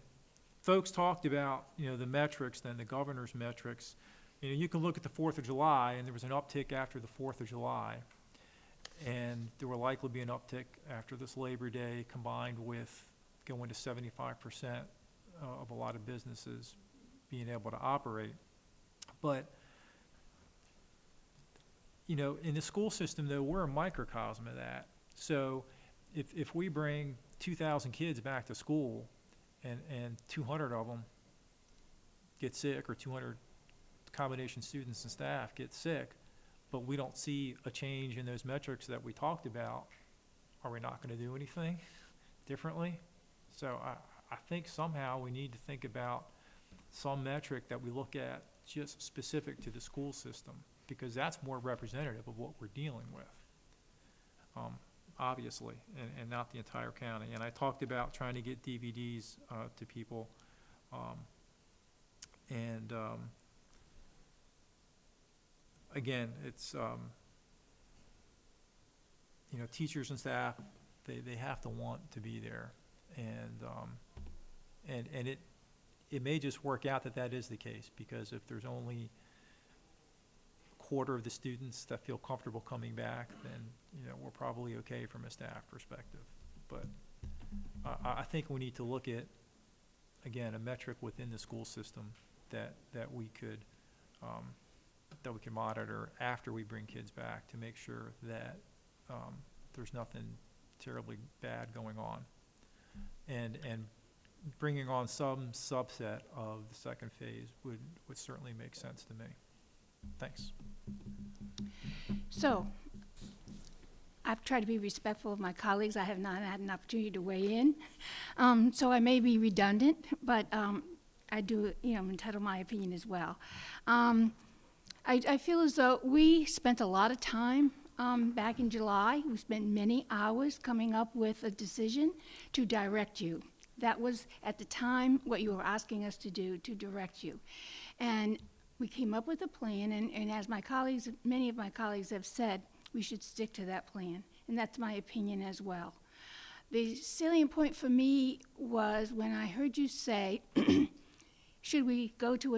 folks talked about, the metrics, then the governor's metrics. You can look at the 4th of July, and there was an uptick after the 4th of July. And there will likely be an uptick after this Labor Day, combined with going to 75% of a lot of businesses being able to operate. But, in the school system, though, we're a microcosm of that. So if we bring 2,000 kids back to school, and 200 of them get sick, or 200 combination students and staff get sick, but we don't see a change in those metrics that we talked about, are we not going to do anything differently? So I think somehow we need to think about some metric that we look at just specific to the school system, because that's more representative of what we're dealing with. Obviously, and not the entire county. And I talked about trying to get DVDs to people, again, it's teachers and staff, they have to want to be there, and it may just work out that is the case, because if there's only quarter of the students that feel comfortable coming back, then we're probably okay from a staff perspective. But I think we need to look at again, a metric within the school system that we could monitor after we bring kids back to make sure that there's nothing terribly bad going on. And bringing on some subset of the second phase would certainly make sense to me. Thanks. So, I've tried to be respectful of my colleagues. I have not had an opportunity to weigh in. So I may be redundant, but I do, I'm entitled to my opinion as well. I feel as though we spent a lot of time back in July. We spent many hours coming up with a decision to direct you. That was, at the time, what you were asking us to do, to direct you. And we came up with a plan, and as my colleagues, many of my colleagues have said, we should stick to that plan, and that's my opinion as well. The salient point for me was when I heard you say, should we go to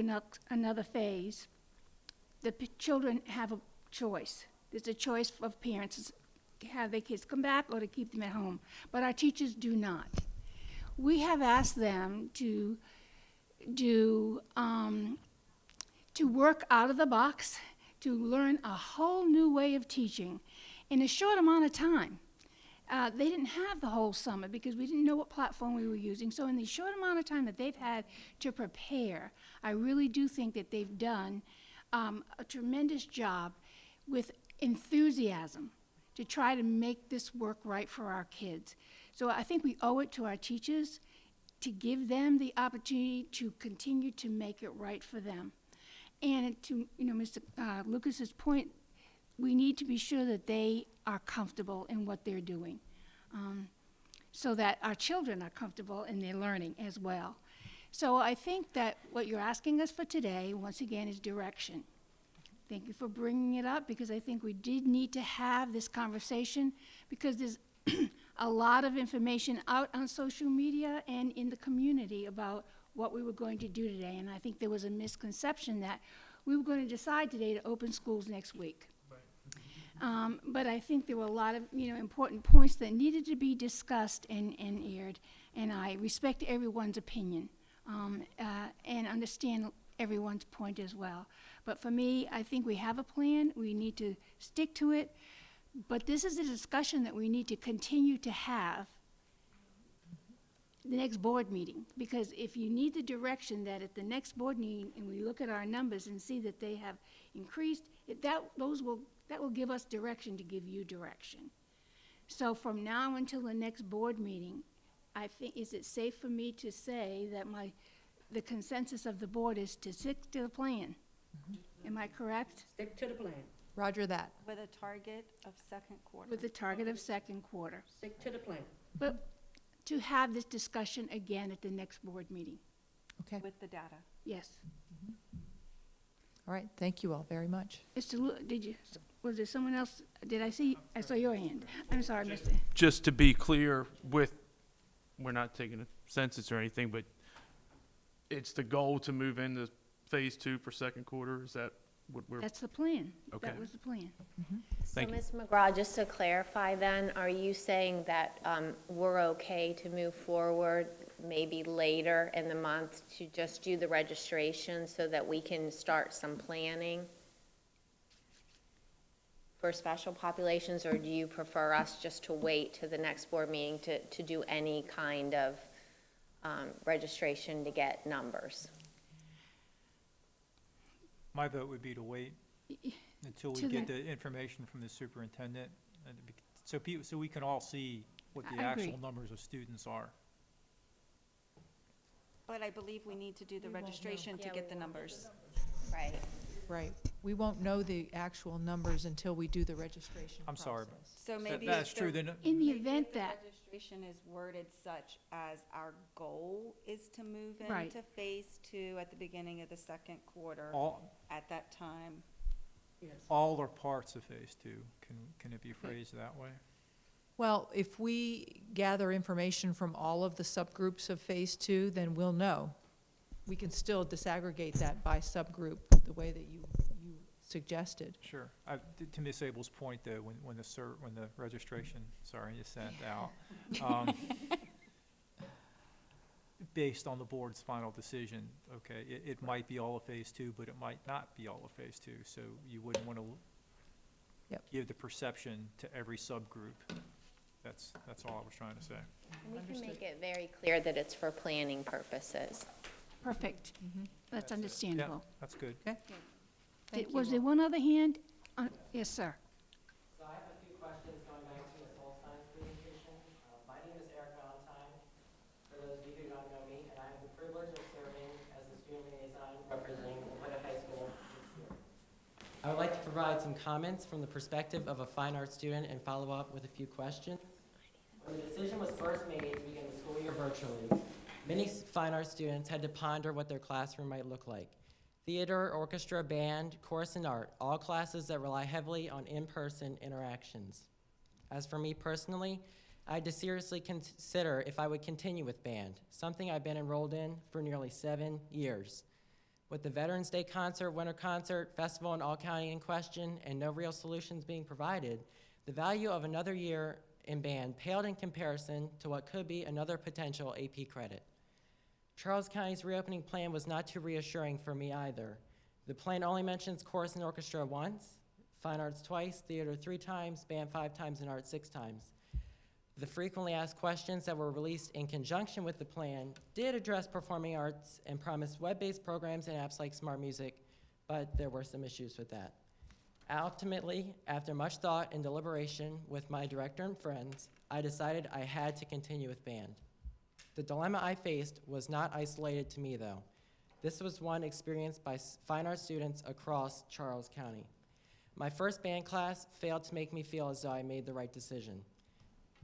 another phase, the children have a choice. There's a choice of parents to have their kids come back or to keep them at home, but our teachers do not. We have asked them to work out of the box, to learn a whole new way of teaching in a short amount of time. They didn't have the whole summer because we didn't know what platform we were using. So in the short amount of time that they've had to prepare, I really do think that they've done a tremendous job with enthusiasm to try to make this work right for our kids. So I think we owe it to our teachers to give them the opportunity to continue to make it right for them. And to Mr. Lucas's point, we need to be sure that they are comfortable in what they're doing, so that our children are comfortable in their learning as well. So I think that what you're asking us for today, once again, is direction. Thank you for bringing it up, because I think we did need to have this conversation, because there's a lot of information out on social media and in the community about what we were going to do today. And I think there was a misconception that we were going to decide today to open schools next week. But I think there were a lot of important points that needed to be discussed and aired. And I respect everyone's opinion and understand everyone's point as well. But for me, I think we have a plan. We need to stick to it. But this is a discussion that we need to continue to have the next board meeting, because if you need the direction that at the next board meeting and we look at our numbers and see that they have increased, that will give us direction to give you direction. So from now until the next board meeting, I think, is it safe for me to say that the consensus of the board is to stick to the plan? Am I correct? Stick to the plan. Roger that. With a target of second quarter. With the target of second quarter. Stick to the plan. But to have this discussion again at the next board meeting. Okay. With the data. Yes. All right. Thank you all very much. Mr. Was there someone else? I saw your hand. I'm sorry, Mr. Just to be clear, we're not taking a census or anything, but it's the goal to move into phase 2 for second quarter. Is that what we're? That's the plan. Okay. That was the plan. So Thank you. Ms. McGraw, just to clarify then, are you saying that we're okay to move forward maybe later in the month to just do the registration so that we can start some planning for special populations, or do you prefer us just to wait to the next board meeting to do any kind of registration to get numbers? My vote would be to wait until we get the information from the superintendent, and so we can all see what the actual numbers of students are. But I believe we need to do the registration to get the numbers. Right. Right. We won't know the actual numbers until we do the registration I'm sorry. process. So maybe That's if true. the, Then In the event that, registration is worded such as our goal is to move Right. into phase 2 at the beginning of the second quarter, at that time. all or parts of phase 2, can it be phrased that way? Well, if we gather information from all of the subgroups of phase 2, then we'll know. We can still disaggregate that by subgroup the way that you suggested. Sure. To Ms. Abel's point, though, when the registration, is sent out, based on the board's final decision, okay? It might be all of phase two, but it might not be all of phase two, so you wouldn't want to give the perception to every subgroup. That's all I was trying to say. And we can make it very clear that it's for planning purposes. Perfect. That's understandable. Yeah, that's good. Was there one other hand? Yes, sir. So I have a few questions going back to Ms. Holstein's presentation. My name is Eric Valentine, for those of you who don't know me, and I have the privilege of serving as the student liaison representing Wood High School this year. I would like to provide some comments from the perspective of a fine arts student and follow up with a few questions. When the decision was first made to begin the school year virtually, many fine arts students had to ponder what their classroom might look like. Theater, orchestra, band, chorus, and art, all classes that rely heavily on in-person interactions. As for me personally, I had to seriously consider if I would continue with band, something I've been enrolled in for nearly 7 years. With the Veterans Day concert, winter concert, festival in all county in question, and no real solutions being provided, the value of another year in band paled in comparison to what could be another potential AP credit. Charles County's reopening plan was not too reassuring for me either. The plan only mentions chorus and orchestra once, fine arts twice, theater 3 times, band 5 times, and art 6 times. The frequently asked questions that were released in conjunction with the plan did address performing arts and promised web-based programs and apps like Smart Music, but there were some issues with that. Ultimately, after much thought and deliberation with my director and friends, I decided I had to continue with band. The dilemma I faced was not isolated to me, though. This was one experienced by fine arts students across Charles County. My first band class failed to make me feel as though I made the right decision.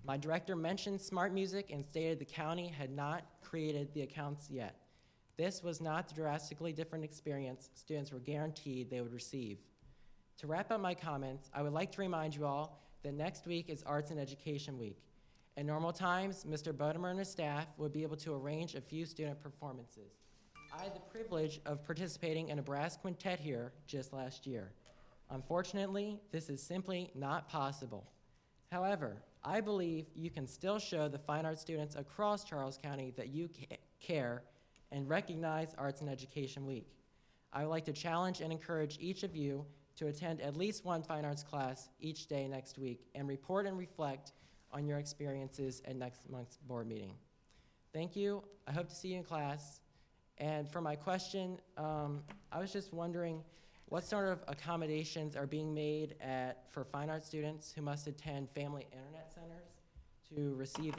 My director mentioned Smart Music and stated the county had not created the accounts yet. This was not the drastically different experience students were guaranteed they would receive. To wrap up my comments, I would like to remind you all that next week is Arts and Education Week. In normal times, Mr. Bodemer and his staff would be able to arrange a few student performances. I had the privilege of participating in a brass quintet here just last year. Unfortunately, this is simply not possible. However, I believe you can still show the fine arts students across Charles County that you care and recognize Arts and Education Week. I would like to challenge and encourage each of you to attend at least one fine arts class each day next week and report and reflect on your experiences at next month's board meeting. Thank you. I hope to see you in class. And for my question, I was just wondering what sort of accommodations are being made for fine arts students who must attend family internet centers to receive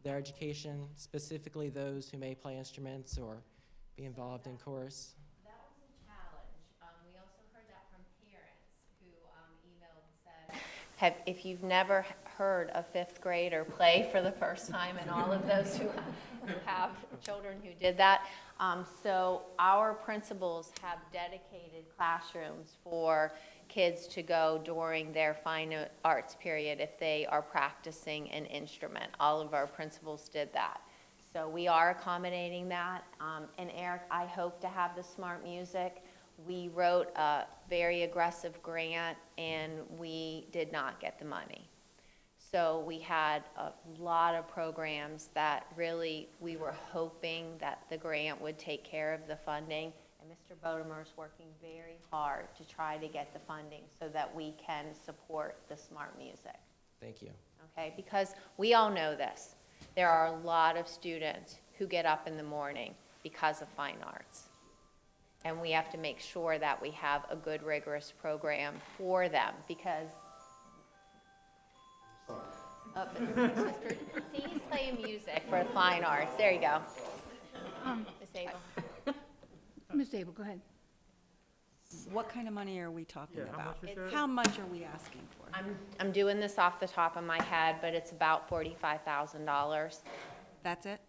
their education, specifically those who may play instruments or be involved in chorus? That was a challenge. We also heard that from parents who emailed and said, if you've never heard a 5th grader play for the first time, and all of those who have children who did that. So our principals have dedicated classrooms for kids to go during their fine arts period if they are practicing an instrument. All of our principals did that. So we are accommodating that. And Eric, I hope to have the Smart Music. We wrote a very aggressive grant and we did not get the money. So we had a lot of programs that really we were hoping that the grant would take care of the funding. And Mr. Bodemer is working very hard to try to get the funding so that we can support the Smart Music. Thank you. Okay, because we all know this. There are a lot of students who get up in the morning because of fine arts. And we have to make sure that we have a good, rigorous program for them because see, he's playing music for the fine arts. There you go. Ms. Abel. Ms. Abel, go ahead. What kind of money are we talking about? much is that? How much are we asking for? I'm doing this off the top of my head, but it's about $45,000. That's it?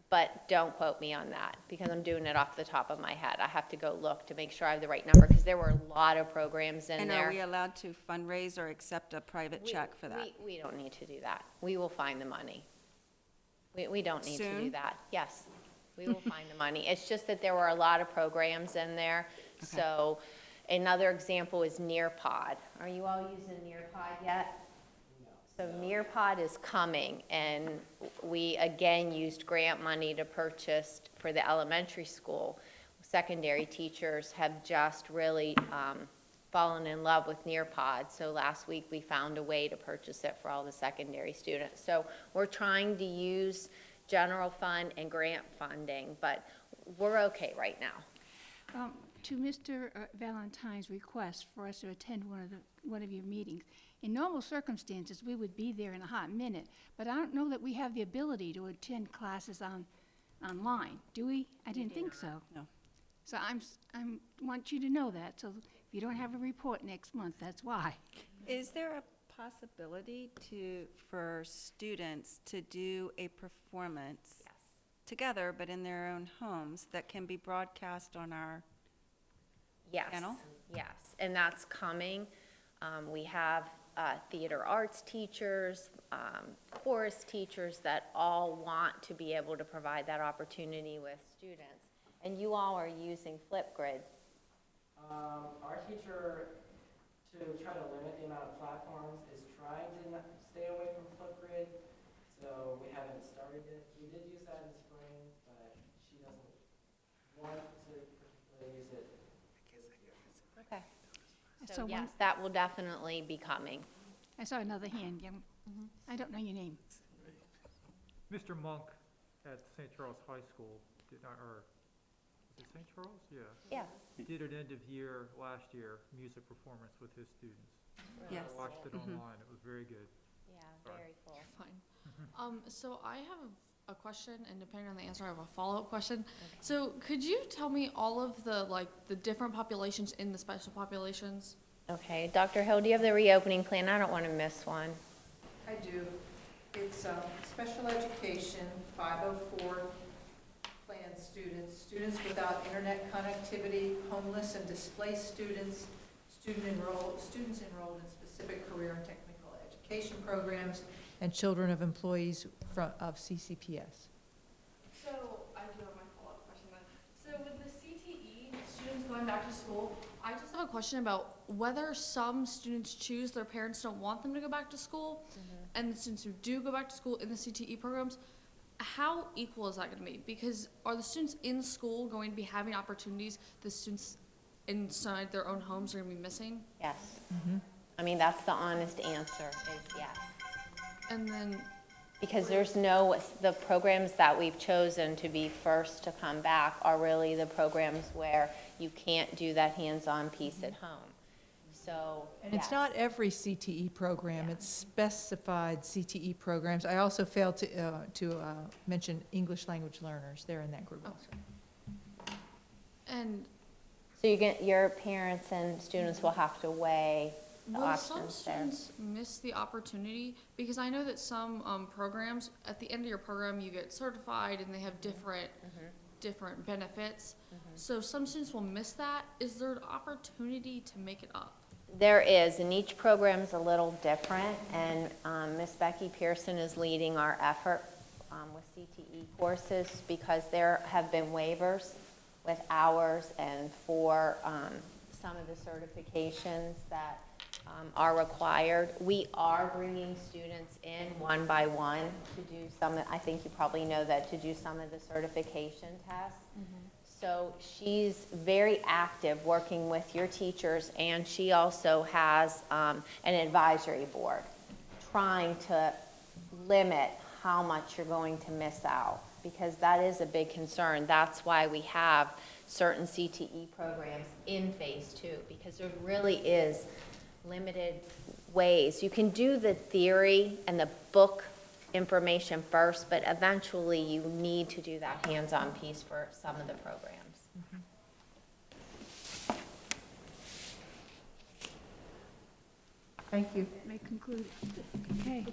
But don't quote me on that because I'm doing it off the top of my head. I have to go look to make sure I have the right number because there were a lot of programs in there. And are we allowed to fundraise or accept a private check for that? We don't need to do that. We will find the money. We don't need to do Soon? that. Yes, we will find the money. It's just that there were a lot of programs in there. Okay. So another example is Nearpod. Are you all using Nearpod yet? So Nearpod is coming, and we again used grant money to purchase for the elementary school. Secondary teachers have just really fallen in love with Nearpod. So last week we found a way to purchase it for all the secondary students. So we're trying to use general fund and grant funding, but we're okay right now. To Mr. Valentine's request for us to attend one of your meetings, in normal circumstances, we would be there in a hot minute, but I don't know that we have the ability to attend classes online, do we? I didn't think so. No. So I want you to know that, so if you don't have a report next month, that's why. Is there a possibility for students to do a performance together, but in their own homes, that can be broadcast on our channel? Yes, and that's coming. We have theater arts teachers, chorus teachers that all want to be able to provide that opportunity with students. And you all are using Flipgrid. Our teacher, to try to limit the amount of platforms, is trying to stay away from Flipgrid, so we haven't started it. We did use that in the spring, but she doesn't want to particularly use it. Okay. So So one- yes, that will definitely be coming. I saw another hand, Jim. I don't know your name. Mr. Monk at St. Charles High School did not, or, was it St. Charles? Yeah. Yeah. He did an end of year, last year, music performance with his students. Yes. I watched it online. It was very good. Yeah, very cool. Fine. So I have a question, and depending on the answer, I have a follow-up question. So could you tell me all of the different populations in the special populations? Okay, Dr. Hill, do you have the reopening plan? I don't want to miss one. I do. It's special education, 504 plan students, students without internet connectivity, homeless and displaced students, students enrolled in specific career and technical education programs, and children of employees of CCPS. So I do have my follow-up question then. So with the CTE, students going back to school, I just have a question about whether some students choose, their parents don't want them to go back to school, and the students who do go back to school in the CTE programs, how equal is that going to be? Because are the students in school going to be having opportunities the students inside their own homes are going to be missing? Yes. I mean, that's the honest answer is yes. And then, because the programs that we've chosen to be first to come back are really the programs where you can't do that hands-on piece at home. So, And it's not every CTE program, it's specified CTE programs. I also failed to mention English language learners, they're in that group also. and So your parents and students will have to weigh the will some options there. students miss the opportunity? Because I know that some programs, at the end of your program, you get certified and they have different benefits. So some students will miss that. Is there an opportunity to make it up? There is, and each program is a little different, and Miss Becky Pearson is leading our effort with CTE courses because there have been waivers with hours and for some of the certifications that are required. We are bringing students in one by one to do I think you probably know that, to do some of the certification tests. So she's very active working with your teachers, and she also has an advisory board trying to limit how much you're going to miss out, because that is a big concern. That's why we have certain CTE programs in phase 2, because there really is limited ways. You can do the theory and the book information first, but eventually you need to do that hands-on piece for some of the programs. Thank you. May conclude. Okay.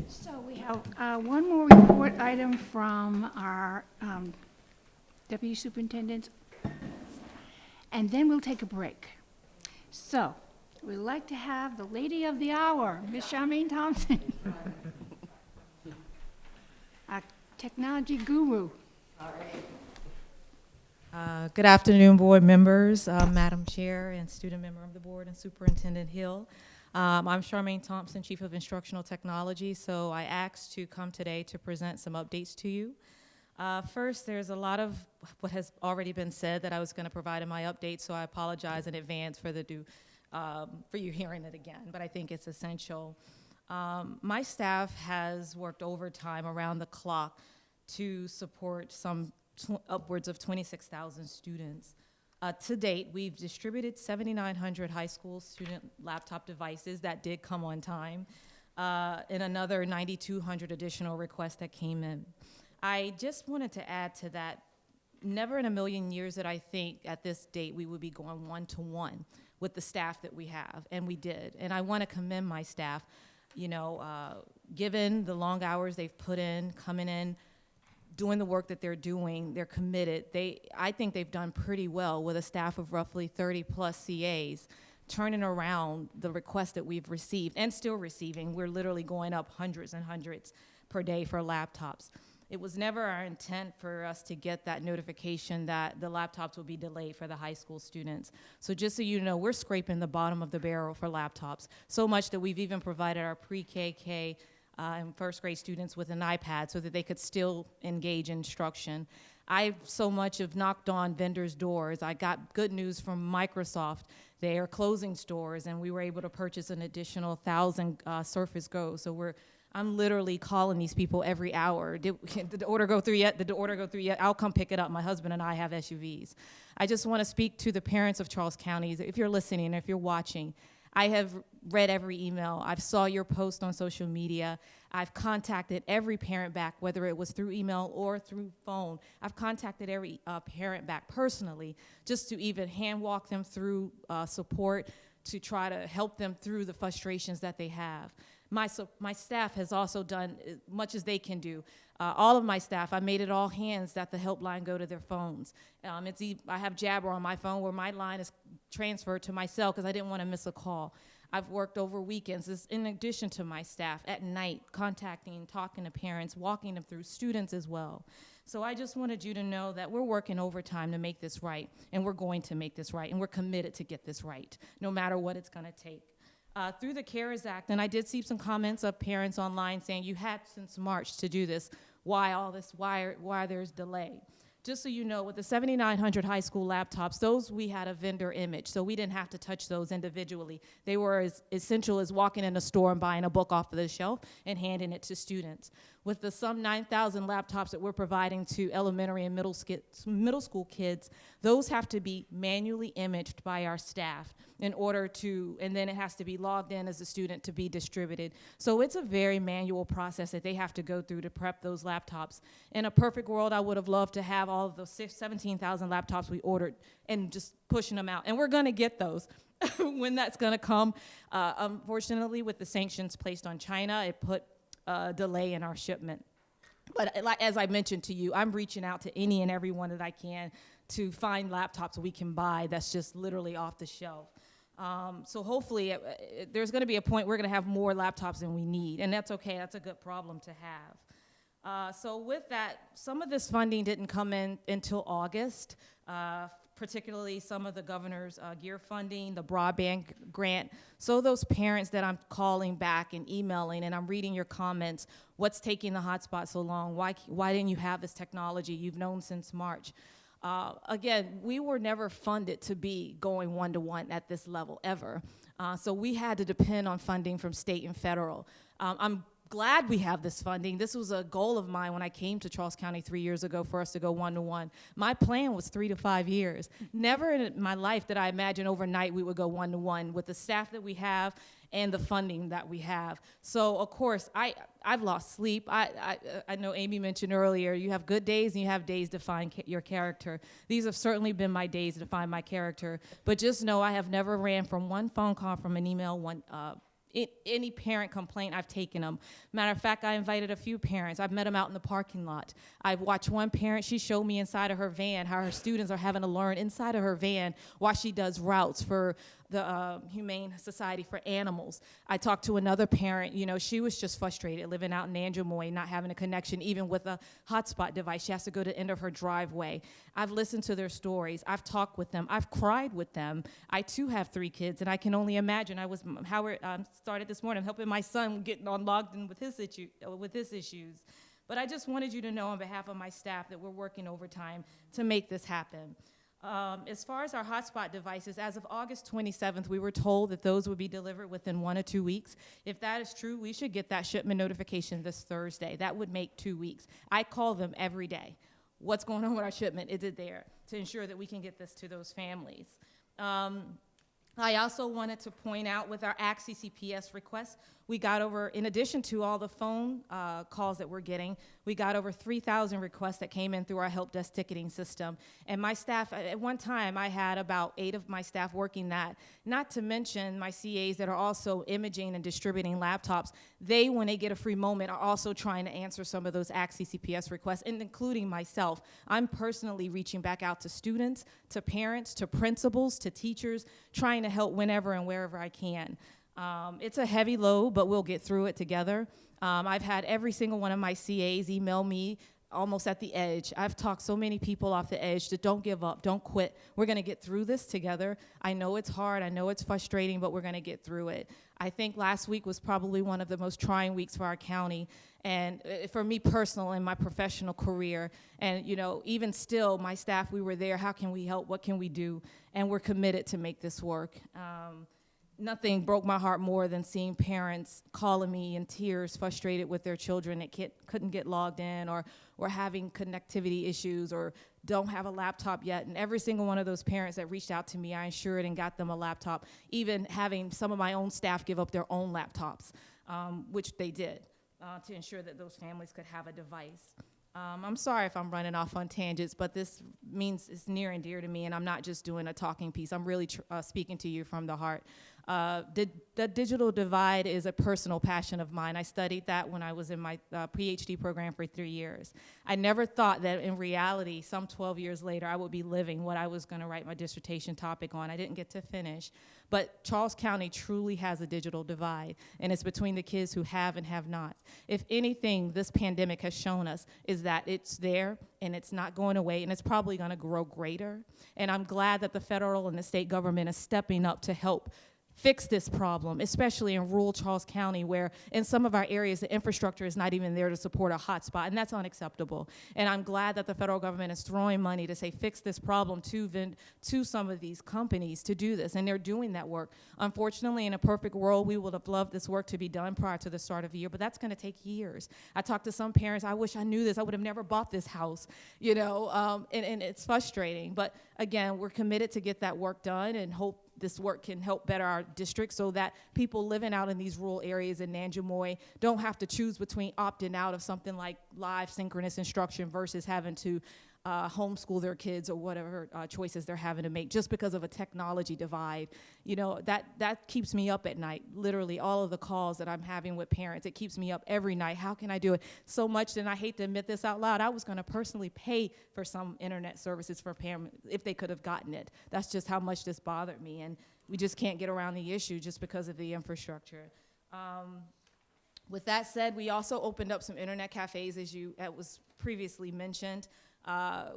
So we have one more report item from our deputy superintendent, and then we'll take a break. So we'd like to have the lady of the hour, Ms. Charmaine Thompson, our technology guru. Good afternoon, board members, Madam Chair and student member of the board and Superintendent Hill. I'm Charmaine Thompson, Chief of Instructional Technology, so I asked to come today to present some updates to you. First, there's a lot of what has already been said that I was going to provide in my update, so I apologize in advance for you hearing it again, but I think it's essential. My staff has worked overtime around the clock to support upwards of 26,000 students. To date, we've distributed 7,900 high school student laptop devices that did come on time, and another 9,200 additional requests that came in. I just wanted to add to that, never in a million years did I think at this date we would be going one-to-one with the staff that we have, and we did. And I want to commend my staff, given the long hours they've put in, coming in, doing the work that they're doing, they're committed. I think they've done pretty well with a staff of roughly 30 plus CAs, turning around the requests that we've received and still receiving. We're literally going up hundreds and hundreds per day for laptops. It was never our intent for us to get that notification that the laptops will be delayed for the high school students. So just so you know, we're scraping the bottom of the barrel for laptops, so much that we've even provided our pre-KK and first grade students with an iPad so that they could still engage in instruction. I so much have knocked on vendors' doors. I got good news from Microsoft. They are closing stores, and we were able to purchase an additional 1,000 Surface Go. So I'm literally calling these people every hour. Did the order go through yet? Did the order go through yet? I'll come pick it up. My husband and I have SUVs. I just want to speak to the parents of Charles County. If you're listening, if you're watching, I have read every email. I've saw your post on social media. I've contacted every parent back, whether it was through email or through phone. I've contacted every parent back personally just to even hand walk them through support, to try to help them through the frustrations that they have. My staff has also done as much as they can do. All of my staff, I made it all hands that the helpline go to their phones. I have Jabber on my phone where my line is transferred to my cell because I didn't want to miss a call. I've worked over weekends, this in addition to my staff, at night, contacting, talking to parents, walking them through, students as well. So I just wanted you to know that we're working overtime to make this right, and we're going to make this right, and we're committed to get this right, no matter what it's going to take. Through the CARES Act, and I did see some comments of parents online saying you had since March to do this. Why all this? Why there's delay? Just so you know, with the 7,900 high school laptops, those we had a vendor image, so we didn't have to touch those individually. They were as essential as walking in a store and buying a book off of the shelf and handing it to students. With the some 9,000 laptops that we're providing to elementary and middle school kids, those have to be manually imaged by our staff in order to, and then it has to be logged in as a student to be distributed. So it's a very manual process that they have to go through to prep those laptops. In a perfect world, I would have loved to have all of those 17,000 laptops we ordered and just pushing them out. And we're gonna get those when that's gonna come. Unfortunately, with the sanctions placed on China, it put a delay in our shipment. But as I mentioned to you, I'm reaching out to any and everyone that I can to find laptops we can buy that's just literally off the shelf. So hopefully there's going to be a point we're going to have more laptops than we need, and that's okay. That's a good problem to have. So with that, some of this funding didn't come in until August, particularly some of the governor's gear funding, the broadband grant. So those parents that I'm calling back and emailing, and I'm reading your comments, what's taking the hotspot so long? Why didn't you have this technology? You've known since March. Again, we were never funded to be going one-to-one at this level ever. So we had to depend on funding from state and federal. I'm glad we have this funding. This was a goal of mine when I came to Charles County 3 years ago for us to go one-to-one. My plan was 3 to 5 years. Never in my life did I imagine overnight we would go one-to-one with the staff that we have and the funding that we have. So of course, I've lost sleep. I know Amy mentioned earlier, you have good days and you have days to find your character. These have certainly been my days to find my character. But just know I have never ran from one phone call, from an email, any parent complaint, I've taken them. Matter of fact, I invited a few parents. I've met them out in the parking lot. I've watched one parent, she showed me inside of her van how her students are having to learn inside of her van while she does routes for the Humane Society for Animals. I talked to another parent, you know, she was just frustrated living out in Nanjemoy, not having a connection even with a hotspot device. She has to go to the end of her driveway. I've listened to their stories. I've talked with them. I've cried with them. I too have 3 kids, and I can only imagine. Howard started this morning helping my son getting on logged in with his issues. But I just wanted you to know on behalf of my staff that we're working overtime to make this happen. As far as our hotspot devices, as of August 27th, we were told that those would be delivered within 1 or 2 weeks. If that is true, we should get that shipment notification this Thursday. That would make 2 weeks. I call them every day. What's going on with our shipment? Is it there? To ensure that we can get this to those families. I also wanted to point out with our ACT CCPS requests, we got over, in addition to all the phone calls that we're getting, we got over 3,000 requests that came in through our help desk ticketing system. And my staff, at one time, I had about 8 of my staff working that, not to mention my CAs that are also imaging and distributing laptops. They, when they get a free moment, are also trying to answer some of those ACT CCPS requests, and including myself. I'm personally reaching back out to students, to parents, to principals, to teachers, trying to help whenever and wherever I can. It's a heavy load, but we'll get through it together. I've had every single one of my CAs email me almost at the edge. I've talked so many people off the edge that don't give up, don't quit. We're gonna get through this together. I know it's hard, I know it's frustrating, but we're gonna get through it. I think last week was probably one of the most trying weeks for our county, and for me personal in my professional career. And you know, even still, my staff, we were there, how can we help, what can we do? And we're committed to make this work. Nothing broke my heart more than seeing parents calling me in tears, frustrated with their children that couldn't get logged in, or having connectivity issues, or don't have a laptop yet. And every single one of those parents that reached out to me, I ensured and got them a laptop, even having some of my own staff give up their own laptops, which they did, to ensure that those families could have a device. I'm sorry if I'm running off on tangents, but this means it's near and dear to me, and I'm not just doing a talking piece. I'm really speaking to you from the heart. The digital divide is a personal passion of mine. I studied that when I was in my PhD program for 3 years. I never thought that in reality, some 12 years later, I would be living what I was going to write my dissertation topic on. I didn't get to finish. But Charles County truly has a digital divide, and it's between the kids who have and have not. If anything, this pandemic has shown us is that it's there, and it's not going away, and it's probably going to grow greater. And I'm glad that the federal and the state government is stepping up to help fix this problem, especially in rural Charles County, where in some of our areas the infrastructure is not even there to support a hotspot, and that's unacceptable. And I'm glad that the federal government is throwing money to say fix this problem to some of these companies to do this, and they're doing that work. Unfortunately, in a perfect world, we would have loved this work to be done prior to the start of the year, but that's going to take years. I talked to some parents, I wish I knew this, I would have never bought this house, you know, and it's frustrating. But again, we're committed to get that work done and hope this work can help better our district so that people living out in these rural areas in Nanjemoy don't have to choose between opting out of something like live synchronous instruction versus having to homeschool their kids or whatever choices they're having to make just because of a technology divide. You know, that keeps me up at night. Literally, all of the calls that I'm having with parents, it keeps me up every night. How can I do it? So much, and I hate to admit this out loud, I was going to personally pay for some internet services for parents if they could have gotten it. That's just how much this bothered me, and we just can't get around the issue just because of the infrastructure. With that said, we also opened up some internet cafes, as was previously mentioned,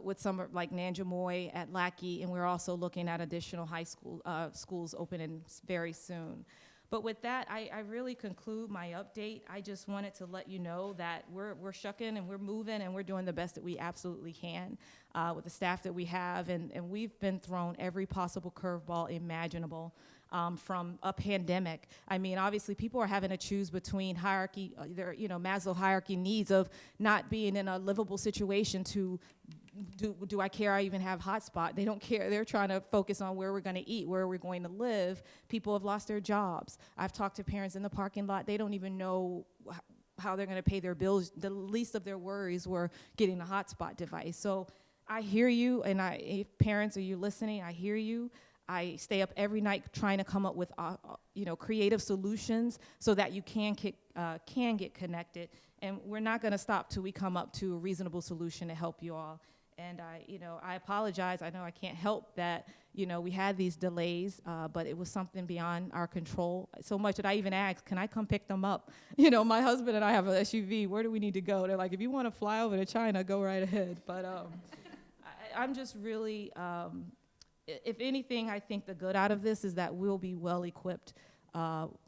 with some like Nanjemoy at Lackey, and we're also looking at additional high school schools opening very soon. But with that, I really conclude my update. I just wanted to let you know that we're shucking and we're moving and we're doing the best that we absolutely can with the staff that we have, and we've been thrown every possible curveball imaginable. From a pandemic. I mean, obviously people are having to choose between hierarchy, Maslow hierarchy needs of not being in a livable situation to do I care I even have hotspot? They don't care. They're trying to focus on where we're going to eat, where we're going to live. People have lost their jobs. I've talked to parents in the parking lot. They don't even know how they're going to pay their bills. The least of their worries were getting a hotspot device. So I hear you, and if parents, are you listening? I hear you. I stay up every night trying to come up with, creative solutions so that you can get connected. And we're not going to stop till we come up to a reasonable solution to help you all. And I apologize. I know I can't help that, we had these delays, but it was something beyond our control. So much that I even asked, can I come pick them up? My husband and I have an SUV. Where do we need to go? They're like, if you want to fly over to China, go right ahead. But I'm just really, if anything, I think the good out of this is that we'll be well equipped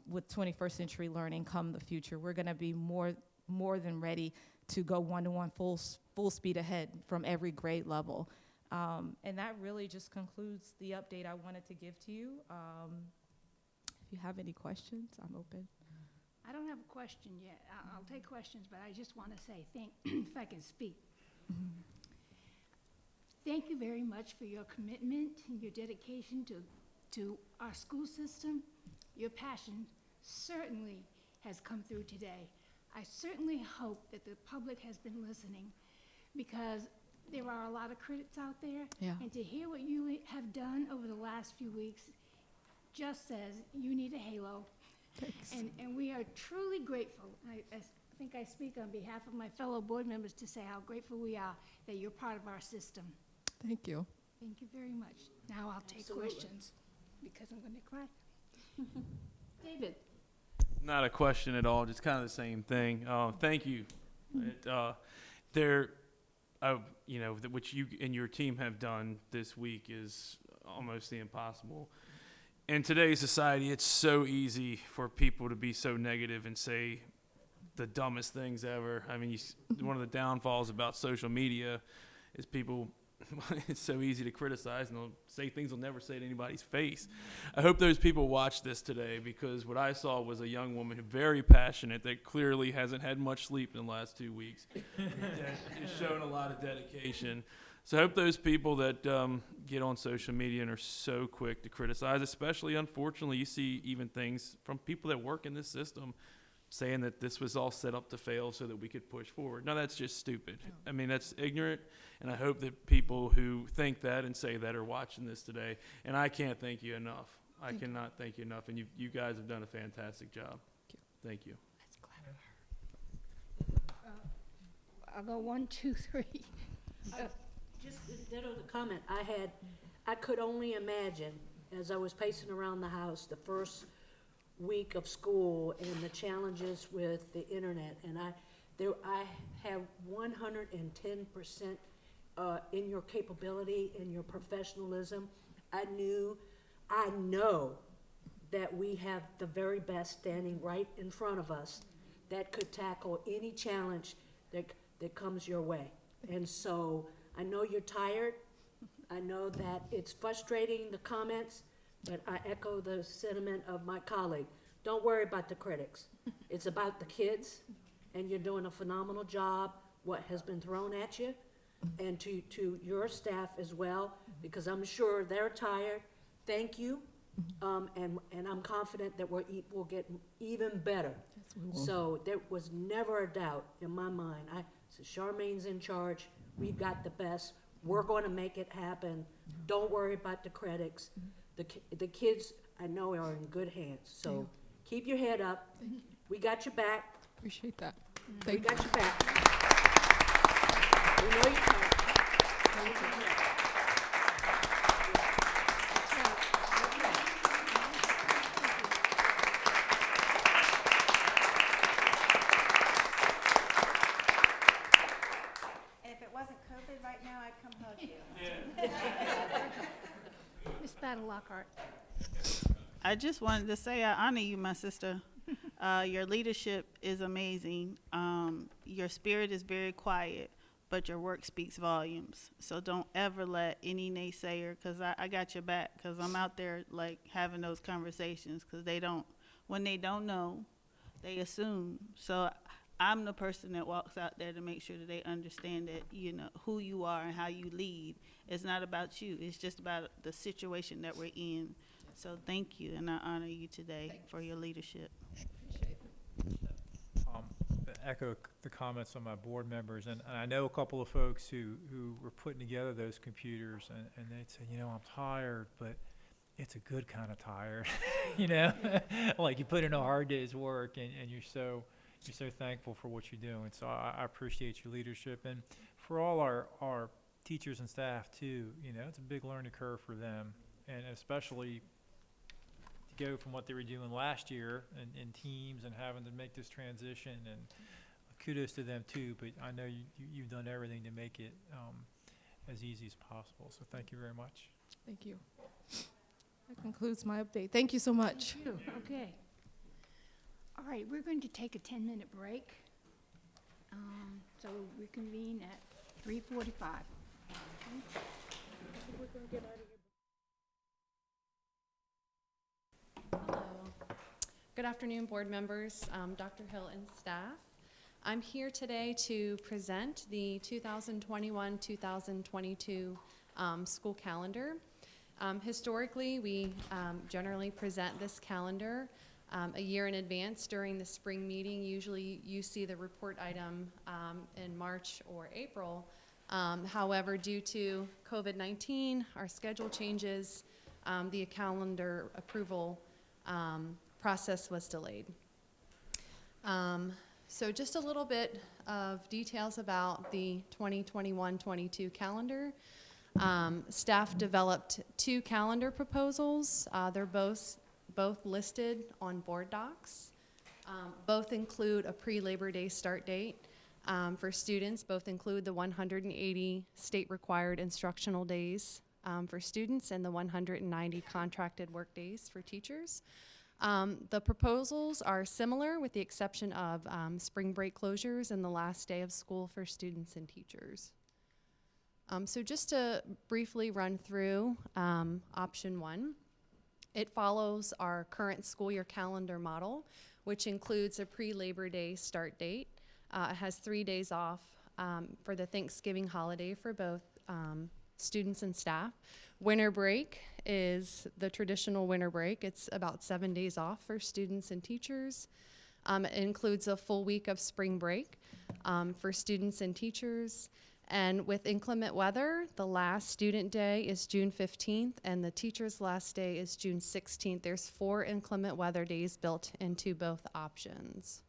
with 21st century learning come the future. We're going to be more than ready to go one-to-one full speed ahead from every grade level. And that really just concludes the update I wanted to give to you. If you have any questions, I'm open. I don't have a question yet. I'll take questions, but I just want to say if I can speak. Thank you very much for your commitment and your dedication to our school system. Your passion certainly has come through today. I certainly hope that the public has been listening, because there are a lot of critics out there. Yeah. And to hear what you have done over the last few weeks just says you need a halo. Thanks. And we are truly grateful. I think I speak on behalf of my fellow board members to say how grateful we are that you're part of our system. Thank you. Thank you very much. Now I'll take questions, because I'm going to cry. David. Not a question at all, just kind of the same thing. Thank you. What you and your team have done this week is almost the impossible. In today's society, it's so easy for people to be so negative and say the dumbest things ever. I mean, one of the downfalls about social media is people, it's so easy to criticize, and they'll say things they'll never say to anybody's face. I hope those people watch this today, because what I saw was a young woman very passionate that clearly hasn't had much sleep in the last 2 weeks. That is showing a lot of dedication. So I hope those people that get on social media and are so quick to criticize, especially, unfortunately, you see even things from people that work in this system saying that this was all set up to fail so that we could push forward. No, that's just stupid. I mean, that's ignorant, and I hope that people who think that and say that are watching this today. And I can't thank you enough. I cannot thank you enough, and you guys have done a fantastic job. Thank you. I'll go 1, 2, 3. Just ditto the comment I could only imagine, as I was pacing around the house the first week of school and the challenges with the internet, and I have 110% in your capability, in your professionalism. I know that we have the very best standing right in front of us that could tackle any challenge that comes your way. And so I know you're tired. I know that it's frustrating, the comments, but I echo the sentiment of my colleague. Don't worry about the critics. It's about the kids, and you're doing a phenomenal job, what has been thrown at you, and to your staff as well, because I'm sure they're tired. Thank you, and I'm confident that we'll get even better. So there was never a doubt in my mind. So Charmaine's in charge. We've got the best. We're going to make it happen. Don't worry about the critics. The kids, I know, are in good hands. So keep your head up. We got your back. Appreciate that. We got your back. We know you can. And if it wasn't COVID right now, I'd come hug you. Ms. Battle Lockhart. I just wanted to say I honor you, my sister. Your leadership is amazing. Your spirit is very quiet, but your work speaks volumes. So don't ever let any naysayer, because I got your back, because I'm out there like having those conversations, because when they don't know, they assume. So I'm the person that walks out there to make sure that they understand that, you know, who you are and how you lead. It's not about you. It's just about the situation that we're in. So thank you, and I honor you today for your leadership. Echo the comments of my board members, and I know a couple of folks who were putting together those computers, and they'd say, you know, I'm tired, but it's a good kind of tired, you know, like you put in a hard day's work, and you're so thankful for what you're doing. So I appreciate your leadership, and for all our teachers and staff too, you know, it's a big learning curve for them, and especially to go from what they were doing last year in teams and having to make this transition, and kudos to them too, but I know you've done everything to make it as easy as possible, so thank you very much. Thank you. That concludes my update. Thank you so much. Thank you. Okay. All right, we're going to take a 10-minute break. So we convene at 3:45. Hello. Good afternoon, board members, Dr. Hill and staff. I'm here today to present the 2021-2022 school calendar. Historically, we generally present this calendar a year in advance during the spring meeting. Usually you see the report item in March or April. However, due to COVID-19, our schedule changes, the calendar approval process was delayed. So just a little bit of details about the 2021-22 calendar. Staff developed 2 calendar proposals. They're both listed on board docs. Both include a pre-Labor Day start date for students. Both include the 180 state-required instructional days for students and the 190 contracted work days for teachers. The proposals are similar with the exception of spring break closures and the last day of school for students and teachers. So just to briefly run through option 1, it follows our current school year calendar model, which includes a pre-Labor Day start date. It has 3 days off for the Thanksgiving holiday for both students and staff. Winter break is the traditional winter break. It's about 7 days off for students and teachers. It includes a full week of spring break for students and teachers. And with inclement weather, the last student day is June 15th and the teacher's last day is June 16th. There's 4 inclement weather days built into both options.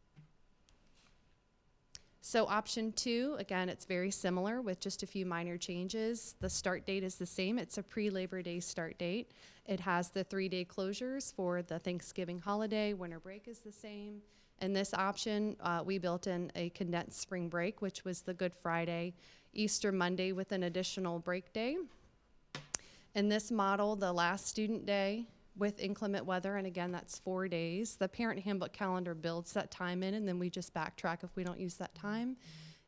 So option 2, again, it's very similar with just a few minor changes. The start date is the same. It's a pre-Labor Day start date. It has the 3-day closures for the Thanksgiving holiday. Winter break is the same. In this option, we built in a condensed spring break, which was the Good Friday, Easter Monday with an additional break day. In this model, the last student day with inclement weather, and again, that's 4 days. The parent handbook calendar builds that time in, and then we just backtrack if we don't use that time,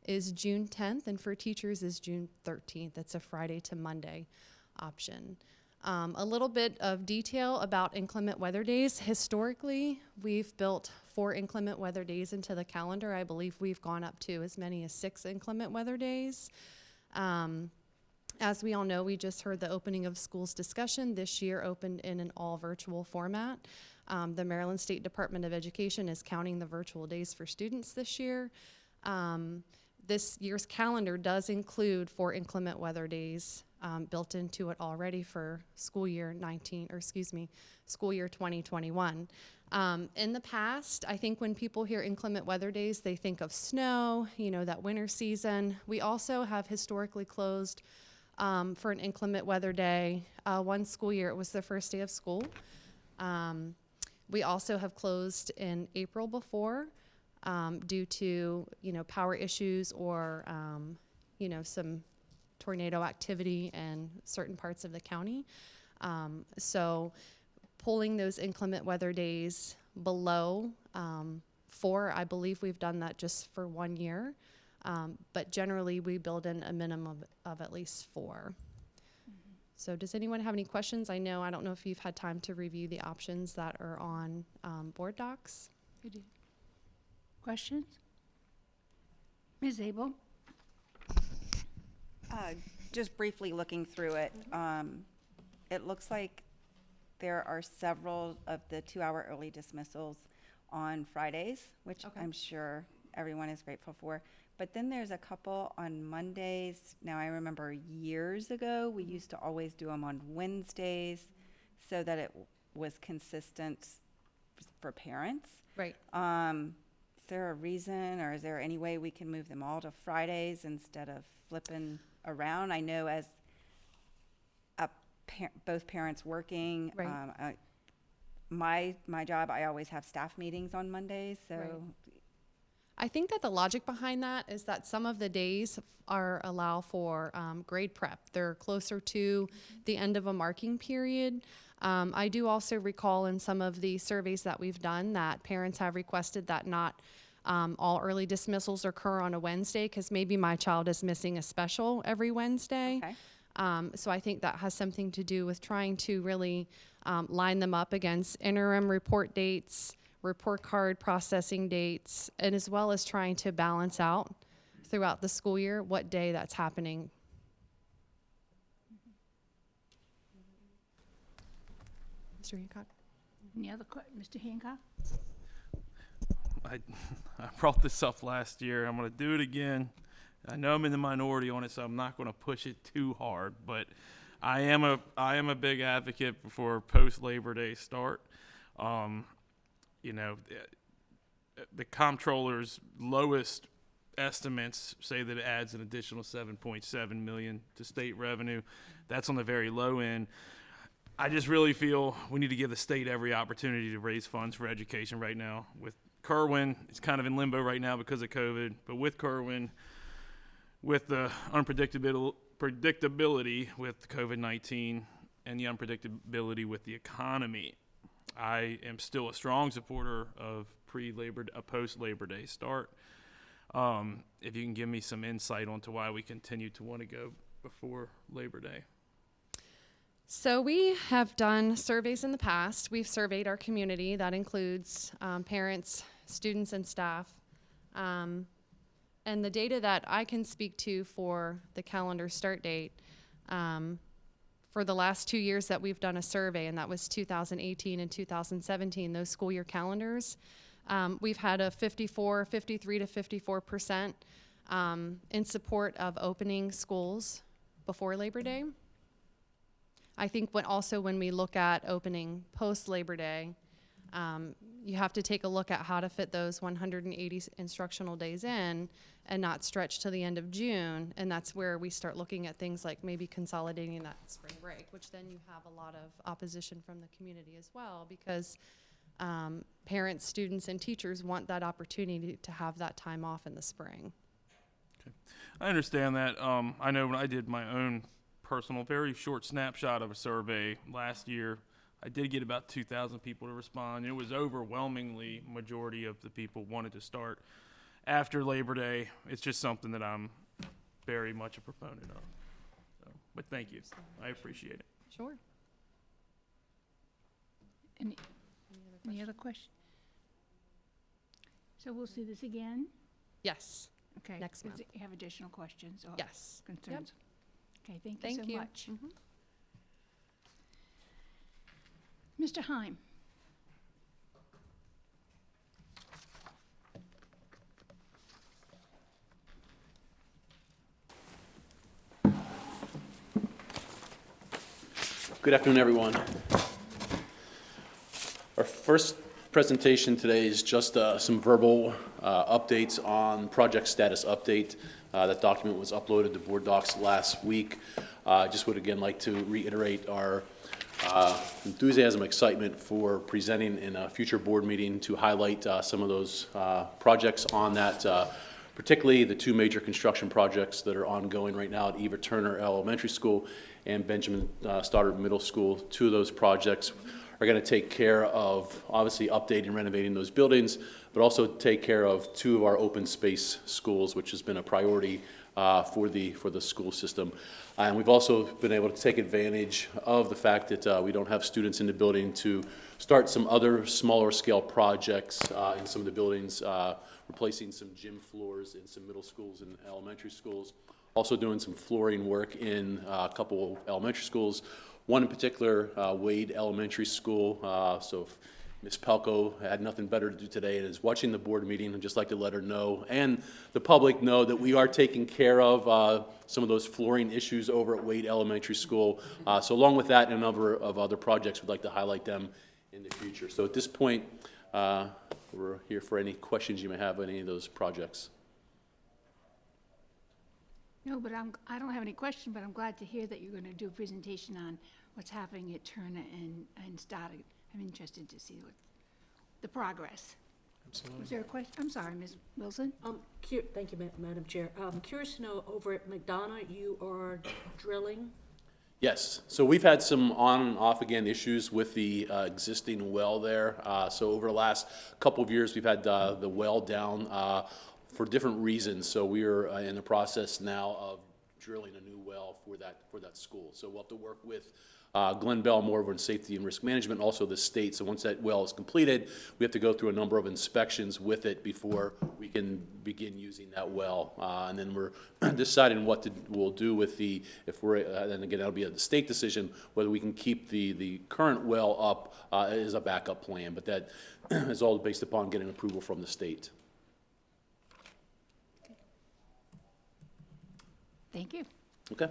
is June 10th, and for teachers is June 13th. It's a Friday to Monday option. A little bit of detail about inclement weather days. Historically, we've built 4 inclement weather days into the calendar. I believe we've gone up to as many as 6 inclement weather days. As we all know, we just heard the opening of schools discussion. This year opened in an all virtual format. The Maryland State Department of Education is counting the virtual days for students this year. This year's calendar does include 4 inclement weather days built into it already for school year 2021. In the past, I think when people hear inclement weather days, they think of snow, that winter season. We also have historically closed for an inclement weather day. One school year, it was the first day of school. We also have closed in April before due to, power issues or, some tornado activity in certain parts of the county. So pulling those inclement weather days below 4, I believe we've done that just for 1 year. But generally we build in a minimum of at least 4. So does anyone have any questions? I don't know if you've had time to review the options that are on board docs. You do. Questions? Ms. Abel? Just briefly looking through it, it looks like there are several of the 2-hour early dismissals on Fridays, which I'm sure everyone is grateful for. But then there's a couple on Mondays. Now, I remember years ago, we used to always do them on Wednesdays so that it was consistent for parents. Right. there a reason, or is there any way we can move them all to Fridays instead of flipping around? I know as both parents working, Right. my job, I always have staff meetings on Mondays, so. Right. I think that the logic behind that is that some of the days allow for grade prep. They're closer to the end of a marking period. I do also recall in some of the surveys that we've done that parents have requested that not all early dismissals occur on a Wednesday, because maybe my child is missing a special every Wednesday. Okay. So I think that has something to do with trying to really line them up against interim report dates, report card processing dates, and as well as trying to balance out throughout the school year what day that's happening. Mr. Hancock? Any other Mr. Hancock? I brought this up last year. I'm going to do it again. I know I'm in the minority on it, so I'm not going to push it too hard, but I am a big advocate for post-Labor Day start. You know, the comptroller's lowest estimates say that it adds an additional $7.7 million to state revenue. That's on the very low end. I just really feel we need to give the state every opportunity to raise funds for education right now. With Kerwin, it's kind of in limbo right now because of COVID, but with Kerwin, with the predictability with COVID-19 and the unpredictability with the economy, I am still a strong supporter of a post-Labor Day start. If you can give me some insight onto why we continue to want to go before Labor Day. So we have done surveys in the past. We've surveyed our community. That includes parents, students, and staff. And the data that I can speak to for the calendar start date, for the last 2 years that we've done a survey, and that was 2018 and 2017, those school year calendars, we've had a 53 to 54% in support of opening schools before Labor Day. I think when we look at opening post-Labor Day, you have to take a look at how to fit those 180 instructional days in and not stretch to the end of June. And that's where we start looking at things like maybe consolidating that spring break, which then you have a lot of opposition from the community as well, because parents, students, and teachers want that opportunity to have that time off in the spring. Okay. I understand that. I know when I did my own personal, very short snapshot of a survey last year, I did get about 2,000 people to respond. It was overwhelmingly majority of the people wanted to start after Labor Day. It's just something that I'm very much a proponent of. So, but thank you. I appreciate it. Sure. Any other questions? So we'll see this again? Yes. Okay. Next month. Does it have additional questions or Yes. concerns? Okay, thank you Thank so you. much. Mr. Heim. Good afternoon, everyone. Our first presentation today is just some verbal updates on project status update. That document was uploaded to Board Docs last week. Just would again like to reiterate our enthusiasm, excitement for presenting in a future board meeting to highlight some of those projects on that, particularly the two major construction projects that are ongoing right now at Eva Turner Elementary School and Benjamin Stoddard Middle School. Two of those projects are going to take care of obviously updating and renovating those buildings, but also take care of two of our open space schools, which has been a priority for the school system. And we've also been able to take advantage of the fact that we don't have students in the building to start some other smaller scale projects in some of the buildings, replacing some gym floors in some middle schools and elementary schools. Also doing some flooring work in a couple elementary schools. One in particular, Wade Elementary School. So if Ms. Pelko had nothing better to do today and is watching the board meeting, I'd just like to let her know and the public know that we are taking care of some of those flooring issues over at Wade Elementary School. So along with that and a number of other projects, we'd like to highlight them in the future. So at this point, we're here for any questions you may have on any of those projects. No, but I don't have any question, but I'm glad to hear that you're going to do a presentation on what's happening at Turner and Stoddard. I'm interested to see what the progress. Absolutely. Was there a question? I'm sorry, Ms. Wilson. Thank you, Madam Chair. I'm curious to know, over at McDonough, you are drilling? Yes, so we've had some on and off again issues with the existing well there. So over the last couple of years, we've had the well down for different reasons. So we are in the process now of drilling a new well for that school. So we'll have to work with Glenn Bell over in safety and risk management, and also the state. So once that well is completed, we have to go through a number of inspections with it before we can begin using that well. And then we're deciding what we'll do with and again, that'll be a state decision, whether we can keep the current well up as a backup plan. But that is all based upon getting approval from the state. Thank you. Okay.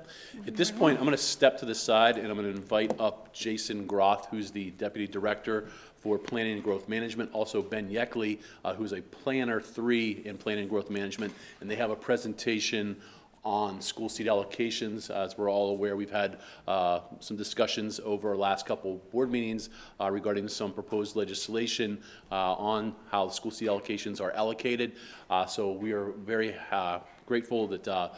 At this point, I'm going to step to the side and I'm going to invite up Jason Groth, who's the Deputy Director for Planning and Growth Management, also Ben Yeckley, who's a Planner 3 in Planning and Growth Management, and they have a presentation on school seat allocations. As we're all aware, we've had some discussions over our last couple board meetings regarding some proposed legislation on how the school seat allocations are allocated. So we are very grateful that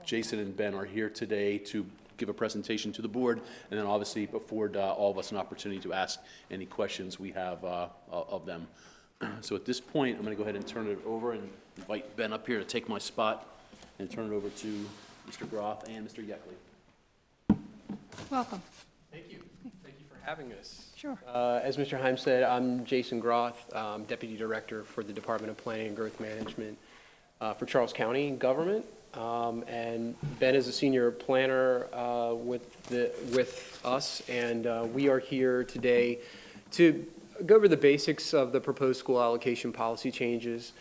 Jason and Ben are here today to give a presentation to the board, and then obviously afford all of us an opportunity to ask any questions we have of them. So at this point, I'm going to go ahead and turn it over and invite Ben up here to take my spot and turn it over to Mr. Groth and Mr. Yeckley. Welcome. Thank you. Thank you for having us. Sure. As Mr. Heim said, I'm Jason Groth, Deputy Director for the Department of Planning and Growth Management for Charles County Government. And Ben is a senior planner with us, and we are here today to go over the basics of the proposed school allocation policy changes.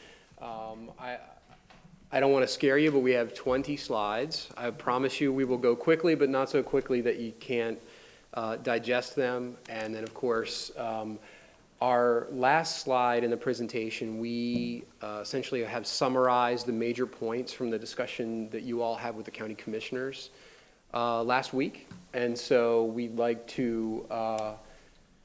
I don't want to scare you, but we have 20 slides. I promise you we will go quickly, but not so quickly that you can't digest them. And then, of course, our last slide in the presentation, we essentially have summarized the major points from the discussion that you all had with the county commissioners last week. And so we'd like to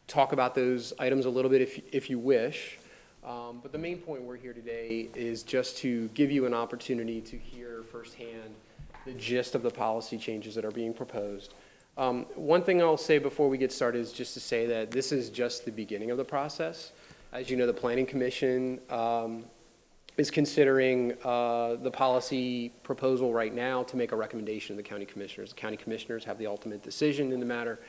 talk about those items a little bit if you wish. But the main point we're here today is just to give you an opportunity to hear firsthand the gist of the policy changes that are being proposed. One thing I'll say before we get started is just to say that this is just the beginning of the process. As you know, the Planning Commission is considering the policy proposal right now to make a recommendation to the county commissioners. The county commissioners have the ultimate decision in the matter,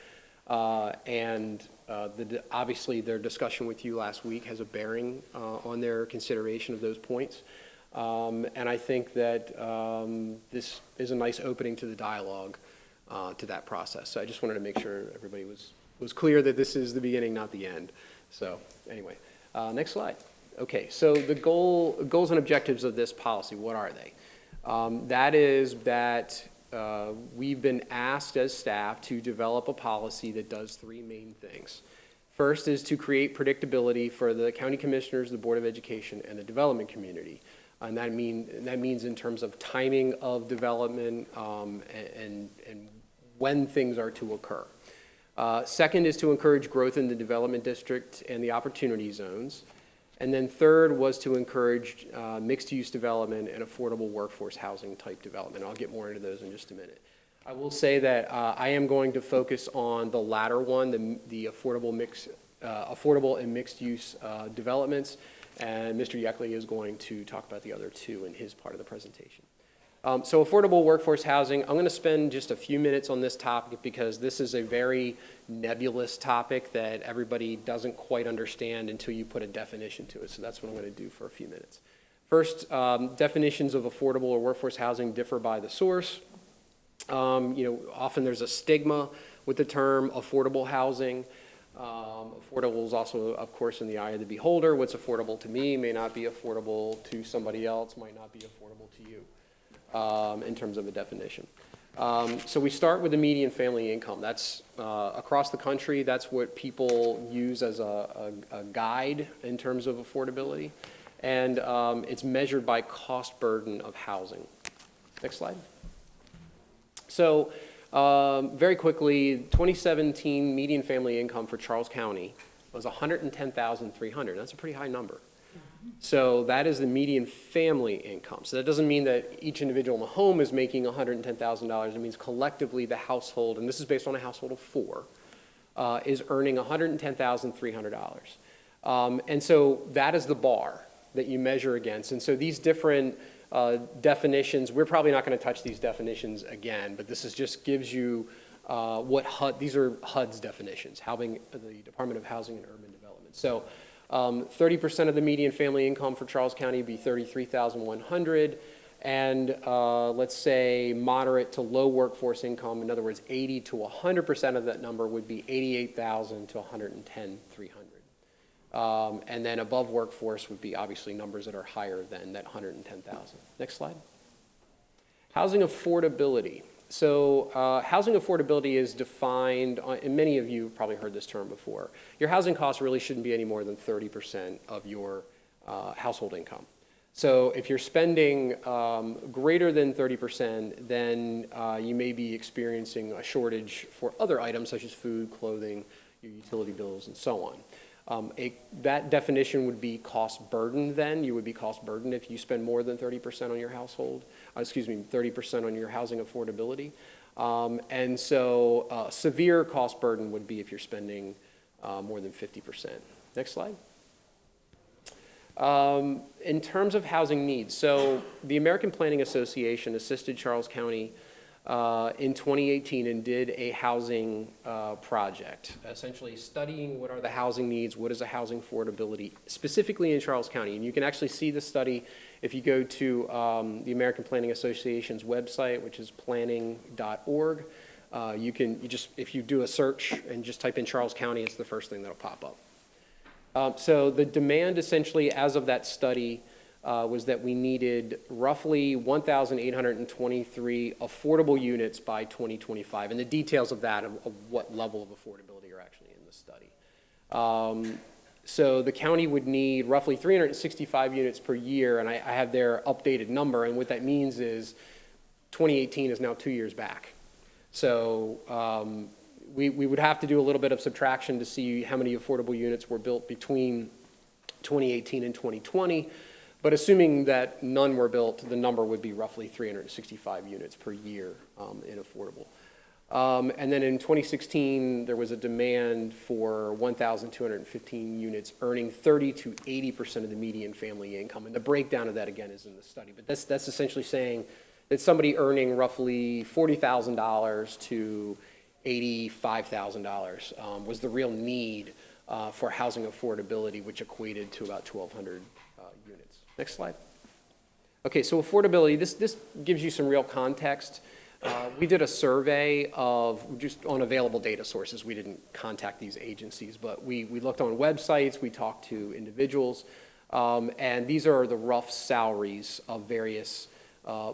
obviously their discussion with you last week has a bearing on their consideration of those points. And I think that this is a nice opening to the dialogue to that process. So I just wanted to make sure everybody was clear that this is the beginning, not the end. So anyway, next slide. Okay, so the goals and objectives of this policy, what are they? That is that we've been asked as staff to develop a policy that does three main things. First is to create predictability for the county commissioners, the Board of Education, and the development community. And that means in terms of timing of development and when things are to occur. Second is to encourage growth in the development district and the opportunity zones. And then third was to encourage mixed-use development and affordable workforce housing type development. I'll get more into those in just a minute. I will say that I am going to focus on the latter one, the affordable and mixed-use developments, and Mr. Yeckley is going to talk about the other two in his part of the presentation. So affordable workforce housing, I'm going to spend just a few minutes on this topic because this is a very nebulous topic that everybody doesn't quite understand until you put a definition to it. So that's what I'm going to do for a few minutes. First, definitions of affordable or workforce housing differ by the source. Often there's a stigma with the term affordable housing. Affordable is also, of course, in the eye of the beholder. What's affordable to me may not be affordable to somebody else, might not be affordable to you. In terms of a definition. So we start with the median family income. That's across the country, that's what people use as a guide in terms of affordability. And it's measured by cost burden of housing. Next slide. So very quickly, 2017 median family income for Charles County was $110,300. That's a pretty high number. So that is the median family income. So that doesn't mean that each individual in the home is making $110,000. It means collectively the household, and this is based on a household of 4, is earning $110,300. And so that is the bar that you measure against. And so these different definitions, we're probably not going to touch these definitions again, but this is just gives you what HUD, these are HUD's definitions, the Department of Housing and Urban Development. So 30% of the median family income for Charles County would be $33,100, and let's say moderate to low workforce income, in other words, 80 to 100% of that number would be $88,000 to $110,300. And then above workforce would be obviously numbers that are higher than that $110,000. Next slide. Housing affordability. So housing affordability is defined, and many of you have probably heard this term before. Your housing costs really shouldn't be any more than 30% of your household income. So if you're spending greater than 30%, then you may be experiencing a shortage for other items such as food, clothing, your utility bills, and so on. That definition would be cost burden then. You would be cost burden if you spend more than 30% on your household, 30% on your housing affordability. And so severe cost burden would be if you're spending more than 50%. Next slide. In terms of housing needs, so the American Planning Association assisted Charles County in 2018 and did a housing project, essentially studying what are the housing needs, what is the housing affordability, specifically in Charles County. And you can actually see the study if you go to the American Planning Association's website, which is planning.org. If you do a search and just type in Charles County, it's the first thing that'll pop up. So the demand essentially as of that study was that we needed roughly 1,823 affordable units by 2025, and the details of that, of what level of affordability are actually in the study. So the county would need roughly 365 units per year, and I have their updated number, and what that means is 2018 is now 2 years back. So we would have to do a little bit of subtraction to see how many affordable units were built between 2018 and 2020. But assuming that none were built, the number would be roughly 365 units per year in affordable. And then in 2016, there was a demand for 1,215 units, earning 30 to 80% of the median family income. And the breakdown of that, again, is in the study. But that's essentially saying that somebody earning roughly $40,000 to $85,000 was the real need for housing affordability, which equated to about 1,200 units. Next slide. Okay, so affordability, this gives you some real context. We did a survey of just on available data sources. We didn't contact these agencies, but we looked on websites, we talked to individuals, and these are the rough salaries of various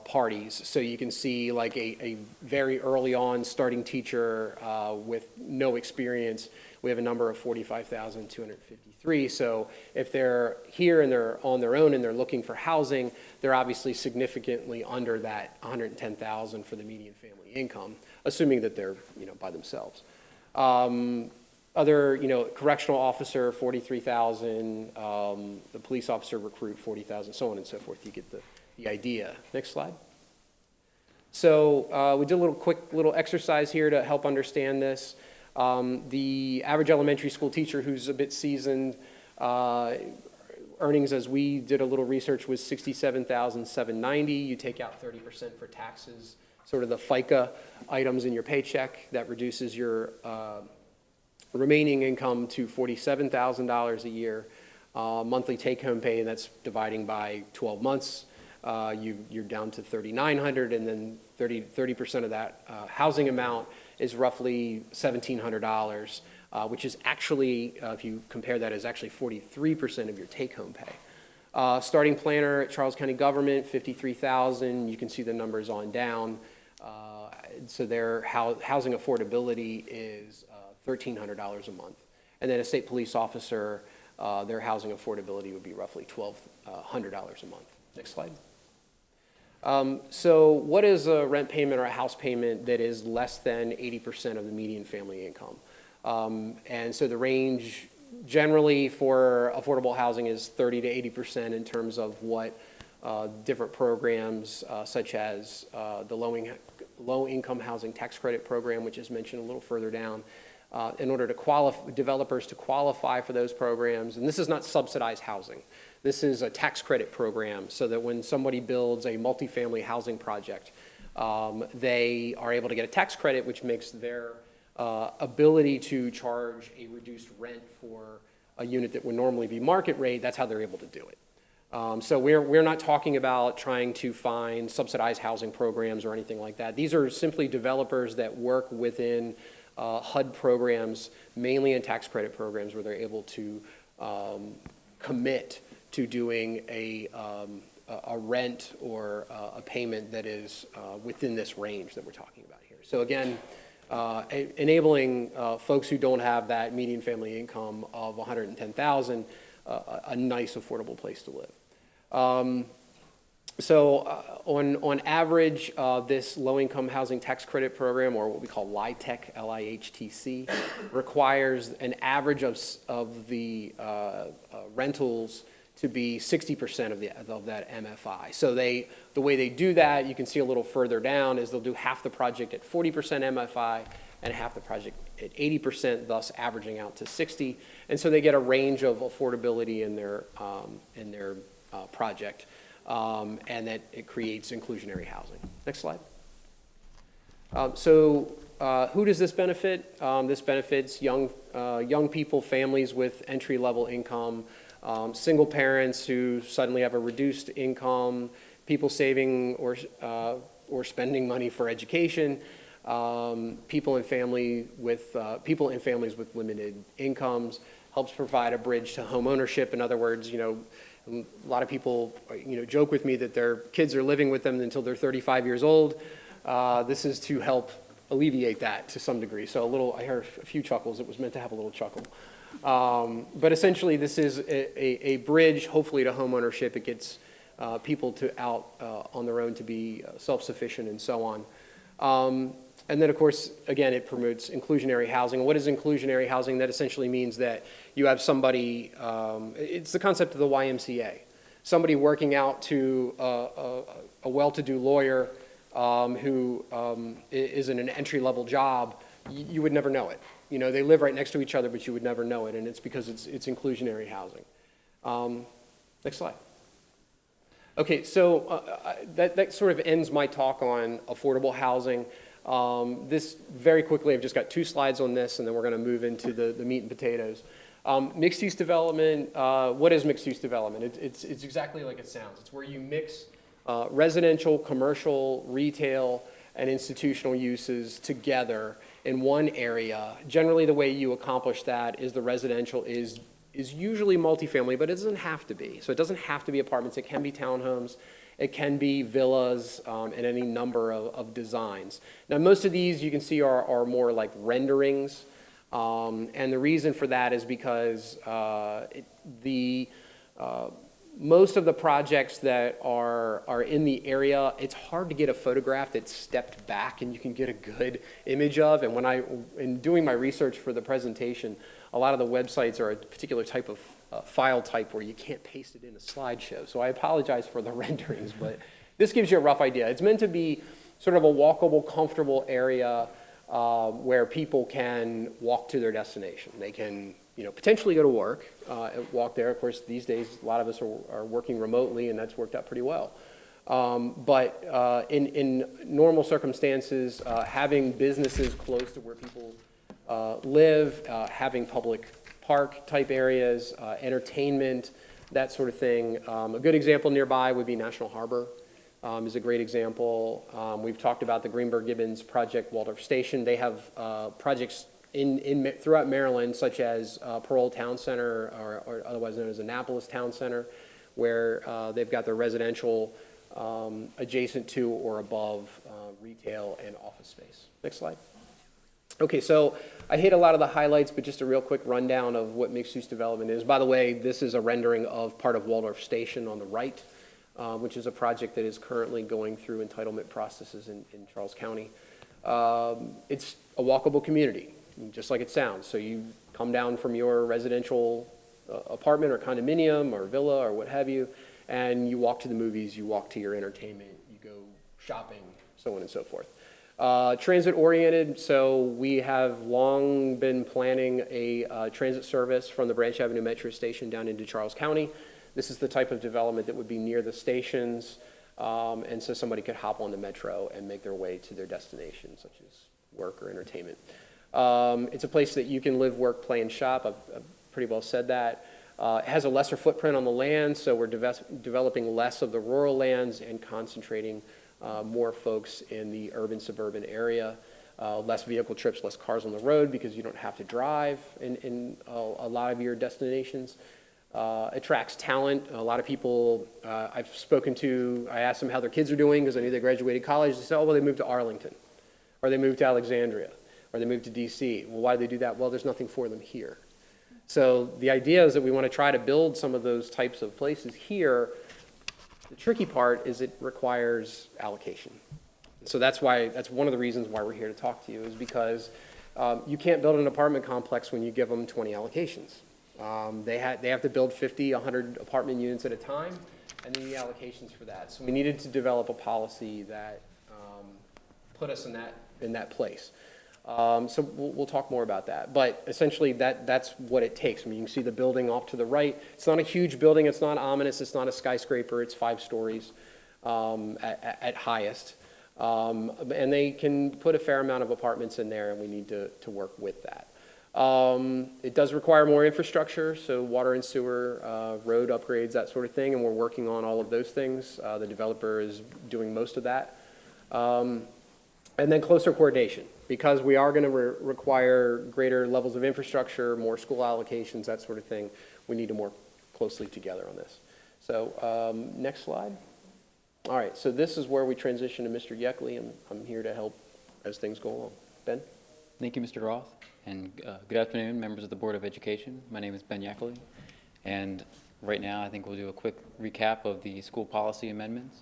parties. So you can see like a very early on starting teacher with no experience, we have a number of 45,253. So if they're here and they're on their own and they're looking for housing, they're obviously significantly under that 110,000 for the median family income, assuming that they're by themselves. Other correctional officer 43,000, the police officer recruit 40,000, so on and so forth. You get the idea. Next slide. So we did a quick little exercise here to help understand this. The average elementary school teacher who's a bit seasoned, earnings as we did a little research was $67,790. You take out 30% for taxes, sort of the FICA items in your paycheck. That reduces your remaining income to $47,000 a year. Monthly take-home pay, and that's dividing by 12 months. You're down to $3,900, and then 30% of that housing amount is roughly $1,700, which is actually, if you compare that, is actually 43% of your take-home pay. Starting planner at Charles County Government, $53,000. You can see the numbers on down. So their housing affordability is $1,300 a month. And then a state police officer, their housing affordability would be roughly $1,200 a month. Next slide. So what is a rent payment or a house payment that is less than 80% of the median family income? And so the range generally for affordable housing is 30 to 80% in terms of what different programs such as the low-income housing tax credit program, which is mentioned a little further down, in order to qualify developers to qualify for those programs. And this is not subsidized housing. This is a tax credit program so that when somebody builds a multifamily housing project, they are able to get a tax credit, which makes their ability to charge a reduced rent for a unit that would normally be market rate. That's how they're able to do it. So we're not talking about trying to find subsidized housing programs or anything like that. These are simply developers that work within HUD programs, mainly in tax credit programs, where they're able to commit to doing a rent or a payment that is within this range that we're talking about here. So again, enabling folks who don't have that median family income of $110,000 a nice affordable place to live. So on average, this low-income housing tax credit program, or what we call LIHTC, L-I-H-T-C, requires an average of the rentals to be 60% of that MFI. So the way they do that, you can see a little further down, is they'll do half the project at 40% MFI and half the project at 80%, thus averaging out to 60. And so they get a range of affordability in their project. And that it creates inclusionary housing. Next slide. Who does this benefit? This benefits young people, families with entry-level income, single parents who suddenly have a reduced income, people saving or spending money for education, people in families with limited incomes. Helps provide a bridge to home ownership. In other words, a lot of people, joke with me that their kids are living with them until they're 35 years old. This is to help alleviate that to some degree. So I heard a few chuckles. It was meant to have a little chuckle. But essentially, this is a bridge, hopefully, to home ownership. It gets people out on their own to be self-sufficient and so on. And then, of course, again, it promotes inclusionary housing. What is inclusionary housing? That essentially means that you have somebody, it's the concept of the YMCA, somebody working out to a well-to-do lawyer who is in an entry-level job. You would never know it. They live right next to each other, but you would never know it, and it's because it's inclusionary housing. Next slide. Okay, so that sort of ends my talk on affordable housing. This very quickly, I've just got 2 slides on this, and then we're going to move into the meat and potatoes. Mixed-use development, what is mixed-use development? It's exactly like it sounds. It's where you mix residential, commercial, retail, and institutional uses together in one area. Generally, the way you accomplish that is the residential is usually multifamily, but it doesn't have to be. So it doesn't have to be apartments. It can be townhomes. It can be villas and any number of designs. Now, most of these you can see are more like renderings. And the reason for that is because most of the projects that are in the area, it's hard to get a photograph that's stepped back and you can get a good image of. And in doing my research for the presentation, a lot of the websites are a particular type of file type where you can't paste it in a slideshow. So I apologize for the renderings, but this gives you a rough idea. It's meant to be sort of a walkable, comfortable area where people can walk to their destination. They can potentially go to work, walk there. Of course, these days, a lot of us are working remotely, and that's worked out pretty well. But in normal circumstances, having businesses close to where people live, having public park type areas, entertainment, that sort of thing. A good example nearby would be National Harbor. Is a great example. We've talked about the Greenberg-Gibbons project, Waldorf Station. They have projects throughout Maryland, such as Parole Town Center, or otherwise known as Annapolis Town Center, where they've got their residential adjacent to or above retail and office space. Next slide. Okay, so I hit a lot of the highlights, but just a real quick rundown of what mixed-use development is. By the way, this is a rendering of part of Waldorf Station on the right, which is a project that is currently going through entitlement processes in Charles County. It's a walkable community, just like it sounds. So you come down from your residential apartment or condominium or villa or what have you, and you walk to the movies, you walk to your entertainment, you go shopping, so on and so forth. Transit oriented, so we have long been planning a transit service from the Branch Avenue Metro Station down into Charles County. This is the type of development that would be near the stations, and so somebody could hop on the Metro and make their way to their destination, such as work or entertainment. It's a place that you can live, work, play, and shop. I've pretty well said that. It has a lesser footprint on the land, so we're developing less of the rural lands and concentrating more folks in the urban-suburban area. Less vehicle trips, less cars on the road because you don't have to drive in a lot of your destinations. Attracts talent. A lot of people I've spoken to, I asked them how their kids are doing because I knew they graduated college. They said, oh, well, they moved to Arlington, or they moved to Alexandria, or they moved to DC. Well, why do they do that? Well, there's nothing for them here. So the idea is that we want to try to build some of those types of places here. The tricky part is it requires allocation. So that's one of the reasons why we're here to talk to you, is because you can't build an apartment complex when you give them 20 allocations. They have to build 50, 100 apartment units at a time, and they need allocations for that. So we needed to develop a policy that put us in that place. So we'll talk more about that. But essentially, that's what it takes. I mean, you can see the building off to the right. It's not a huge building. It's not ominous. It's not a skyscraper. It's 5 stories at highest. And they can put a fair amount of apartments in there, and we need to work with that. It does require more infrastructure, so water and sewer, road upgrades, that sort of thing, and we're working on all of those things. The developer is doing most of that. And then closer coordination, because we are going to require greater levels of infrastructure, more school allocations, that sort of thing. We need to work closely together on this. So next slide. All right, so this is where we transition to Mr. Yeckley, and I'm here to help as things go along. Ben? Thank you, Mr. Roth, and good afternoon, members of the Board of Education. My name is Ben Yeckley, and right now I think we'll do a quick recap of the school policy amendments.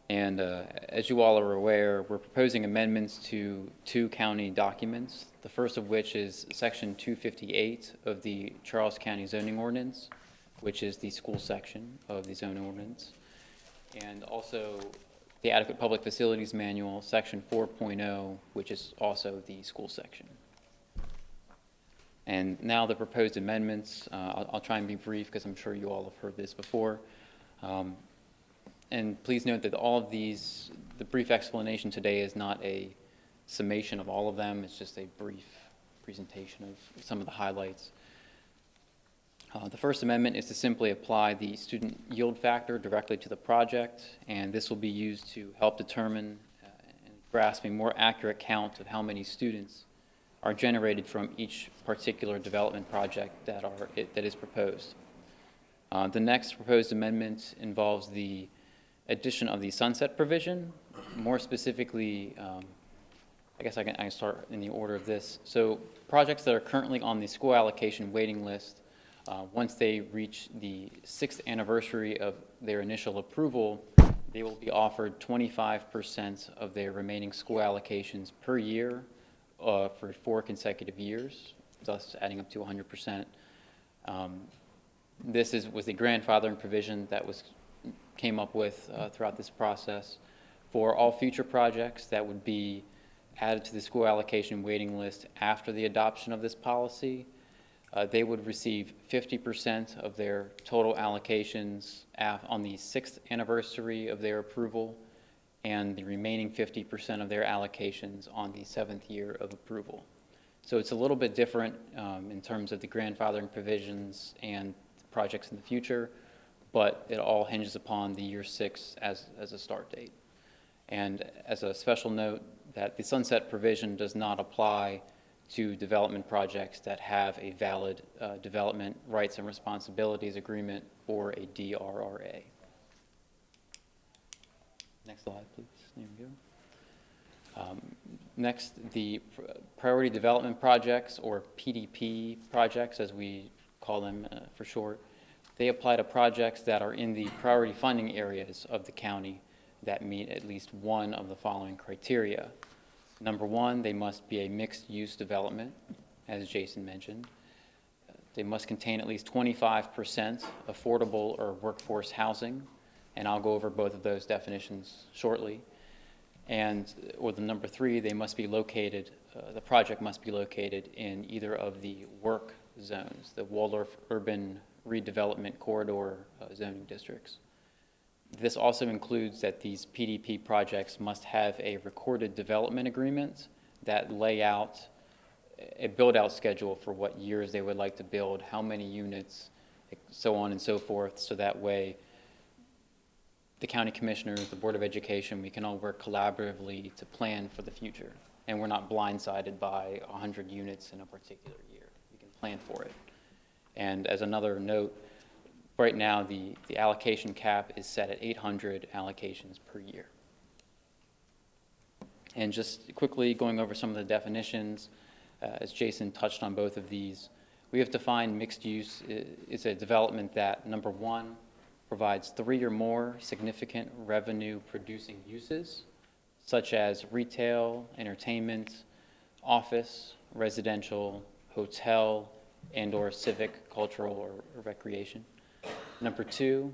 And as you all are aware, we're proposing amendments to 2 county documents, the first of which is Section 258 of the Charles County Zoning Ordinance, which is the school section of the zoning ordinance, and also the Adequate Public Facilities Manual, Section 4.0, which is also the school section. And now the proposed amendments, I'll try and be brief because I'm sure you all have heard this before. And please note that all of these, the brief explanation today is not a summation of all of them. It's just a brief presentation of some of the highlights. The first amendment is to simply apply the student yield factor directly to the project, and this will be used to help determine and grasp a more accurate count of how many students are generated from each particular development project that is proposed. The next proposed amendment involves the addition of the sunset provision. More specifically, I guess I can start in the order of this. So projects that are currently on the school allocation waiting list, once they reach the 6th anniversary of their initial approval, they will be offered 25% of their remaining school allocations per year for 4 consecutive years, thus adding up to 100%. This was the grandfathering provision that came up with throughout this process. For all future projects that would be added to the school allocation waiting list after the adoption of this policy, they would receive 50% of their total allocations on the 6th anniversary of their approval, and the remaining 50% of their allocations on the 7th year of approval. So it's a little bit different in terms of the grandfathering provisions and projects in the future, but it all hinges upon the year 6 as a start date. And as a special note, that the sunset provision does not apply to development projects that have a valid development rights and responsibilities agreement or a DRRA. Next slide, please. There we go. Next, the priority development projects, or PDP projects, as we call them for short. They apply to projects that are in the priority funding areas of the county that meet at least one of the following criteria. Number one, they must be a mixed-use development, as Jason mentioned. They must contain at least 25% affordable or workforce housing, and I'll go over both of those definitions shortly. Or the number three, they must be located, the project must be located in either of the work zones, the Waldorf Urban Redevelopment Corridor zoning districts. This also includes that these PDP projects must have a recorded development agreement that lay out a build-out schedule for what years they would like to build, how many units, so on and so forth, so that way the county commissioners, the Board of Education, we can all work collaboratively to plan for the future. And we're not blindsided by 100 units in a particular year. We can plan for it. And as another note, right now the allocation cap is set at 800 allocations per year. And just quickly going over some of the definitions, as Jason touched on both of these, we have defined mixed use is a development that, number one, provides 3 or more significant revenue producing uses, such as retail, entertainment, office, residential, hotel, and/or civic, cultural, or recreation. Number two,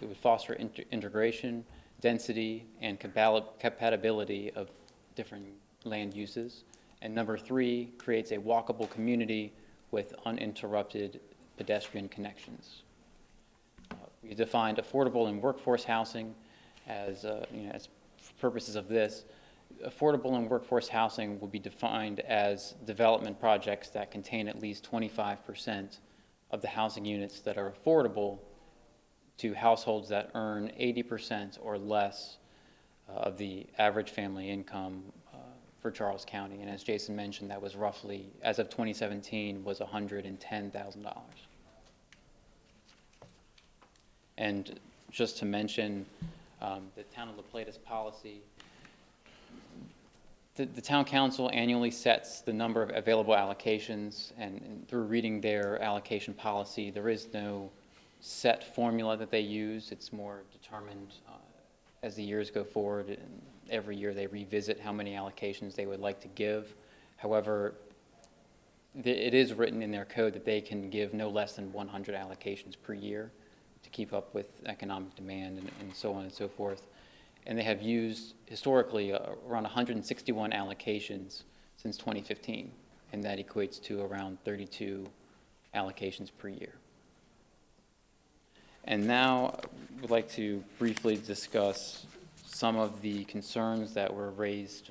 it would foster integration, density, and compatibility of different land uses. And number three, creates a walkable community with uninterrupted pedestrian connections. We defined affordable and workforce housing as, as for purposes of this. Affordable and workforce housing will be defined as development projects that contain at least 25% of the housing units that are affordable to households that earn 80% or less of the average family income for Charles County. And as Jason mentioned, that was roughly, as of 2017, was $110,000. And just to mention the Town of La Plata's policy, the Town Council annually sets the number of available allocations, and through reading their allocation policy, there is no set formula that they use. It's more determined as the years go forward, and every year they revisit how many allocations they would like to give. However, it is written in their code that they can give no less than 100 allocations per year to keep up with economic demand and so on and so forth. And they have used, historically, around 161 allocations since 2015, and that equates to around 32 allocations per year. And now I would like to briefly discuss some of the concerns that were raised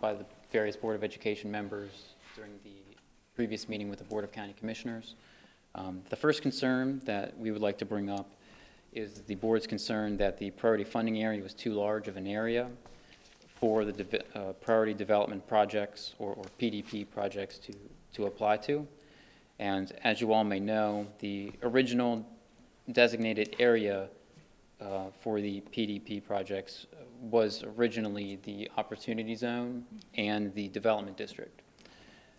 by the various Board of Education members during the previous meeting with the Board of County Commissioners. The first concern that we would like to bring up is the board's concern that the priority funding area was too large of an area for the priority development projects or PDP projects to apply to. And as you all may know, the original designated area for the PDP projects was originally the Opportunity Zone and the Development District.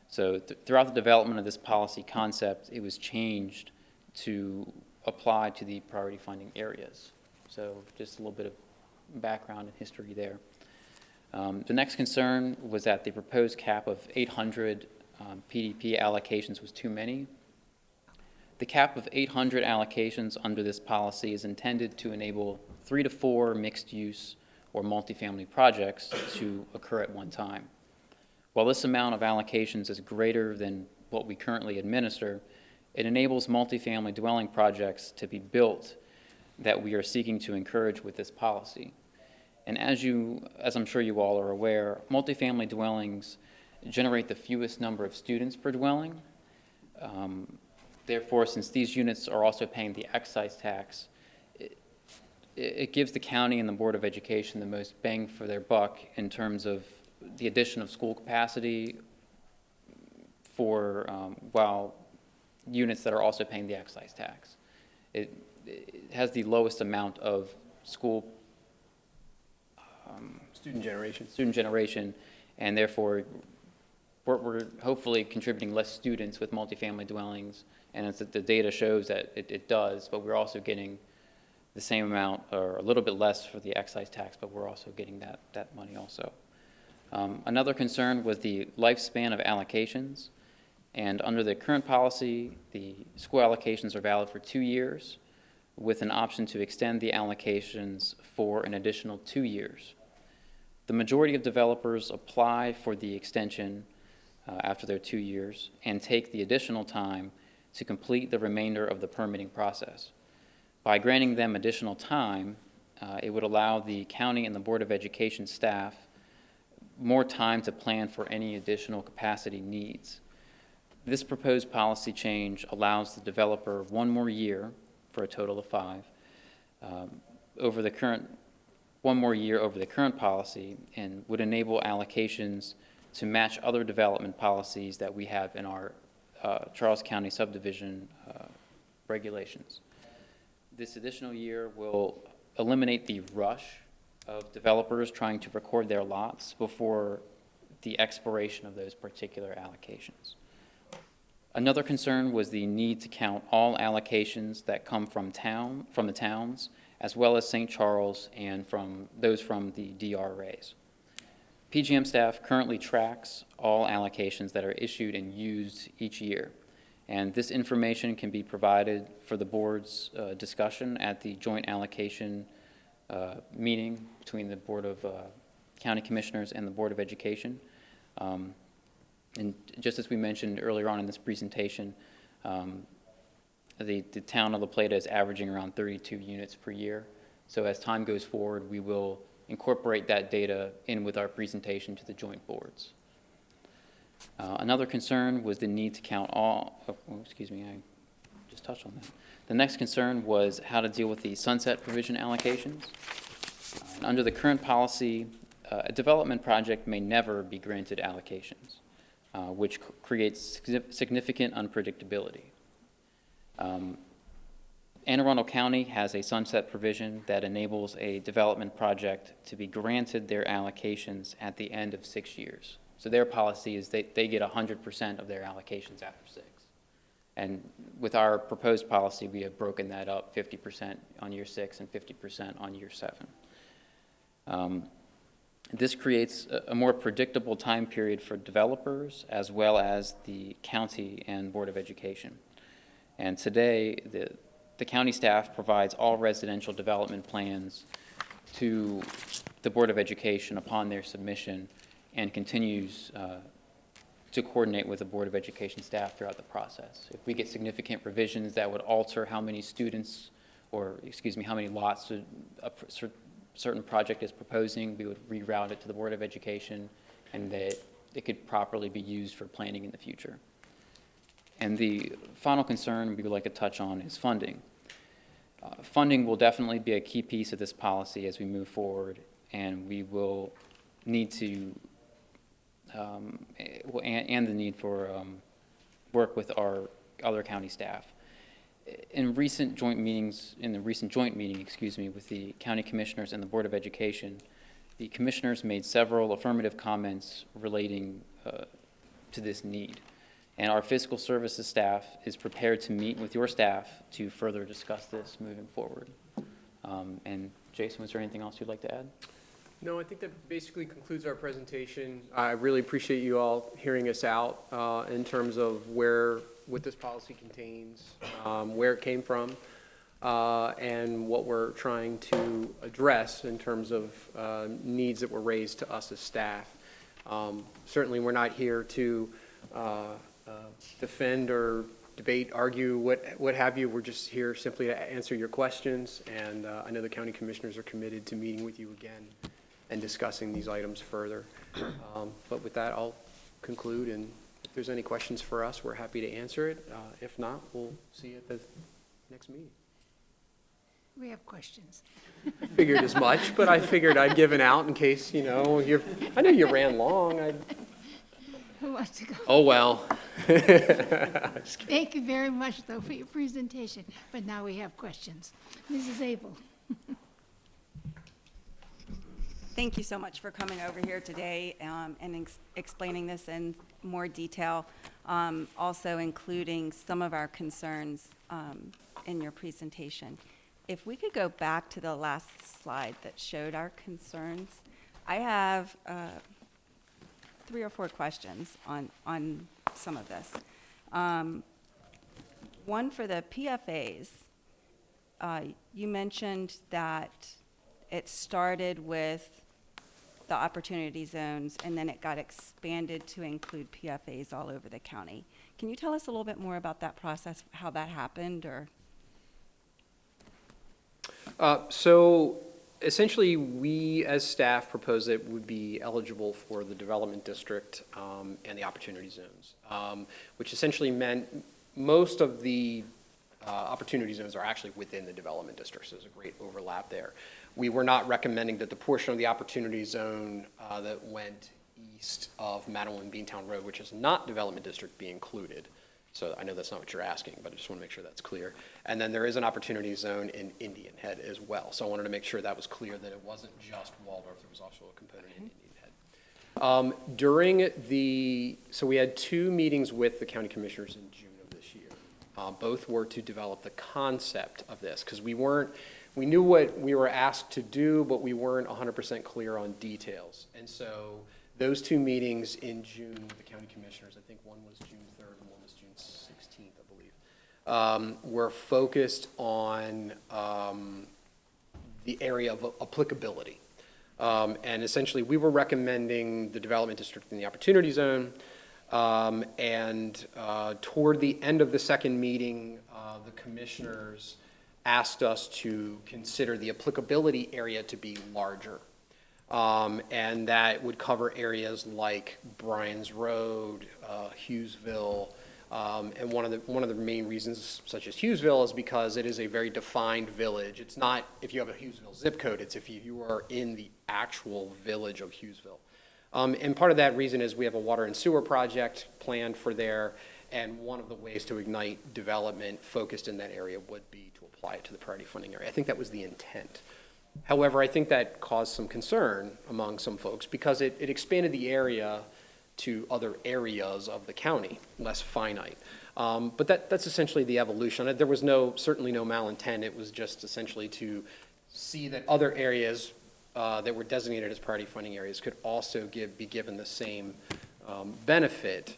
So throughout the development of this policy concept, it was changed to apply to the priority funding areas. So just a little bit of background and history there. The next concern was that the proposed cap of 800 PDP allocations was too many. The cap of 800 allocations under this policy is intended to enable 3 to 4 mixed-use or multifamily projects to occur at one time. While this amount of allocations is greater than what we currently administer, it enables multifamily dwelling projects to be built that we are seeking to encourage with this policy. And as I'm sure you all are aware, multifamily dwellings generate the fewest number of students per dwelling. Therefore, since these units are also paying the excise tax, it gives the county and the Board of Education the most bang for their buck in terms of the addition of school capacity for while units that are also paying the excise tax. It has the lowest amount of school student generation, and therefore we're hopefully contributing less students with multifamily dwellings, and the data shows that it does, but we're also getting the same amount or a little bit less for the excise tax, but we're also getting that money also. Another concern was the lifespan of allocations, and under the current policy, the school allocations are valid for 2 years with an option to extend the allocations for an additional 2 years. The majority of developers apply for the extension after their 2 years and take the additional time to complete the remainder of the permitting process. By granting them additional time, it would allow the county and the Board of Education staff more time to plan for any additional capacity needs. This proposed policy change allows the developer 1 more year, for a total of 5, over the current 1 more year over the current policy, and would enable allocations to match other development policies that we have in our Charles County subdivision regulations. This additional year will eliminate the rush of developers trying to record their lots before the expiration of those particular allocations. Another concern was the need to count all allocations that come from the towns, as well as St. Charles and from those from the DRAs. PGM staff currently tracks all allocations that are issued and used each year, and this information can be provided for the board's discussion at the joint allocation meeting between the Board of County Commissioners and the Board of Education. And just as we mentioned earlier on in this presentation, the town of La Plata is averaging around 32 units per year. So as time goes forward, we will incorporate that data in with our presentation to the joint boards. Another concern was the need to count all, excuse me, I just touched on that. The next concern was how to deal with the sunset provision allocations. Under the current policy, a development project may never be granted allocations, which creates significant unpredictability. Anne Arundel County has a sunset provision that enables a development project to be granted their allocations at the end of 6 years. So their policy is they get 100% of their allocations after 6. And with our proposed policy, we have broken that up 50% on year 6 and 50% on year 7. This creates a more predictable time period for developers as well as the county and Board of Education. And today, the county staff provides all residential development plans to the Board of Education upon their submission and continues to coordinate with the Board of Education staff throughout the process. If we get significant revisions that would alter how many students, or excuse me, how many lots a certain project is proposing, we would reroute it to the Board of Education and that it could properly be used for planning in the future. And the final concern we would like to touch on is funding. Funding will definitely be a key piece of this policy as we move forward, and we will need to, and the need for work with our other county staff. In the recent joint meeting, with the county commissioners and the Board of Education, the commissioners made several affirmative comments relating to this need. And our fiscal services staff is prepared to meet with your staff to further discuss this moving forward. And Jason, was there anything else you'd like to add? No, I think that basically concludes our presentation. I really appreciate you all hearing us out in terms of what this policy contains, where it came from, and what we're trying to address in terms of needs that were raised to us as staff. Certainly, we're not here to defend or debate, argue, what have you. We're just here simply to answer your questions, and I know the county commissioners are committed to meeting with you again and discussing these items further. But with that, I'll conclude, and if there's any questions for us, we're happy to answer it. If not, we'll see you at the next meeting. We have questions. I figured as much, but I figured I'd give an out in case, I know you ran long. Who wants to go? Oh, well. Thank you very much, though, for your presentation. But now we have questions. Mrs. Abel. Thank you so much for coming over here today and explaining this in more detail, also including some of our concerns in your presentation. If we could go back to the last slide that showed our concerns, I have 3 or 4 questions on some of this. One for the PFAs. You mentioned that it started with the opportunity zones and then it got expanded to include PFAs all over the county. Can you tell us a little bit more about that process, how that happened, or? So essentially, we as staff proposed that it would be eligible for the development district and the opportunity zones, which essentially meant most of the opportunity zones are actually within the development district, so there's a great overlap there. We were not recommending that the portion of the opportunity zone that went east of Madeline Beantown Road, which is not development district, be included. So I know that's not what you're asking, but I just want to make sure that's clear. And then there is an opportunity zone in Indian Head as well. So I wanted to make sure that was clear, that it wasn't just Waldorf, there was also a component in Indian Head. So we had 2 meetings with the county commissioners in June of this year. Both were to develop the concept of this, because we knew what we were asked to do, but we weren't 100% clear on details. And so those 2 meetings in June with the county commissioners, I think one was June 3rd and one was June 16th, I believe, were focused on the area of applicability. And essentially, we were recommending the development district in the opportunity zone. Toward the end of the second meeting, the commissioners asked us to consider the applicability area to be larger. And that would cover areas like Bryan's Road, Hughesville, and one of the main reasons, such as Hughesville, is because it is a very defined village. It's not if you have a Hughesville zip code, it's if you are in the actual village of Hughesville. And part of that reason is we have a water and sewer project planned for there, and one of the ways to ignite development focused in that area would be to apply it to the priority funding area. I think that was the intent. However, I think that caused some concern among some folks because it expanded the area to other areas of the county, less finite. But that's essentially the evolution. There was certainly no malintent. It was just essentially to see that other areas that were designated as priority funding areas could also be given the same benefit.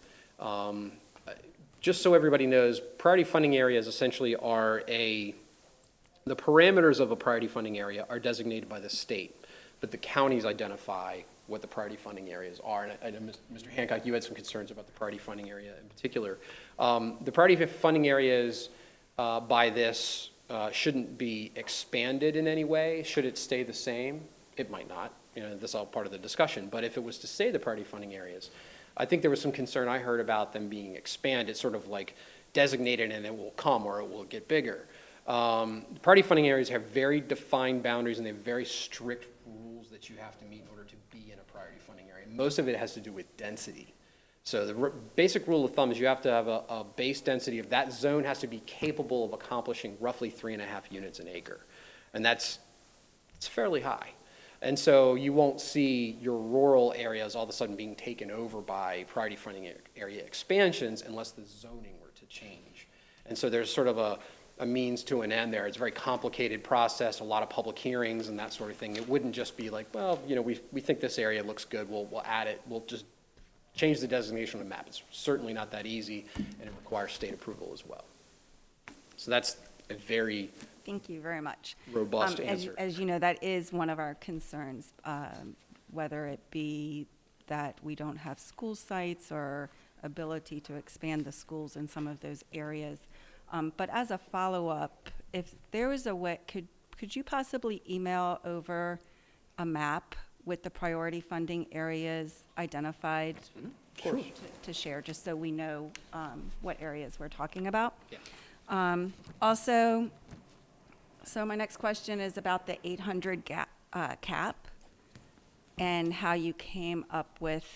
Just so everybody knows, priority funding areas essentially are the parameters of a priority funding area are designated by the state, but the counties identify what the priority funding areas are. And I know, Mr. Hancock, you had some concerns about the priority funding area in particular. The priority funding areas by this shouldn't be expanded in any way. Should it stay the same? It might not. This is all part of the discussion. But if it was to stay the priority funding areas, I think there was some concern I heard about them being expanded, sort of like designated and it will come or it will get bigger. Priority funding areas have very defined boundaries and they have very strict rules that you have to meet in order to be in a priority funding area. Most of it has to do with density. So the basic rule of thumb is you have to have a base density of that zone has to be capable of accomplishing roughly 3.5 units an acre. And it's fairly high. And so you won't see your rural areas all of a sudden being taken over by priority funding area expansions unless the zoning were to change. And so there's sort of a means to an end there. It's a very complicated process, a lot of public hearings and that sort of thing. It wouldn't just be like, well, we think this area looks good, we'll add it, we'll just change the designation on the map. It's certainly not that easy, and it requires state approval as well. So that's a very Thank you very much. Robust answer. As you know, that is one of our concerns, whether it be that we don't have school sites or ability to expand the schools in some of those areas. But as a follow-up, if there was a way, could you possibly email over a map with the priority funding areas identified to share, just so we know what areas we're talking about? Yeah. Also, so my next question is about the 800 cap and how you came up with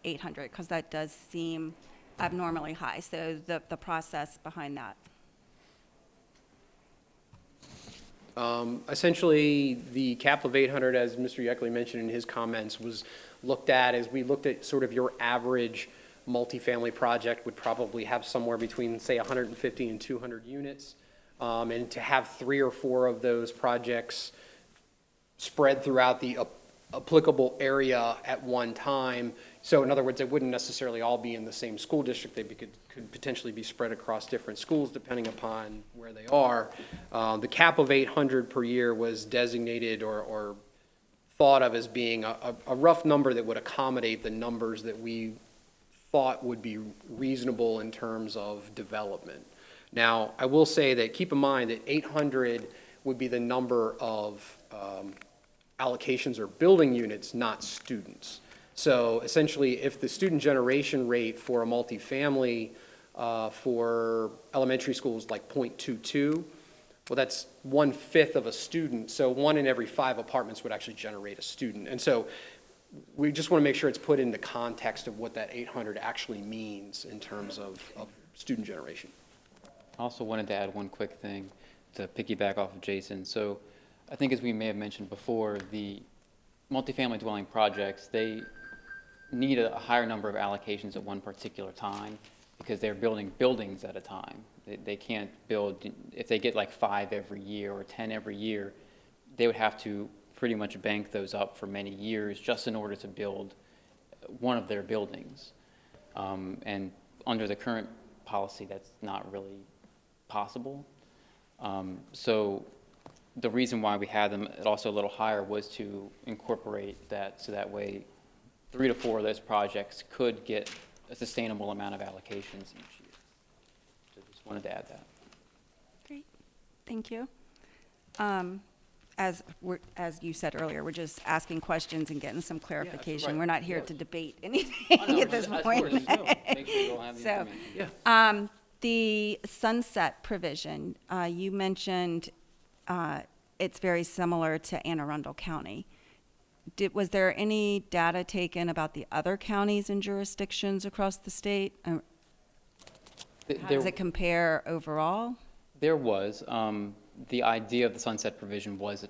800, because that does seem abnormally high. So the process behind that. Essentially, the cap of 800, as Mr. Yeckley mentioned in his comments, was looked at as we looked at sort of your average multifamily project would probably have somewhere between, say, 150 and 200 units. And to have 3 or 4 of those projects spread throughout the applicable area at one time. So in other words, they wouldn't necessarily all be in the same school district. They could potentially be spread across different schools depending upon where they are. The cap of 800 per year was designated or thought of as being a rough number that would accommodate the numbers that we thought would be reasonable in terms of development. Now, I will say that keep in mind that 800 would be the number of allocations or building units, not students. So essentially, if the student generation rate for a multifamily for elementary schools like 0.22, well, that's 1/5 of a student. So 1 in every 5 apartments would actually generate a student. And so we just want to make sure it's put into context of what that 800 actually means in terms of student generation. I also wanted to add one quick thing to piggyback off of Jason. So I think as we may have mentioned before, the multifamily dwelling projects, they need a higher number of allocations at one particular time because they're building buildings at a time. They can't build, if they get like 5 every year or 10 every year, they would have to pretty much bank those up for many years just in order to build one of their buildings. And under the current policy, that's not really possible. So the reason why we had them also a little higher was to incorporate that so that way 3 to 4 of those projects could get a sustainable amount of allocations each year. So just wanted to add that. Great, thank you. As you said earlier, we're just asking questions and getting some clarification. right, We're not of here course. to debate anything at this point. Make sure you all have the So, information. the sunset provision, you mentioned it's very similar to Anne Arundel County. Was there any data taken about the other counties and jurisdictions across the state? How does it compare overall? There was. The idea of the sunset provision was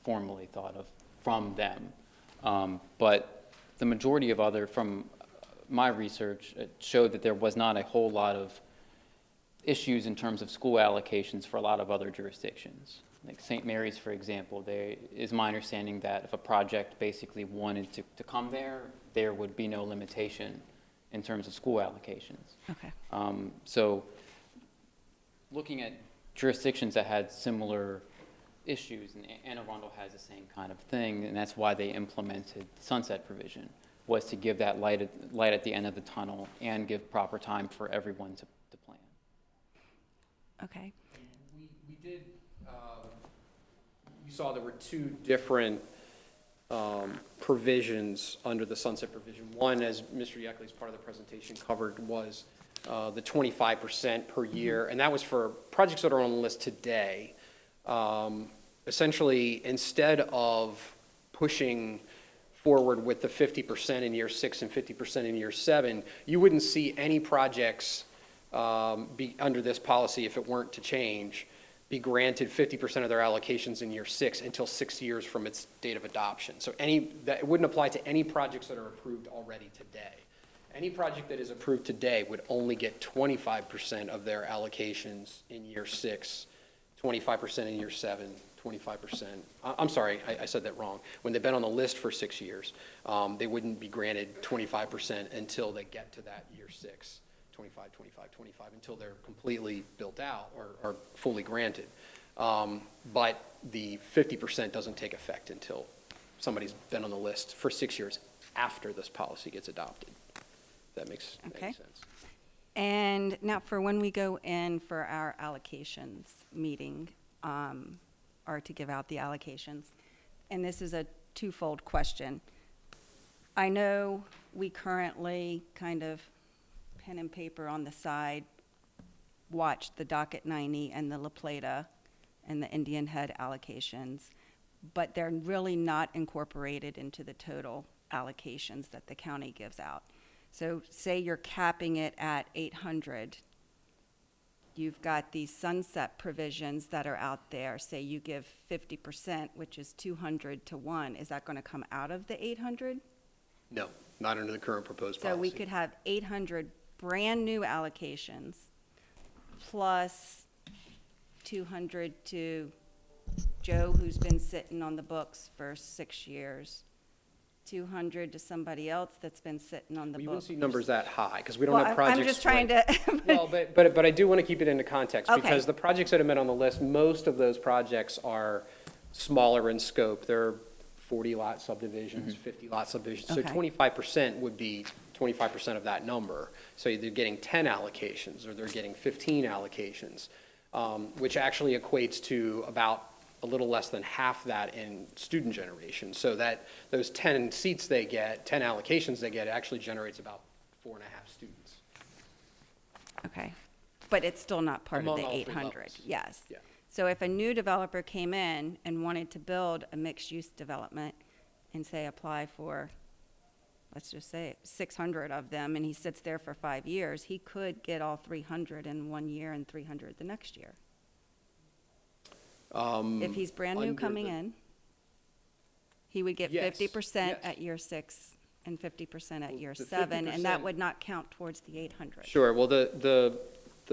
formally thought of from them. But the majority of from my research, it showed that there was not a whole lot of issues in terms of school allocations for a lot of other jurisdictions. Like St. Mary's, for example, is my understanding that if a project basically wanted to come there, there would be no limitation in terms of school allocations. Okay. So looking at jurisdictions that had similar issues, and Anne Arundel has the same kind of thing, and that's why they implemented the sunset provision, was to give that light at the end of the tunnel and give proper time for everyone to plan. Okay. We did, you saw there were 2 different provisions under the sunset provision. One, as Mr. Yeckley's part of the presentation covered, was the 25% per year, and that was for projects that are on the list today. Essentially, instead of pushing forward with the 50% in year 6 and 50% in year 7, you wouldn't see any projects be under this policy, if it weren't to change, be granted 50% of their allocations in year 6 until 6 years from its date of adoption. So it wouldn't apply to any projects that are approved already today. Any project that is approved today would only get 25% of their allocations in year 6, 25% in year 7, 25%. I'm sorry, I said that wrong. When they've been on the list for 6 years, they wouldn't be granted 25% until they get to that year 6, 25, 25, 25, until they're completely built out or fully granted. But the 50% doesn't take effect until somebody's been on the list for 6 years after this policy gets adopted. That makes any sense. And now for when we go in for our allocations meeting, or to give out the allocations, and this is a twofold question. I know we currently kind of pen and paper on the side watch the Docket 90 and the La Plata and the Indian Head allocations, but they're really not incorporated into the total allocations that the county gives out. So say you're capping it at 800. you've got these sunset provisions that are out there. Say you give 50%, which is 200 to 1. Is that going to come out of the 800? No, not under the current proposed policy. So we could have 800 brand-new allocations plus 200 to Joe, who's been sitting on the books for 6 years, 200 to somebody else that's been sitting on the You books. wouldn't see numbers that high, because we don't Well, have projects. I'm just trying to. Well, but I do want to keep it into context, Okay. because the projects that have been on the list, most of those projects are smaller in scope. They're 40-lot subdivisions, 50-lot subdivisions. So Okay. 25% would be 25% of that number. So they're getting 10 allocations, or they're getting 15 allocations, which actually equates to about a little less than half that in student generation. So that those 10 seats they get, 10 allocations they get, actually generates about 4.5 students. Okay, but it's still not part Among of the all three 800, levels. yes. Yeah. So if a new developer came in and wanted to build a mixed-use development and say apply for, let's just say 600 of them, and he sits there for 5 years, he could get all 300 in 1 year and 300 the next year. If he's brand new Under coming the- in, he would get Yes, 50% yes. at year 6 and 50% at year the 7, and that 50% would not count towards the 800. Sure, well, the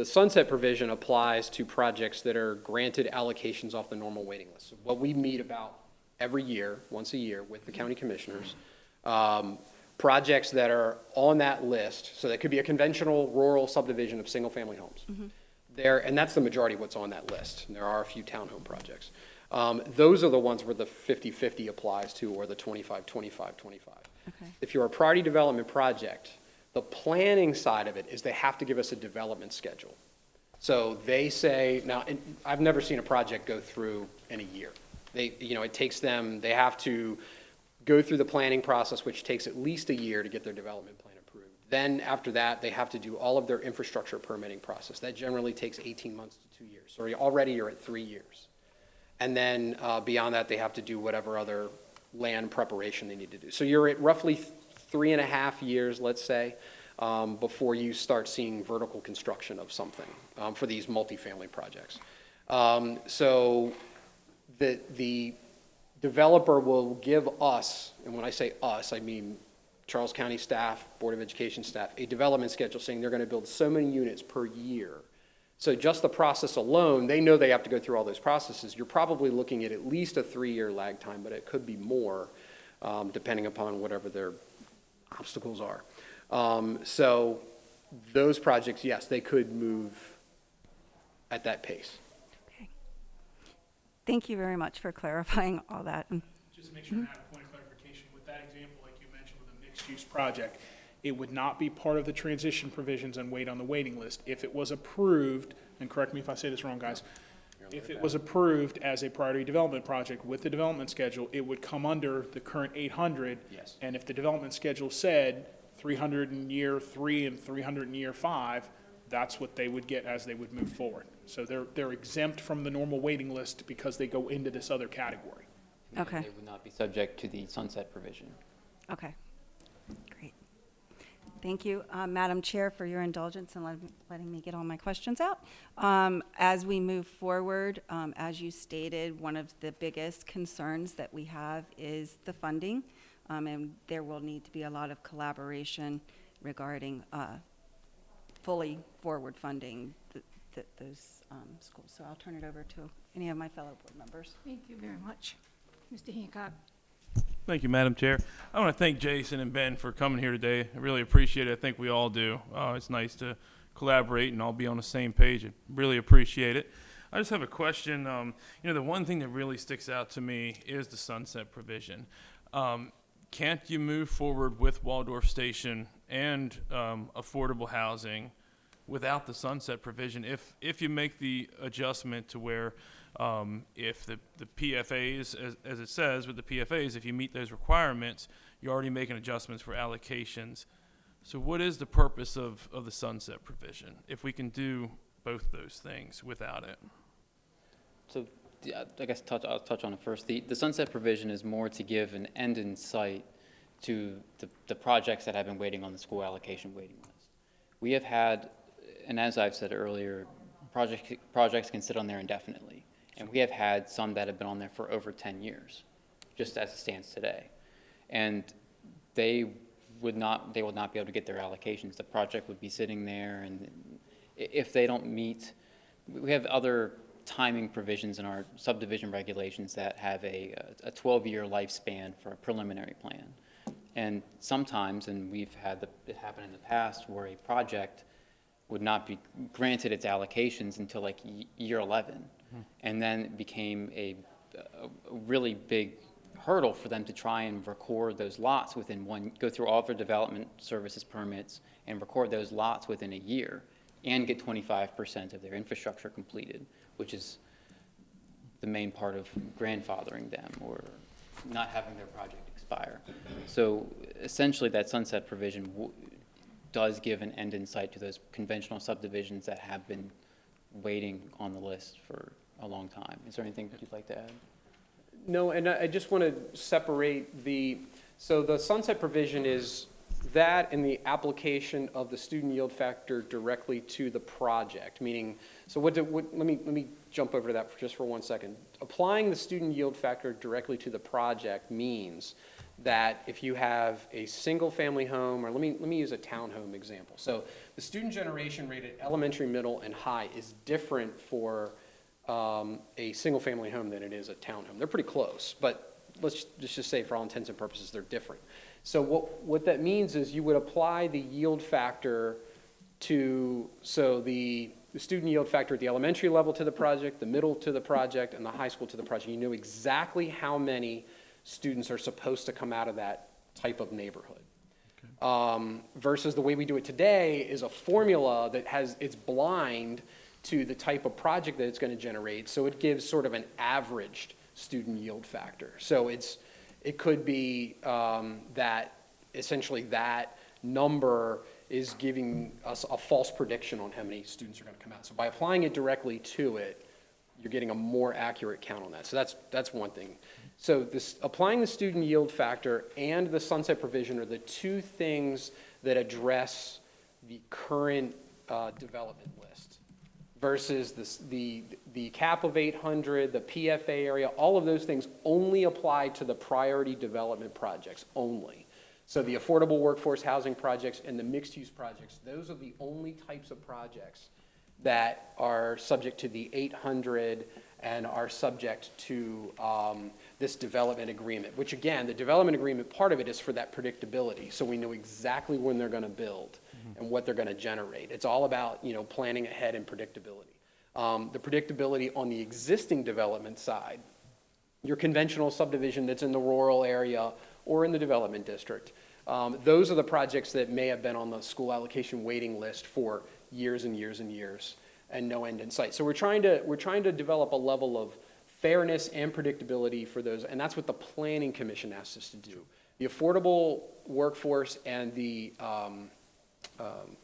sunset provision applies to projects that are granted allocations off the normal waiting list. So what we meet about every year, once a year, with the county commissioners, projects that are on that list, so that could be a conventional rural subdivision of single-family homes. There, and that's the majority of what's on that list, and there are a few townhome projects. Those are the ones where the 50-50 applies to, or the 25-25-25. Okay. If you're a priority development project, the planning side of it is they have to give us a development schedule. So they say, now, and I've never seen a project go through in a year. It takes them, they have to go through the planning process, which takes at least a year to get their development plan approved. Then after that, they have to do all of their infrastructure permitting process. That generally takes 18 months to 2 years. So already you're at 3 years. And then beyond that, they have to do whatever other land preparation they need to do. So you're at roughly 3.5 years, let's say, before you start seeing vertical construction of something for these multifamily projects. So the developer will give us, and when I say us, I mean Charles County staff, Board of Education staff, a development schedule saying they're going to build so many units per year. So just the process alone, they know they have to go through all those processes. You're probably looking at least a 3-year lag time, but it could be more, depending upon whatever their obstacles are. So those projects, yes, they could move at that pace. Okay. Thank you very much for clarifying all that. Just to make sure I have a point of clarification, with that example, like you mentioned with a mixed-use project, it would not be part of the transition provisions and wait on the waiting list. If it was approved, and correct me if I say this wrong, guys, if it was approved as a priority development project with the development schedule, it would come under the current 800. Yes. And if the development schedule said 300 in year 3 and 300 in year 5, that's what they would get as they would move forward. So they're exempt from the normal waiting list because they go into this other category. Okay. They would not be subject to the sunset provision. Okay, great. Thank you, Madam Chair, for your indulgence in letting me get all my questions out. As we move forward, as you stated, one of the biggest concerns that we have is the funding, and there will need to be a lot of collaboration regarding fully forward funding those schools. So I'll turn it over to any of my fellow board members. Thank you very much. Mr. Hancock. Thank you, Madam Chair. I want to thank Jason and Ben for coming here today. I really appreciate it. I think we all do. It's nice to collaborate and all be on the same page. I really appreciate it. I just have a question. The one thing that really sticks out to me is the sunset provision. Can't you move forward with Waldorf Station and affordable housing without the sunset provision if you make the adjustment to where if the PFAs, as it says with the PFAs, if you meet those requirements, you're already making adjustments for allocations. So what is the purpose of the sunset provision if we can do both those things without it? So I guess I'll touch on it first. The sunset provision is more to give an end in sight to the projects that have been waiting on the school allocation waiting list. We have had, and as I've said earlier, projects can sit on there indefinitely. And we have had some that have been on there for over 10 years, just as it stands today. And they would not be able to get their allocations. The project would be sitting there, and if they don't meet, we have other timing provisions in our subdivision regulations that have a 12-year lifespan for a preliminary plan. And sometimes, and we've had it happen in the past, where a project would not be granted its allocations until like year 11. And then it became a really big hurdle for them to try and record those lots within go through all of their development services permits and record those lots within a year and get 25% of their infrastructure completed, which is the main part of grandfathering them or not having their project expire. So essentially that sunset provision does give an end in sight to those conventional subdivisions that have been waiting on the list for a long time. Is there anything you'd like to add? No, and I just want to separate so the sunset provision is that and the application of the student yield factor directly to the project, meaning, so let me jump over to that for 1 second. Applying the student yield factor directly to the project means that if you have a single family home, or let me use a townhome example. So the student generation rate at elementary, middle, and high is different for a single family home than it is a townhome. They're pretty close, but let's just say for all intents and purposes, they're different. So what that means is you would apply the yield factor to, so the student yield factor at the elementary level to the project, the middle to the project, and the high school to the project. You know exactly how many students are supposed to come out of that type of neighborhood. Okay. Versus the way we do it today is a formula that it's blind to the type of project that it's going to generate. So it gives sort of an averaged student yield factor. So it could be that essentially that number is giving us a false prediction on how many students are going to come out. So by applying it directly to it, you're getting a more accurate count on that. So that's one thing. So applying the student yield factor and the sunset provision are the two things that address the current development list versus the cap of 800, the PFA area, all of those things only apply to the priority development projects only. So the affordable workforce housing projects and the mixed use projects, those are the only types of projects that are subject to the 800 and are subject to this development agreement, which again, the development agreement, part of it is for that predictability. So we know exactly when they're going to build and what they're going to generate. It's all about, planning ahead and predictability. The predictability on the existing development side, your conventional subdivision that's in the rural area or in the development district, those are the projects that may have been on the school allocation waiting list for years and years and years and no end in sight. So we're trying to develop a level of fairness and predictability for those, and that's what the Planning Commission asked us to do. The affordable workforce and the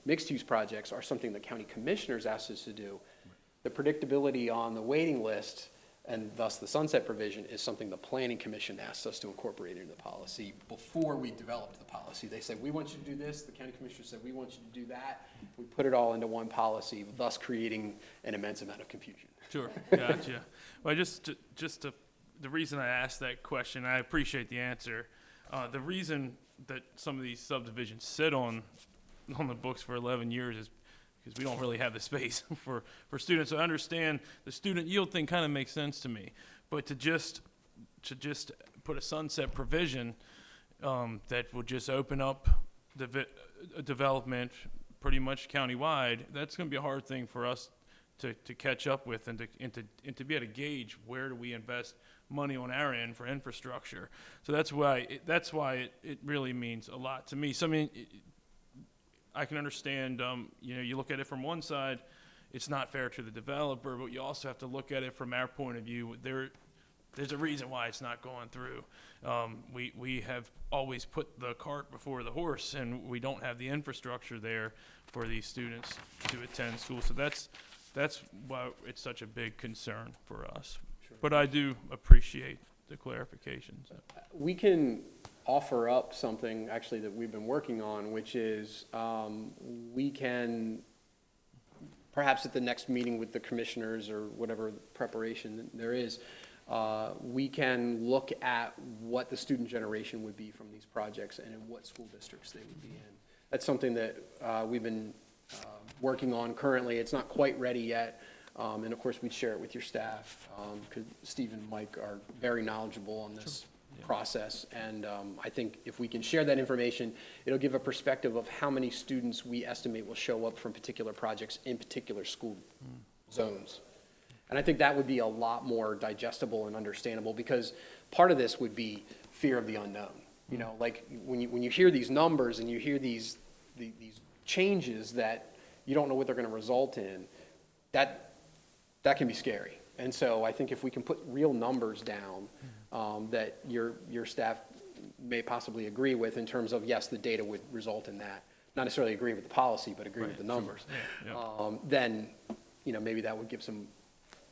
mixed-use projects are something the county commissioners asked us to do. The predictability on the waiting list, and thus the sunset provision, is something the Planning Commission asked us to incorporate into the policy before we developed the policy. They said, we want you to do this. The county commissioner said, we want you to do that. We put it all into one policy, thus creating an immense amount of confusion. Sure, gotcha. Well, the reason I asked that question, I appreciate the answer. The reason that some of these subdivisions sit on the books for 11 years is because we don't really have the space for students. So I understand the student yield thing kind of makes sense to me, but to just put a sunset provision that will just open up development pretty much countywide, that's going to be a hard thing for us to catch up with and to be able to gauge where do we invest money on our end for infrastructure. So that's why it really means a lot to me. So I mean, I can understand, you look at it from one side, it's not fair to the developer, but you also have to look at it from our point of view. There's a reason why it's not going through. We have always put the cart before the horse, and we don't have the infrastructure there for these students to attend school. So that's why it's such a big concern for us. Sure. But I do appreciate the clarifications. We can offer up something actually that we've been working on, which is we can perhaps at the next meeting with the commissioners or whatever preparation there is, we can look at what the student generation would be from these projects and in what school districts they would be in. That's something that we've been working on currently. It's not quite ready yet. And of course, we'd share it with your staff, because Steve and Mike are very knowledgeable on this process. And I think if we can share that information, it'll give a perspective of how many students we estimate will show up from particular projects in particular school zones. And I think that would be a lot more digestible and understandable, because part of this would be fear of the unknown. You know, like when you hear these numbers and you hear these changes that you don't know what they're going to result in, that can be scary. And so I think if we can put real numbers down that your staff may possibly agree with, in terms of, yes, the data would result in that, not necessarily agree with the policy, but agree with the numbers, then, you know, maybe that would give some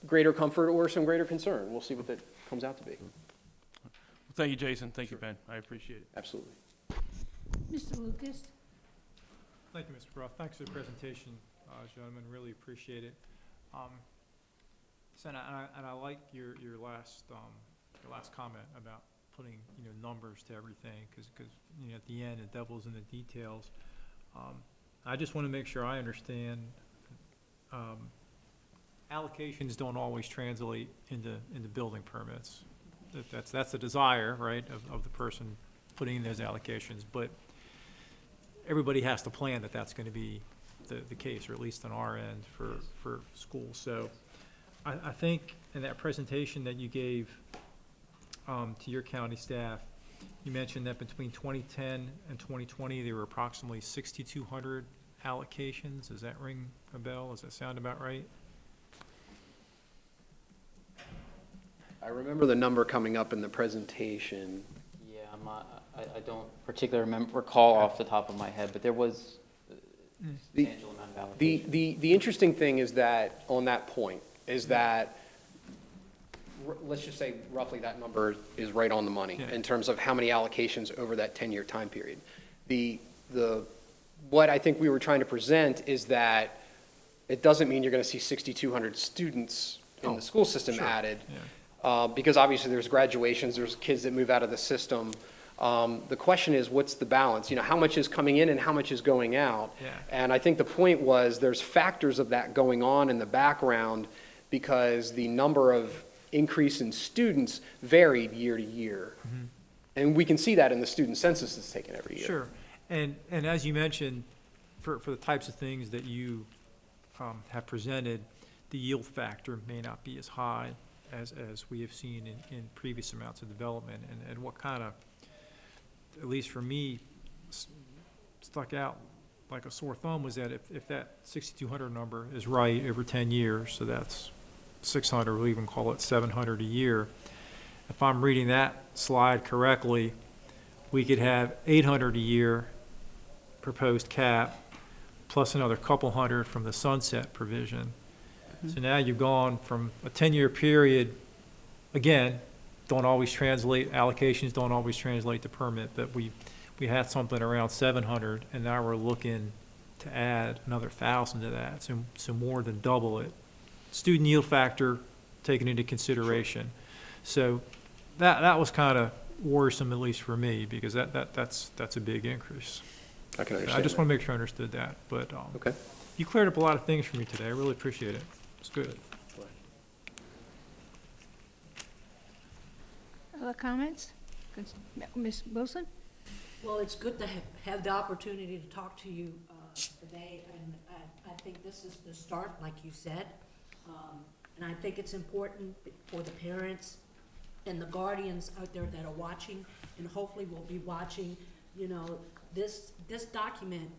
greater comfort or some greater concern. We'll see what that comes out to be. Well, thank you, Jason. Thank you, Ben. I appreciate it. Absolutely. Mr. Lucas? Thank you, Mr. Groff. Thanks for the presentation, gentlemen. Really appreciate it. So, and I like your last comment about putting, you know, numbers to everything, because you know, at the end, the devil's in the details. I just want to make sure I understand. Allocations don't always translate into building permits. That's a desire, right, of the person putting in those allocations, but everybody has to plan that that's going to be the case, or at least on our end for schools. So I think in that presentation that you gave to your county staff, you mentioned that between 2010 and 2020, there were approximately 6,200 allocations. Does that ring a bell? Does that sound about right? I remember the number coming up in the presentation. Yeah, I don't particularly recall off the top of my head, but there was a substantial amount of allocation. The interesting thing is that, on that point, is that, let's just say roughly that number is right on the money in terms of how many allocations over that 10-year time period. What I think we were trying to present is that it doesn't mean you're going to see 6,200 students in the school system added. Because obviously there's graduations, there's kids that move out of the system. The question is, what's the balance? You know, how much is coming in and how much is going out? And I think the point was, there's factors of that going on in the background, because the number of increase in students varied year to year. And we can see that in the student census that's taken every year. Sure. And as you mentioned, for the types of things that you have presented, the yield factor may not be as high as we have seen in previous amounts of development. And what kind of, at least for me, stuck out like a sore thumb was that if that 6,200 number is right over 10 years, so that's 600, we'll even call it 700 a year. If I'm reading that slide correctly, we could have 800 a year proposed cap, plus another couple hundred from the sunset provision. So now you've gone from a 10-year period, again, don't always translate, allocations don't always translate to permit, but we had something around 700, and now we're looking to add another 1,000 to that, so more than double it. Student yield factor taken into consideration. So that was kind of worrisome, at least for me, because that's a big increase. I can understand. I just want to make sure I understood that, but okay. You cleared up a lot of things for me today. I really appreciate it. It's good. Other comments? Ms. Wilson? Well, it's good to have the opportunity to talk to you today, and I think this is the start, like you said. And I think it's important for the parents and the guardians out there that are watching, and hopefully will be watching, you know, this document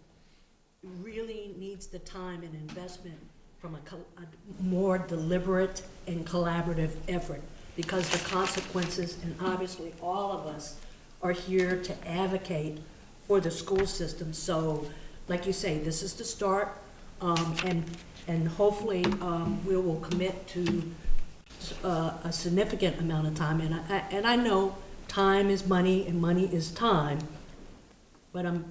really needs the time and investment from a more deliberate and collaborative effort, because the consequences, and obviously all of us are here to advocate for the school system. So, like you say, this is the start, and hopefully we will commit to a significant amount of time. And I know time is money and money is time, but I'm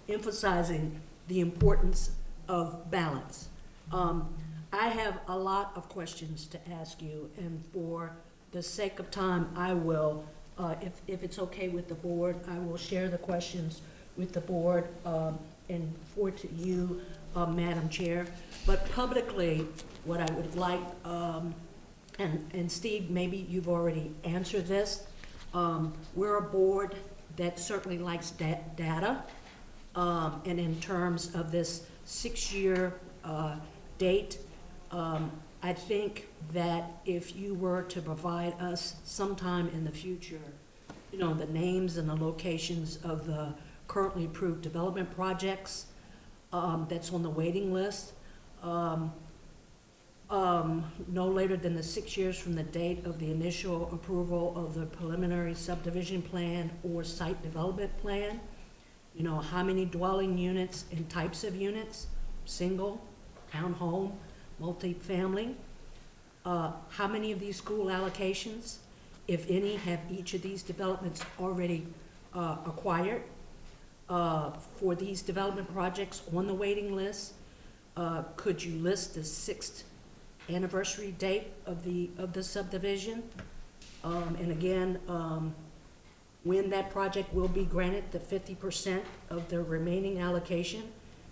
emphasizing the importance of balance. I have a lot of questions to ask you, and for the sake of time, I will, if it's okay with the board, I will share the questions with the board, and forward to you, Madam Chair. But publicly, what I would like, and Steve, maybe you've already answered this, we're a board that certainly likes data, and in terms of this 6-year date, I think that if you were to provide us sometime in the future, you know, the names and the locations of the currently approved development projects that's on the waiting list, no later than the 6 years from the date of the initial approval of the preliminary subdivision plan or site development plan. You know, how many dwelling units and types of units, single, townhome, multifamily. How many of these school allocations, if any, have each of these developments already acquired? For these development projects on the waiting list, could you list the 6th anniversary date of the subdivision? And again, when that project will be granted the 50% of the remaining allocation,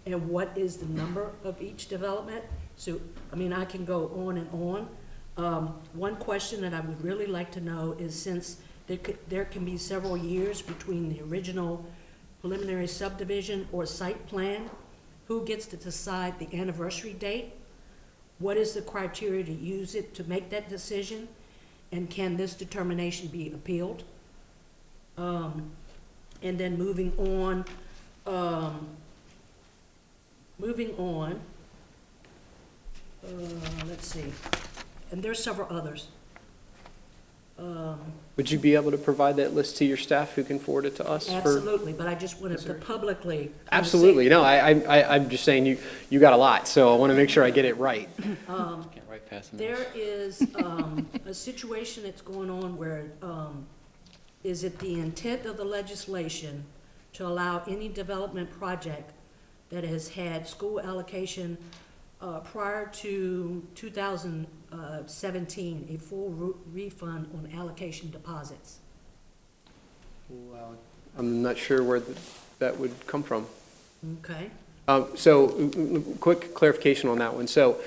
and what is the number of each development? So, I mean, I can go on and on. One question that I would really like to know is, since there can be several years between the original preliminary subdivision or site plan, who gets to decide the anniversary date? What is the criteria to use it to make that decision? And can this determination be appealed? And then moving on, let's see, and there's several others. Would you be able to provide that list to your staff who can forward it to us? Absolutely, but I just wanted to publicly. Absolutely, no, I'm just saying you got a lot, so I want to make sure I get it right. Can't write past them. There is a situation that's going on where, is it the intent of the legislation to allow any development project that has had school allocation prior to 2017, a full refund on allocation deposits? Well, I'm not sure where that would come from. Okay. So, quick clarification on that one. So,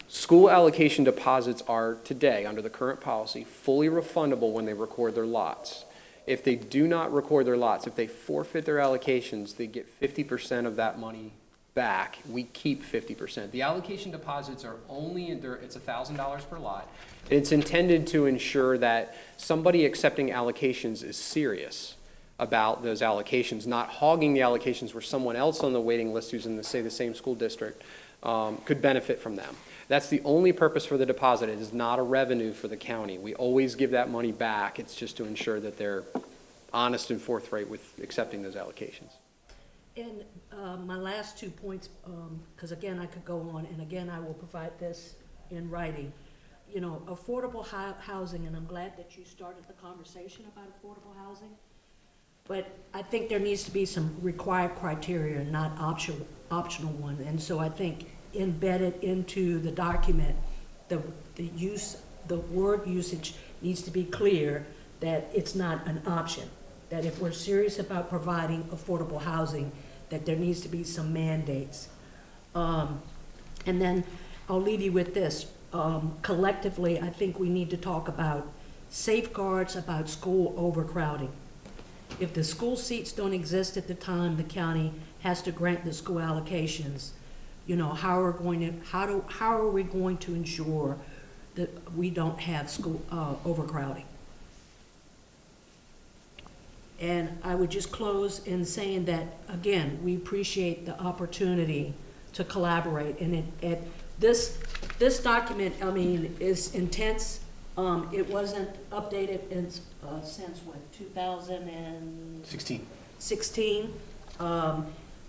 school allocation deposits are today, under the current policy, fully refundable when they record their lots. If they do not record their lots, if they forfeit their allocations, they get 50% of that money back. We keep 50%. The allocation deposits are only, it's $1,000 per lot. It's intended to ensure that somebody accepting allocations is serious about those allocations, not hogging the allocations where someone else on the waiting list who's in the same school district could benefit from them. That's the only purpose for the deposit. It is not a revenue for the county. We always give that money back. It's just to ensure that they're honest and forthright with accepting those allocations. And my last 2 points, because again, I could go on, and again, I will provide this in writing. You know, affordable housing, and I'm glad that you started the conversation about affordable housing, but I think there needs to be some required criteria, not optional one. And so I think embedded into the document, the word usage needs to be clear, that it's not an option, that if we're serious about providing affordable housing, that there needs to be some mandates. And then I'll leave you with this. Collectively, I think we need to talk about safeguards about school overcrowding. If the school seats don't exist at the time the county has to grant the school allocations, you know, how are we going to ensure that we don't have school overcrowding? And I would just close in saying that, again, we appreciate the opportunity to collaborate. And this document, I mean, is intense. It wasn't updated since what, 2016.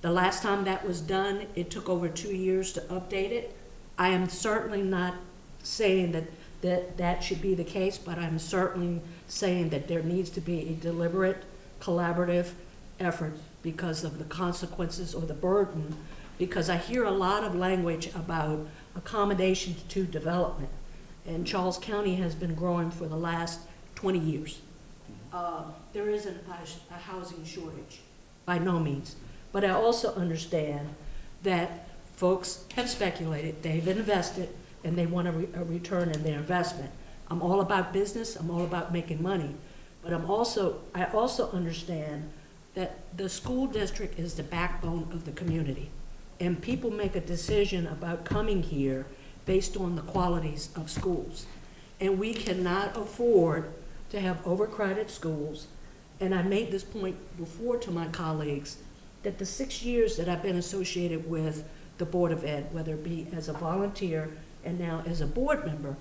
The last time that was done, it took over 2 years to update it. I am certainly not saying that should be the case, but I'm certainly saying that there needs to be a deliberate, collaborative effort because of the consequences or the burden because I hear a lot of language about accommodations to development. And Charles County has been growing for the last 20 years. There isn't a housing shortage, by no means. But I also understand that folks have speculated, they've invested, and they want a return in their investment. I'm all about business, I'm all about making money. But I also understand that the school district is the backbone of the community. And people make a decision about coming here based on the qualities of schools. And we cannot afford to have overcrowded schools. And I made this point before to my colleagues, that the 6 years that I've been associated with the Board of Ed, whether it be as a volunteer and now as a board member,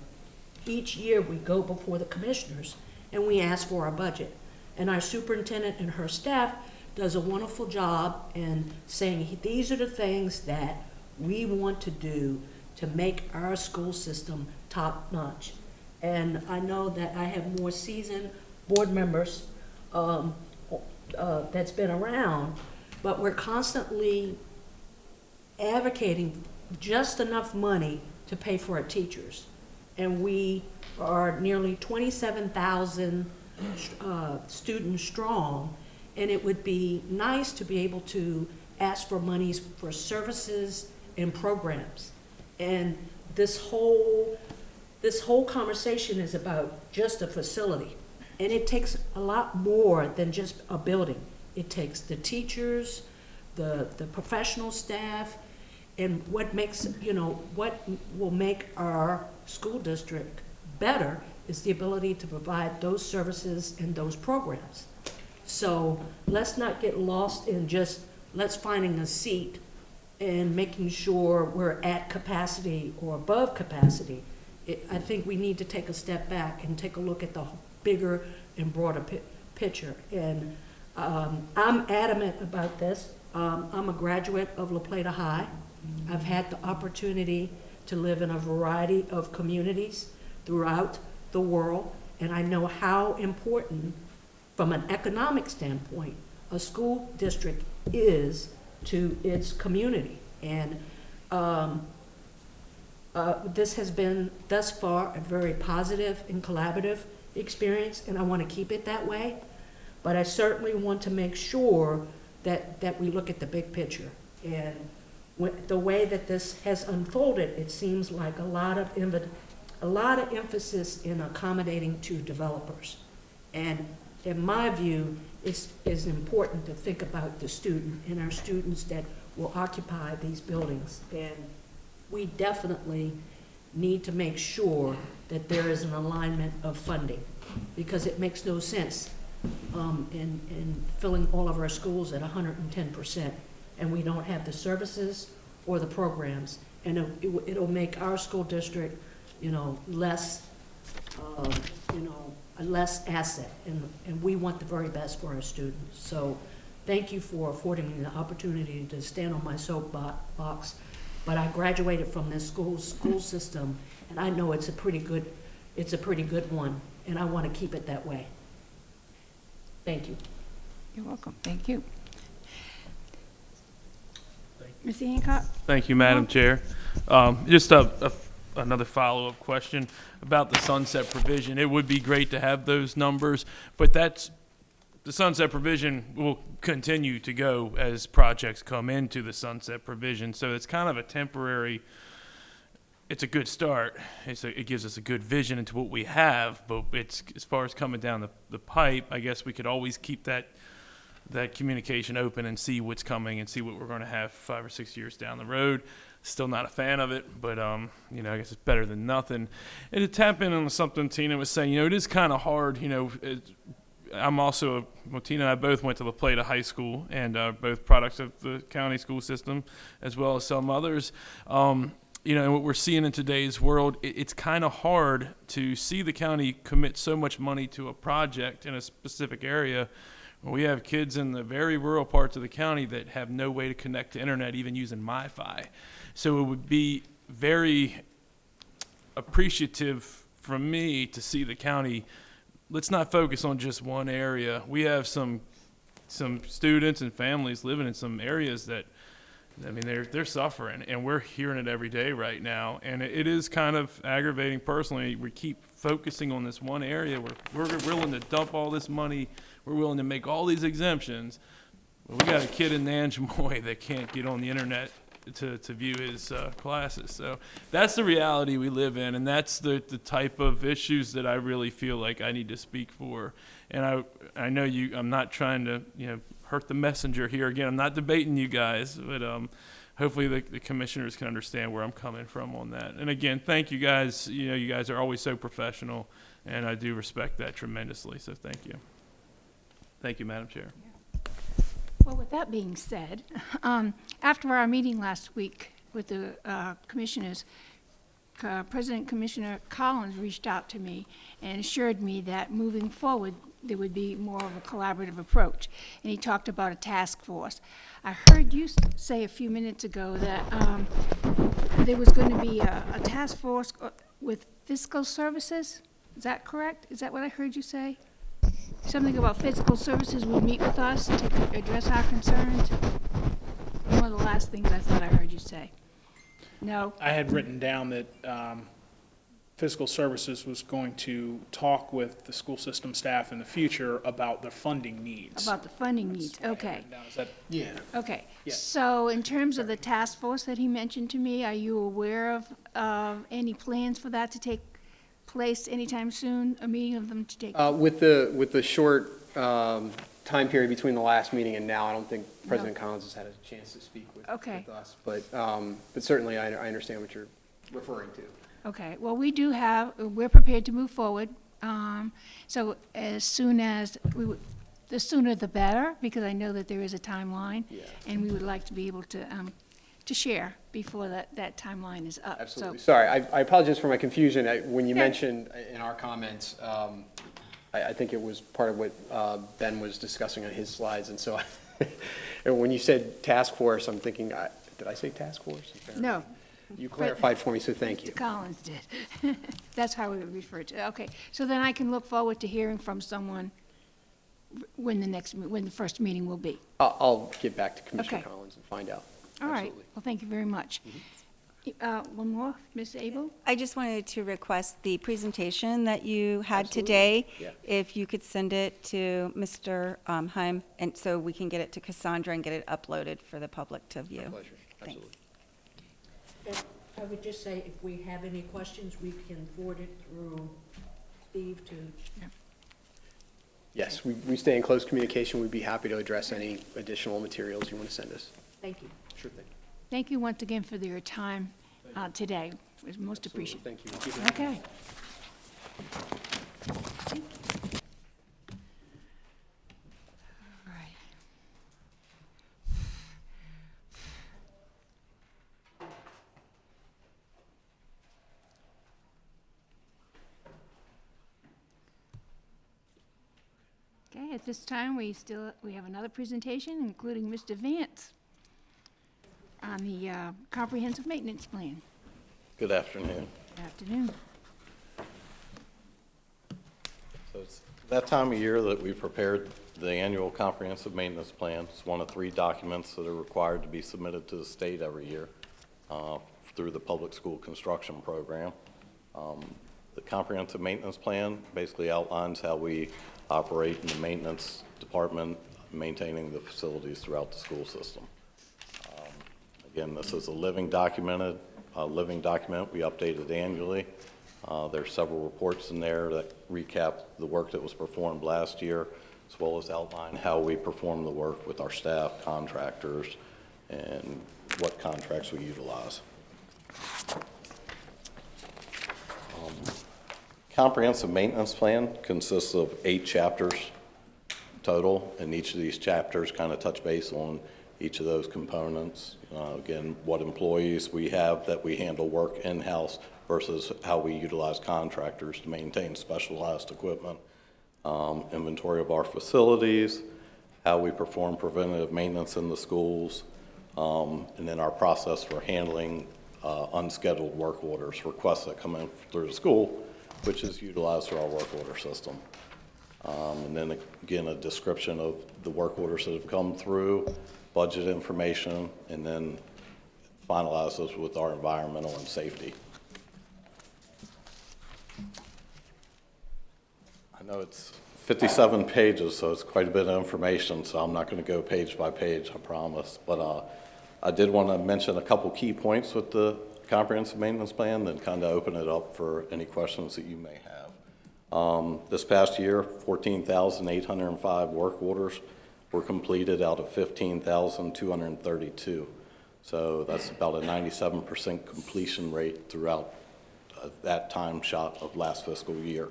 each year we go before the commissioners and we ask for our budget. And our superintendent and her staff does a wonderful job in saying, these are the things that we want to do to make our school system top-notch. And I know that I have more seasoned board members that's been around, but we're constantly advocating just enough money to pay for our teachers. And we are nearly 27,000 students strong, and it would be nice to be able to ask for monies for services and programs. And this whole conversation is about just a facility. And it takes a lot more than just a building. It takes the teachers, the professional staff, and what will make our school district better is the ability to provide those services and those programs. So let's not get lost in just let's finding a seat and making sure we're at capacity or above capacity. I think we need to take a step back and take a look at the bigger and broader picture. And I'm adamant about this. I'm a graduate of La Plata High. I've had the opportunity to live in a variety of communities throughout the world, and I know how important, from an economic standpoint, a school district is to its community. And this has been, thus far, a very positive and collaborative experience, and I want to keep it that way. But I certainly want to make sure that we look at the big picture. And the way that this has unfolded, it seems like a lot of emphasis in accommodating to developers. And in my view, it's important to think about the student and our students that will occupy these buildings. And we definitely need to make sure that there is an alignment of funding, because it makes no sense in filling all of our schools at 110%, and we don't have the services or the programs, and it'll make our school district, less, a less asset, and we want the very best for our students. So thank you for affording me the opportunity to stand on my soapbox, but I graduated from this school system, and I know it's a pretty good one, and I want to keep it that way. Thank you. You're welcome. Thank you. Ms. Hancock? Thank you, Madam Chair. Just another follow-up question about the sunset provision. It would be great to have those numbers, but the sunset provision will continue to go as projects come into the sunset provision. So it's kind of a temporary, it's a good start. It gives us a good vision into what we have, but it's, as far as coming down the pipe, I guess we could always keep that communication open and see what's coming and see what we're going to have 5 or 6 years down the road. Still not a fan of it, but I guess it's better than nothing. And to tap in on something Tina was saying, it is kind of hard. I'm also, Tina and I both went to La Plata High School, and both products of the county school system, as well as some others. And what we're seeing in today's world, it's kind of hard to see the county commit so much money to a project in a specific area. We have kids in the very rural parts of the county that have no way to connect to internet, even using MiFi. So it would be very appreciative from me to see the county, let's not focus on just one area. We have some students and families living in some areas that I mean, they're suffering, and we're hearing it every day right now, and it is kind of aggravating personally. We keep focusing on this one area where we're willing to dump all this money, we're willing to make all these exemptions, but we got a kid in Nanjamoy that can't get on the internet to view his classes. So that's the reality we live in, and that's the type of issues that I really feel like I need to speak for. And I know I'm not trying to, hurt the messenger here. Again, I'm not debating you guys, but hopefully the commissioners can understand where I'm coming from on that. And again, thank you guys. You guys are always so professional, and I do respect that tremendously, so thank you. Thank you, Madam Chair. Well, with that being said, after our meeting last week with the commissioners, President Commissioner Collins reached out to me and assured me that moving forward, there would be more of a collaborative approach. And he talked about a task force. I heard you say a few minutes ago that there was going to be a task force with fiscal services. Is that correct? Is that what I heard you say? Something about fiscal services would meet with us to address our concerns? One of the last things I thought I heard you say. No? I had written down that fiscal services was going to talk with the school system staff in the future about the funding needs. About the funding needs, okay. Is that? Yeah. Okay, Yeah. so in terms of the task force that he mentioned to me, are you aware of any plans for that to take place anytime soon, a meeting of them to take? With the short time period between the last meeting and now, I don't think President Collins has had a chance to speak with us. But certainly I understand what you're referring to. Okay, well, we're prepared to move forward. So as soon as the sooner the better, because I know that there is a timeline. Yeah. And we would like to be able to share before that timeline is up. Absolutely. So, Sorry, I apologize for my confusion. When you mentioned in our comments, I think it was part of what Ben was discussing on his slides. And so and when you said task force, I'm thinking, did I say task force? No. You clarified for me, so thank you. Mr. Collins did. That's how we refer to it. Okay, so then I can look forward to hearing from someone when the first meeting will be. I'll get back to Commissioner Okay. Collins and find out. All right, Absolutely. well, thank you very much. One more, Ms. Abel? I just wanted to request the presentation that you had Absolutely. today. Yeah. If you could send it to Mr. Heim, and so we can get it to Cassandra and get it uploaded for the public to view. My pleasure. Thanks. Absolutely. I would just say, if we have any questions, we can forward it through Steve to. Yes, we stay in close communication. We'd be happy to address any additional materials you want to send us. Thank you. Sure thing. Thank you once again for your time today. It was most appreciated. Thank you. Okay. All right. Okay, at this time, we have another presentation, including Mr. Vance on the comprehensive maintenance plan. Good afternoon. Good afternoon. So it's that time of year that we prepared the annual comprehensive maintenance plan. It's one of 3 documents that are required to be submitted to the state every year through the public school construction program. The comprehensive maintenance plan basically outlines how we operate in the maintenance department, maintaining the facilities throughout the school system. Again, this is a living document. We update it annually. There's several reports in there that recap the work that was performed last year, as well as outline how we perform the work with our staff, contractors, and what contracts we utilize. Comprehensive maintenance plan consists of 8 chapters total, and each of these chapters kind of touch base on each of those components. Again, what employees we have that we handle work in-house versus how we utilize contractors to maintain specialized equipment, inventory of our facilities, how we perform preventative maintenance in the schools, and then our process for handling unscheduled work orders, requests that come in through the school, which is utilized through our work order system. And then again, a description of the work orders that have come through, budget information, and then finalize those with our environmental and safety. I know it's 57 pages, so it's quite a bit of information, so I'm not going to go page by page, I promise. But I did want to mention a couple key points with the comprehensive maintenance plan, then kind of open it up for any questions that you may have. This past year, 14,805 work orders were completed out of 15,232. So that's about a 97% completion rate throughout that time shot of last fiscal year.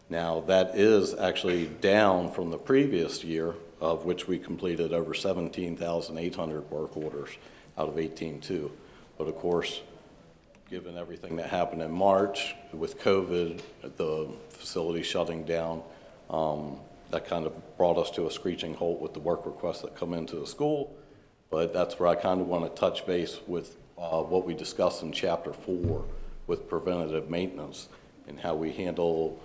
Now, that is actually down from the previous year, of which we completed over 17,800 work orders out of 18,200. But of course, given everything that happened in March with COVID, the facility shutting down, that kind of brought us to a screeching halt with the work requests that come into the school. But that's where I kind of want to touch base with what we discussed in Chapter 4 with preventative maintenance and how we handle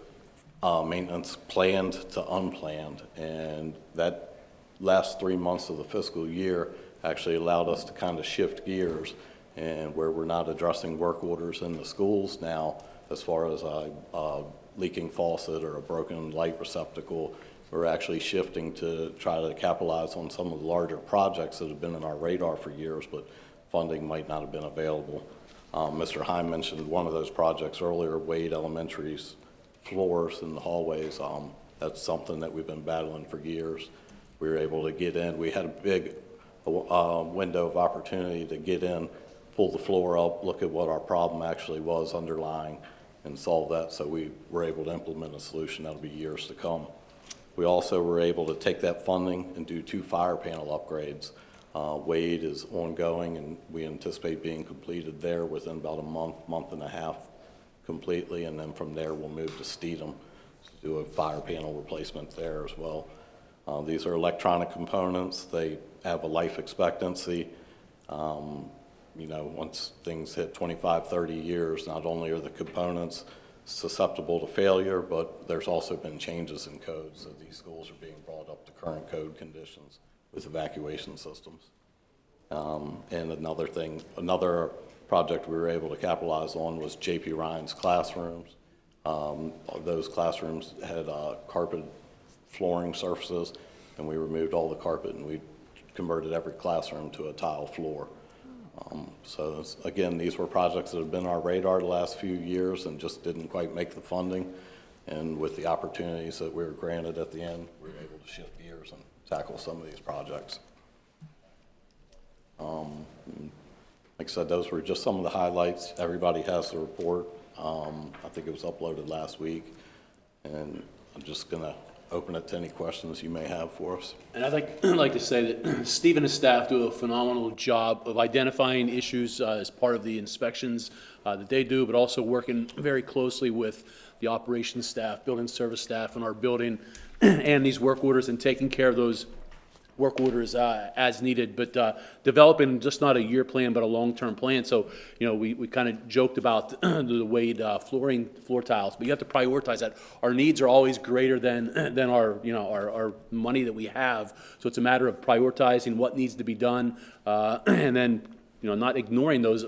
maintenance planned to unplanned. And that last 3 months of the fiscal year actually allowed us to kind of shift gears, and where we're not addressing work orders in the schools now as far as a leaking faucet or a broken light receptacle, we're actually shifting to try to capitalize on some of the larger projects that have been in our radar for years, but funding might not have been available. Mr. Heim mentioned one of those projects earlier, Wade Elementary's floors in the hallways. That's something that we've been battling for years. We were able to get in. We had a big window of opportunity to get in, pull the floor up, look at what our problem actually was underlying, and solve that. So we were able to implement a solution that'll be years to come. We also were able to take that funding and do 2 fire panel upgrades. Wade is ongoing, and we anticipate being completed there within about a month and a half completely, and then from there we'll move to Steedham to do a fire panel replacement there as well. These are electronic components. They have a life expectancy. You know, once things hit 25, 30 years, not only are the components susceptible to failure, but there's also been changes in codes. So these schools are being brought up to current code conditions with evacuation systems. And another project we were able to capitalize on was J.P. Ryan's classrooms. Those classrooms had carpet flooring surfaces, and we removed all the carpet, and we converted every classroom to a tile floor. So again, these were projects that have been on our radar the last few years and just didn't quite make the funding. And with the opportunities that we were granted at the end, we were able to shift gears and tackle some of these projects. Like I said, those were just some of the highlights. Everybody has the report. I think it was uploaded last week. And I'm just going to open it to any questions you may have for us. And I'd like to say that Steve and his staff do a phenomenal job of identifying issues as part of the inspections that they do, but also working very closely with the operations staff, building service staff in our building, and these work orders, and taking care of those work orders as needed, but developing just not a year plan, but a long-term plan. So, you know, we kind of joked about the Wade floor tiles, but you have to prioritize that. Our needs are always greater than our, you know, our money that we have. So it's a matter of prioritizing what needs to be done, and then, you know, not ignoring those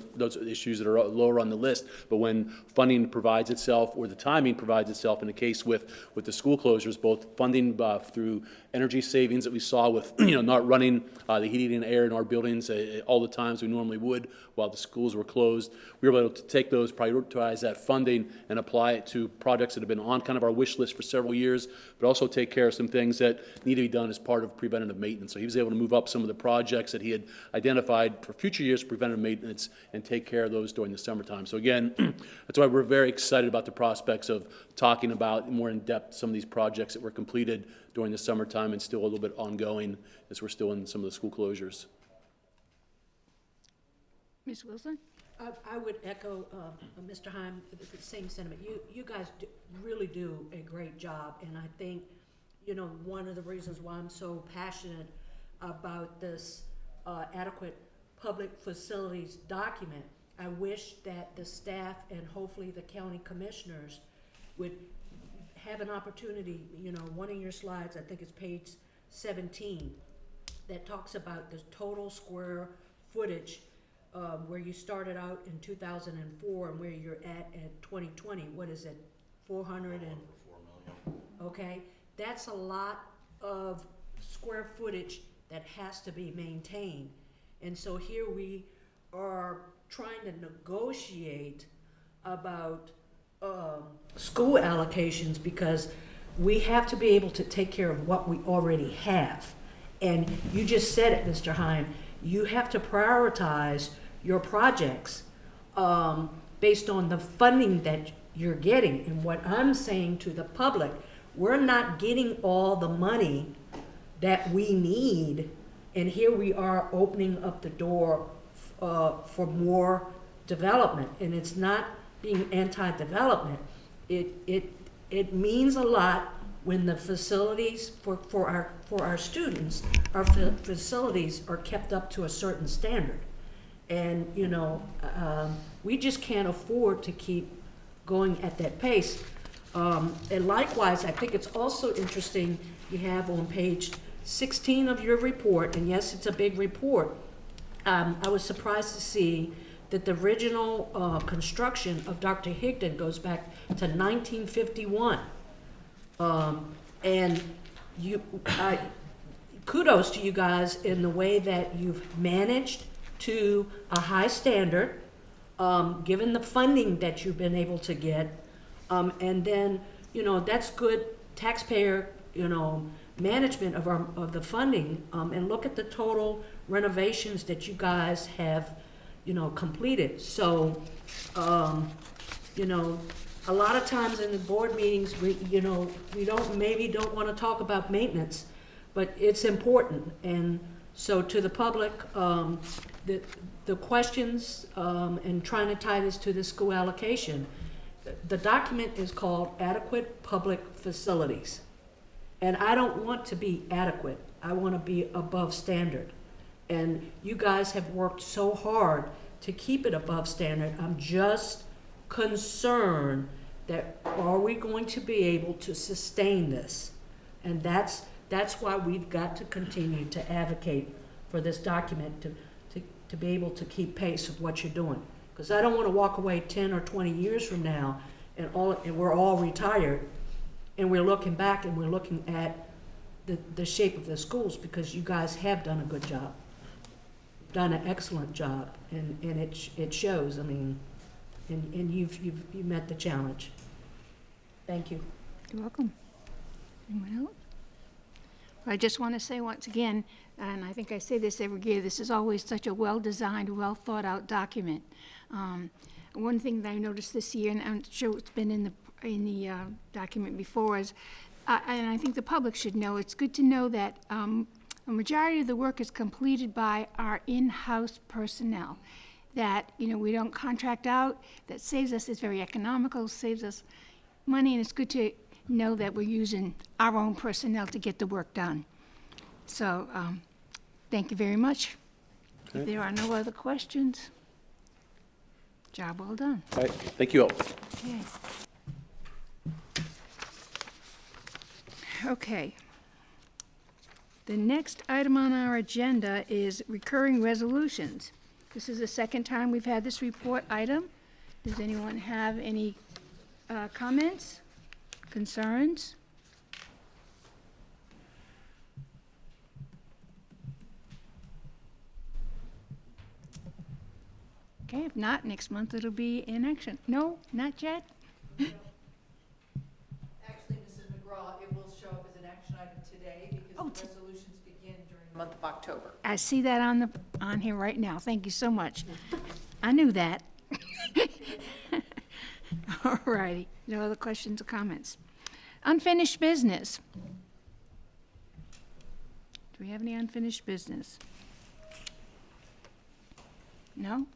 issues that are lower on the list, but when funding provides itself, or the timing provides itself, in the case with the school closures, both funding through energy savings that we saw with, you know, not running the heating and air in our buildings all the times we normally would while the schools were closed. We were able to take those, prioritize that funding, and apply it to projects that have been on kind of our wish list for several years, but also take care of some things that need to be done as part of preventative maintenance. So he was able to move up some of the projects that he had identified for future years for preventative maintenance and take care of those during the summertime. So again, that's why we're very excited about the prospects of talking about more in depth some of these projects that were completed during the summertime and still a little bit ongoing as we're still in some of the school closures. Ms. Wilson? I would echo Mr. Heim, the same sentiment. You guys really do a great job, and I think, you know, one of the reasons why I'm so passionate about this adequate public facilities document, I wish that the staff and hopefully the county commissioners would have an opportunity. You know, one of your slides, I think it's page 17, that talks about the total square footage, where you started out in 2004 and where you're at 2020. What is it, 400 and? 4 million. Okay, that's a lot of square footage that has to be maintained. And so here we are trying to negotiate about school allocations, because we have to be able to take care of what we already have. And you just said it, Mr. Heim, you have to prioritize your projects based on the funding that you're getting. And what I'm saying to the public, we're not getting all the money that we need, and here we are opening up the door for more development. And it's not being anti-development. It means a lot when the facilities for our students, our facilities are kept up to a certain standard. And you know, we just can't afford to keep going at that pace. And likewise, I think it's also interesting, you have on page 16 of your report, and yes, it's a big report. I was surprised to see that the original construction of Dr. Higdon goes back to 1951. And kudos to you guys in the way that you've managed to a high standard, given the funding that you've been able to get. And then, you know, that's good taxpayer, you know, management of the funding. And look at the total renovations that you guys have, you know, completed. So, you know, a lot of times in the board meetings, we don't want to talk about maintenance, but it's important. And so to the public, the questions, and trying to tie this to the school allocation, the document is called Adequate Public Facilities. And I don't want to be adequate. I want to be above standard. And you guys have worked so hard to keep it above standard. I'm just concerned that are we going to be able to sustain this? And that's why we've got to continue to advocate for this document to be able to keep pace with what you're doing. Because I don't want to walk away 10 or 20 years from now and we're all retired and we're looking back and we're looking at the shape of the schools, because you guys have done a good job, done an excellent job, and it shows. I mean, and you've met the challenge. Thank you. You're welcome. Anyone else? I just want to say once again, and I think I say this every year, this is always such a well-designed, well-thought-out document. One thing that I noticed this year, and I'm sure it's been in the document before, is, and I think the public should know, it's good to know that a majority of the work is completed by our in-house personnel. That, you know, we don't contract out. That saves us, it's very economical, saves us money, and it's good to know that we're using our own personnel to get the work done. So, thank you very much. Okay. If there are no other questions, job well done. All right, thank you all. Okay. Okay. The next item on our agenda is recurring resolutions. This is the second time we've had this report item. Does anyone have any comments, concerns? Okay, if not, next month it'll be in action. No, not yet? Actually, Mrs. McGraw, it will show up as an action item today because the resolutions begin during the month of October. I see that on here right now. Thank you so much. I knew that. All righty. No other questions or comments? Unfinished business. Do we have any unfinished business? No?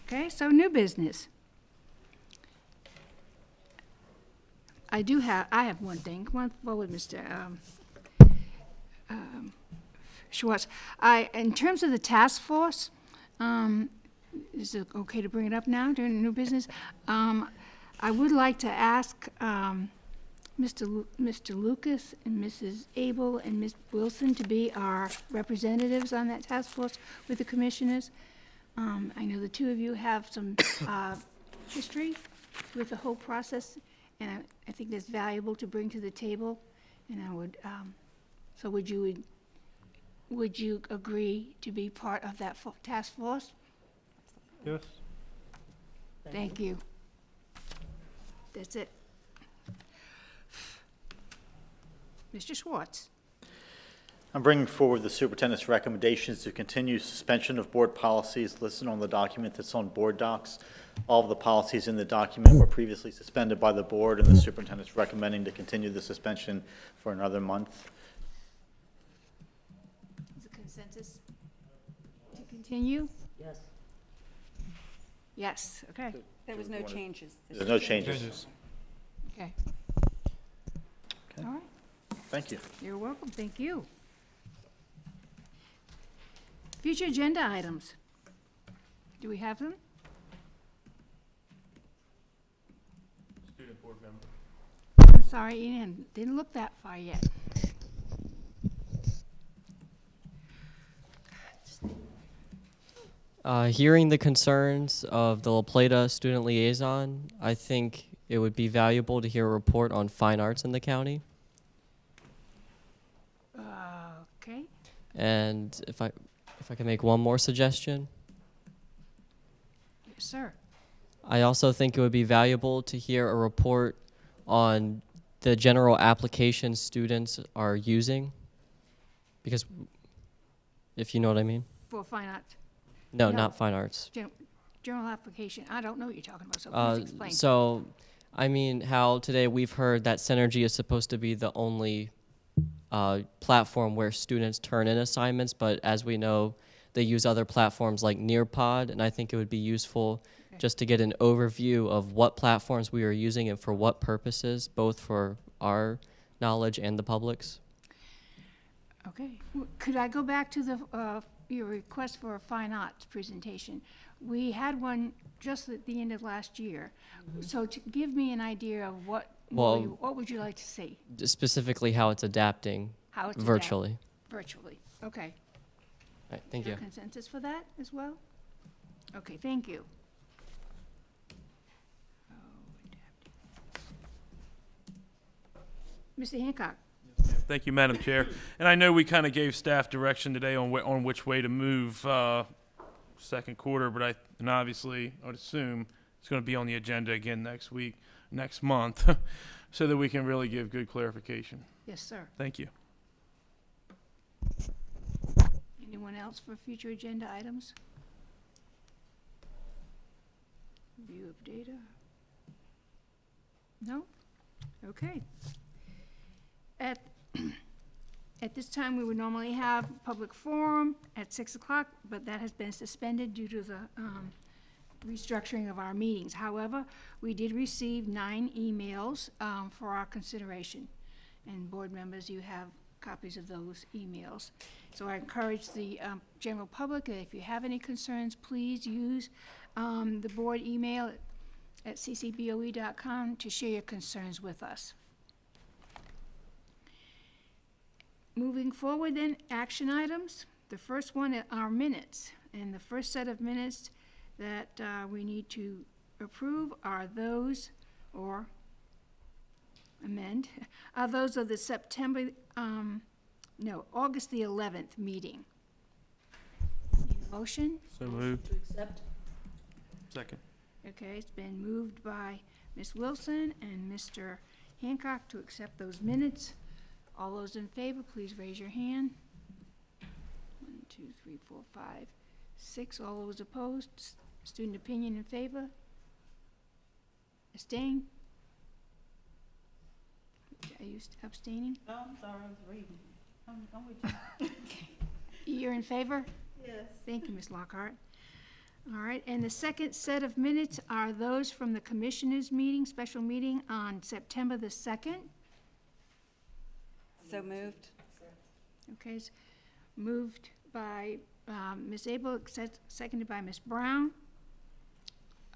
Okay, so new business. I have one thing. Come on forward, Mr. Schwartz. In terms of the task force, is it okay to bring it up now during new business? I would like to ask Mr. Lucas and Mrs. Abel and Ms. Wilson to be our representatives on that task force with the commissioners. I know the two of you have some history with the whole process, and I think that's valuable to bring to the table. And I would, so would you agree to be part of that task force? Yes. Thank you. That's it. Mr. Schwartz. I'm bringing forward the superintendent's recommendations to continue suspension of board policies listed on the document that's on board docs. All of the policies in the document were previously suspended by the board, and the superintendent's recommending to continue the suspension for another month. Is it consensus to continue? Yes. Yes, okay. There was no changes. There's no changes. Okay. All right. Thank you. You're welcome, thank you. Future agenda items. Do we have them? Student board member. I'm sorry, Ian, didn't look that far yet. Hearing the concerns of the La Plata student liaison, I think it would be valuable to hear a report on fine arts in the county. Okay. And if I can make one more suggestion, Yes, sir. I also think it would be valuable to hear a report on the general application students are using, because if you know what I mean. For fine arts. No, not fine arts. General application, I don't know what you're talking about, so please explain. So, I mean, how today we've heard that Synergy is supposed to be the only platform where students turn in assignments, but as we know, they use other platforms like Nearpod, and I think it would be useful just to get an overview of what platforms we are using and for what purposes, both for our knowledge and the public's. Okay, could I go back to the, your request for a fine arts presentation? We had one just at the end of last year. So to give me an idea of what would you like to see? Specifically how it's adapting How it's virtually. Virtually, okay. All right, thank Is there you. consensus for that as well? Okay, thank you. Mr. Hancock. Thank you, Madam Chair. And I know we kind of gave staff direction today on which way to move second quarter, but and obviously I would assume it's going to be on the agenda again next month, so that we can really give good clarification. Yes, sir. Thank you. Anyone else for future agenda items? View of data? No? Okay. At this time, we would normally have public forum at 6 o'clock, but that has been suspended due to the restructuring of our meetings. However, we did receive 9 emails for our consideration. And board members, you have copies of those emails. So I encourage the general public, if you have any concerns, please use the board email at ccboe.com to share your concerns with us. Moving forward then, action items. The first one are minutes. And the first set of minutes that we need to approve are those, or amend, are those of the August the 11th meeting. Need a motion? So moved. To accept? Second. Okay, it's been moved by Ms. Wilson and Mr. Hancock to accept those minutes. All those in favor, please raise your hand. 1, 2, 3, 4, 5, 6. All those opposed? Student opinion in favor? Abstain? Are you abstaining? No, I'm sorry, I was reading. I'm with you. You're in favor? Yes. Thank you, Ms. Lockhart. All right, and the second set of minutes are those from the commissioners' meeting, special meeting on September the 2nd. So moved. Okay, it's moved by Ms. Abel, seconded by Ms. Brown.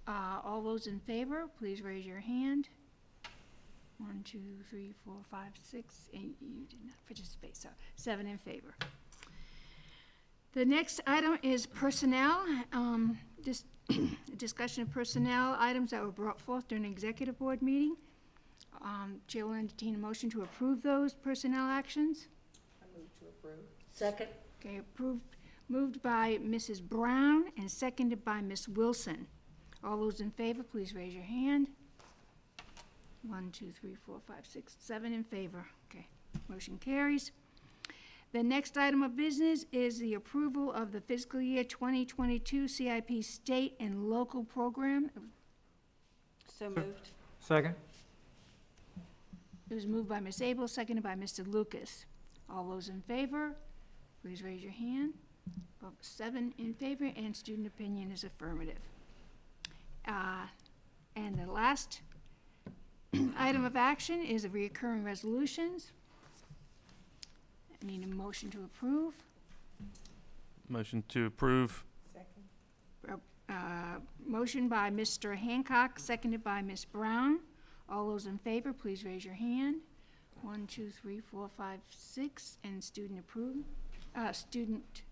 All those in favor, please raise your hand. 1, 2, 3, 4, 5, 6, and you did not participate, so 7 in favor. The next item is personnel. Just discussion of personnel items that were brought forth during the executive board meeting. Chair will entertain a motion to approve those personnel actions. I move to approve. Second. Okay, approved, moved by Mrs. Brown and seconded by Ms. Wilson. All those in favor, please raise your hand. 1, 2, 3, 4, 5, 6, 7 in favor. Okay, motion carries. The next item of business is the approval of the fiscal year 2022 CIP state and local program. So moved. Second? It was moved by Ms. Abel, seconded by Mr. Lucas. All those in favor, please raise your hand. 7 in favor, and student opinion is affirmative. And the last item of action is the recurring resolutions. I need a motion to approve. Motion to approve. Motion by Mr. Hancock, seconded by Ms. Brown. All those in favor, please raise your hand. 1, 2, 3, 4, 5, 6, and student approved. Student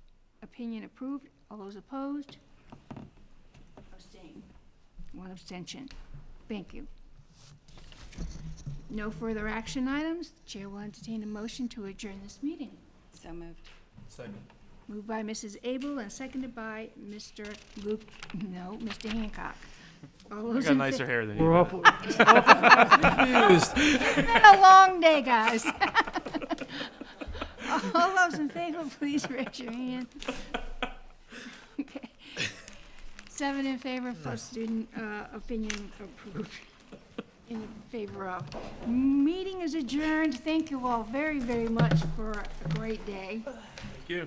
opinion approved. All those opposed? Abstain. 1 abstention. Thank you. No further action items. The chair will entertain a motion to adjourn this meeting. So moved. Second. Moved by Mrs. Abel and seconded by Mr. Mr. Hancock. All I those got in nicer hair than you. We're got. awful confused. It's been a long day, guys. All those in favor, please raise your hand. Okay. 7 in favor, for student opinion approved. In favor of. Meeting is adjourned. Thank you all very, very much for a great day. Thank you.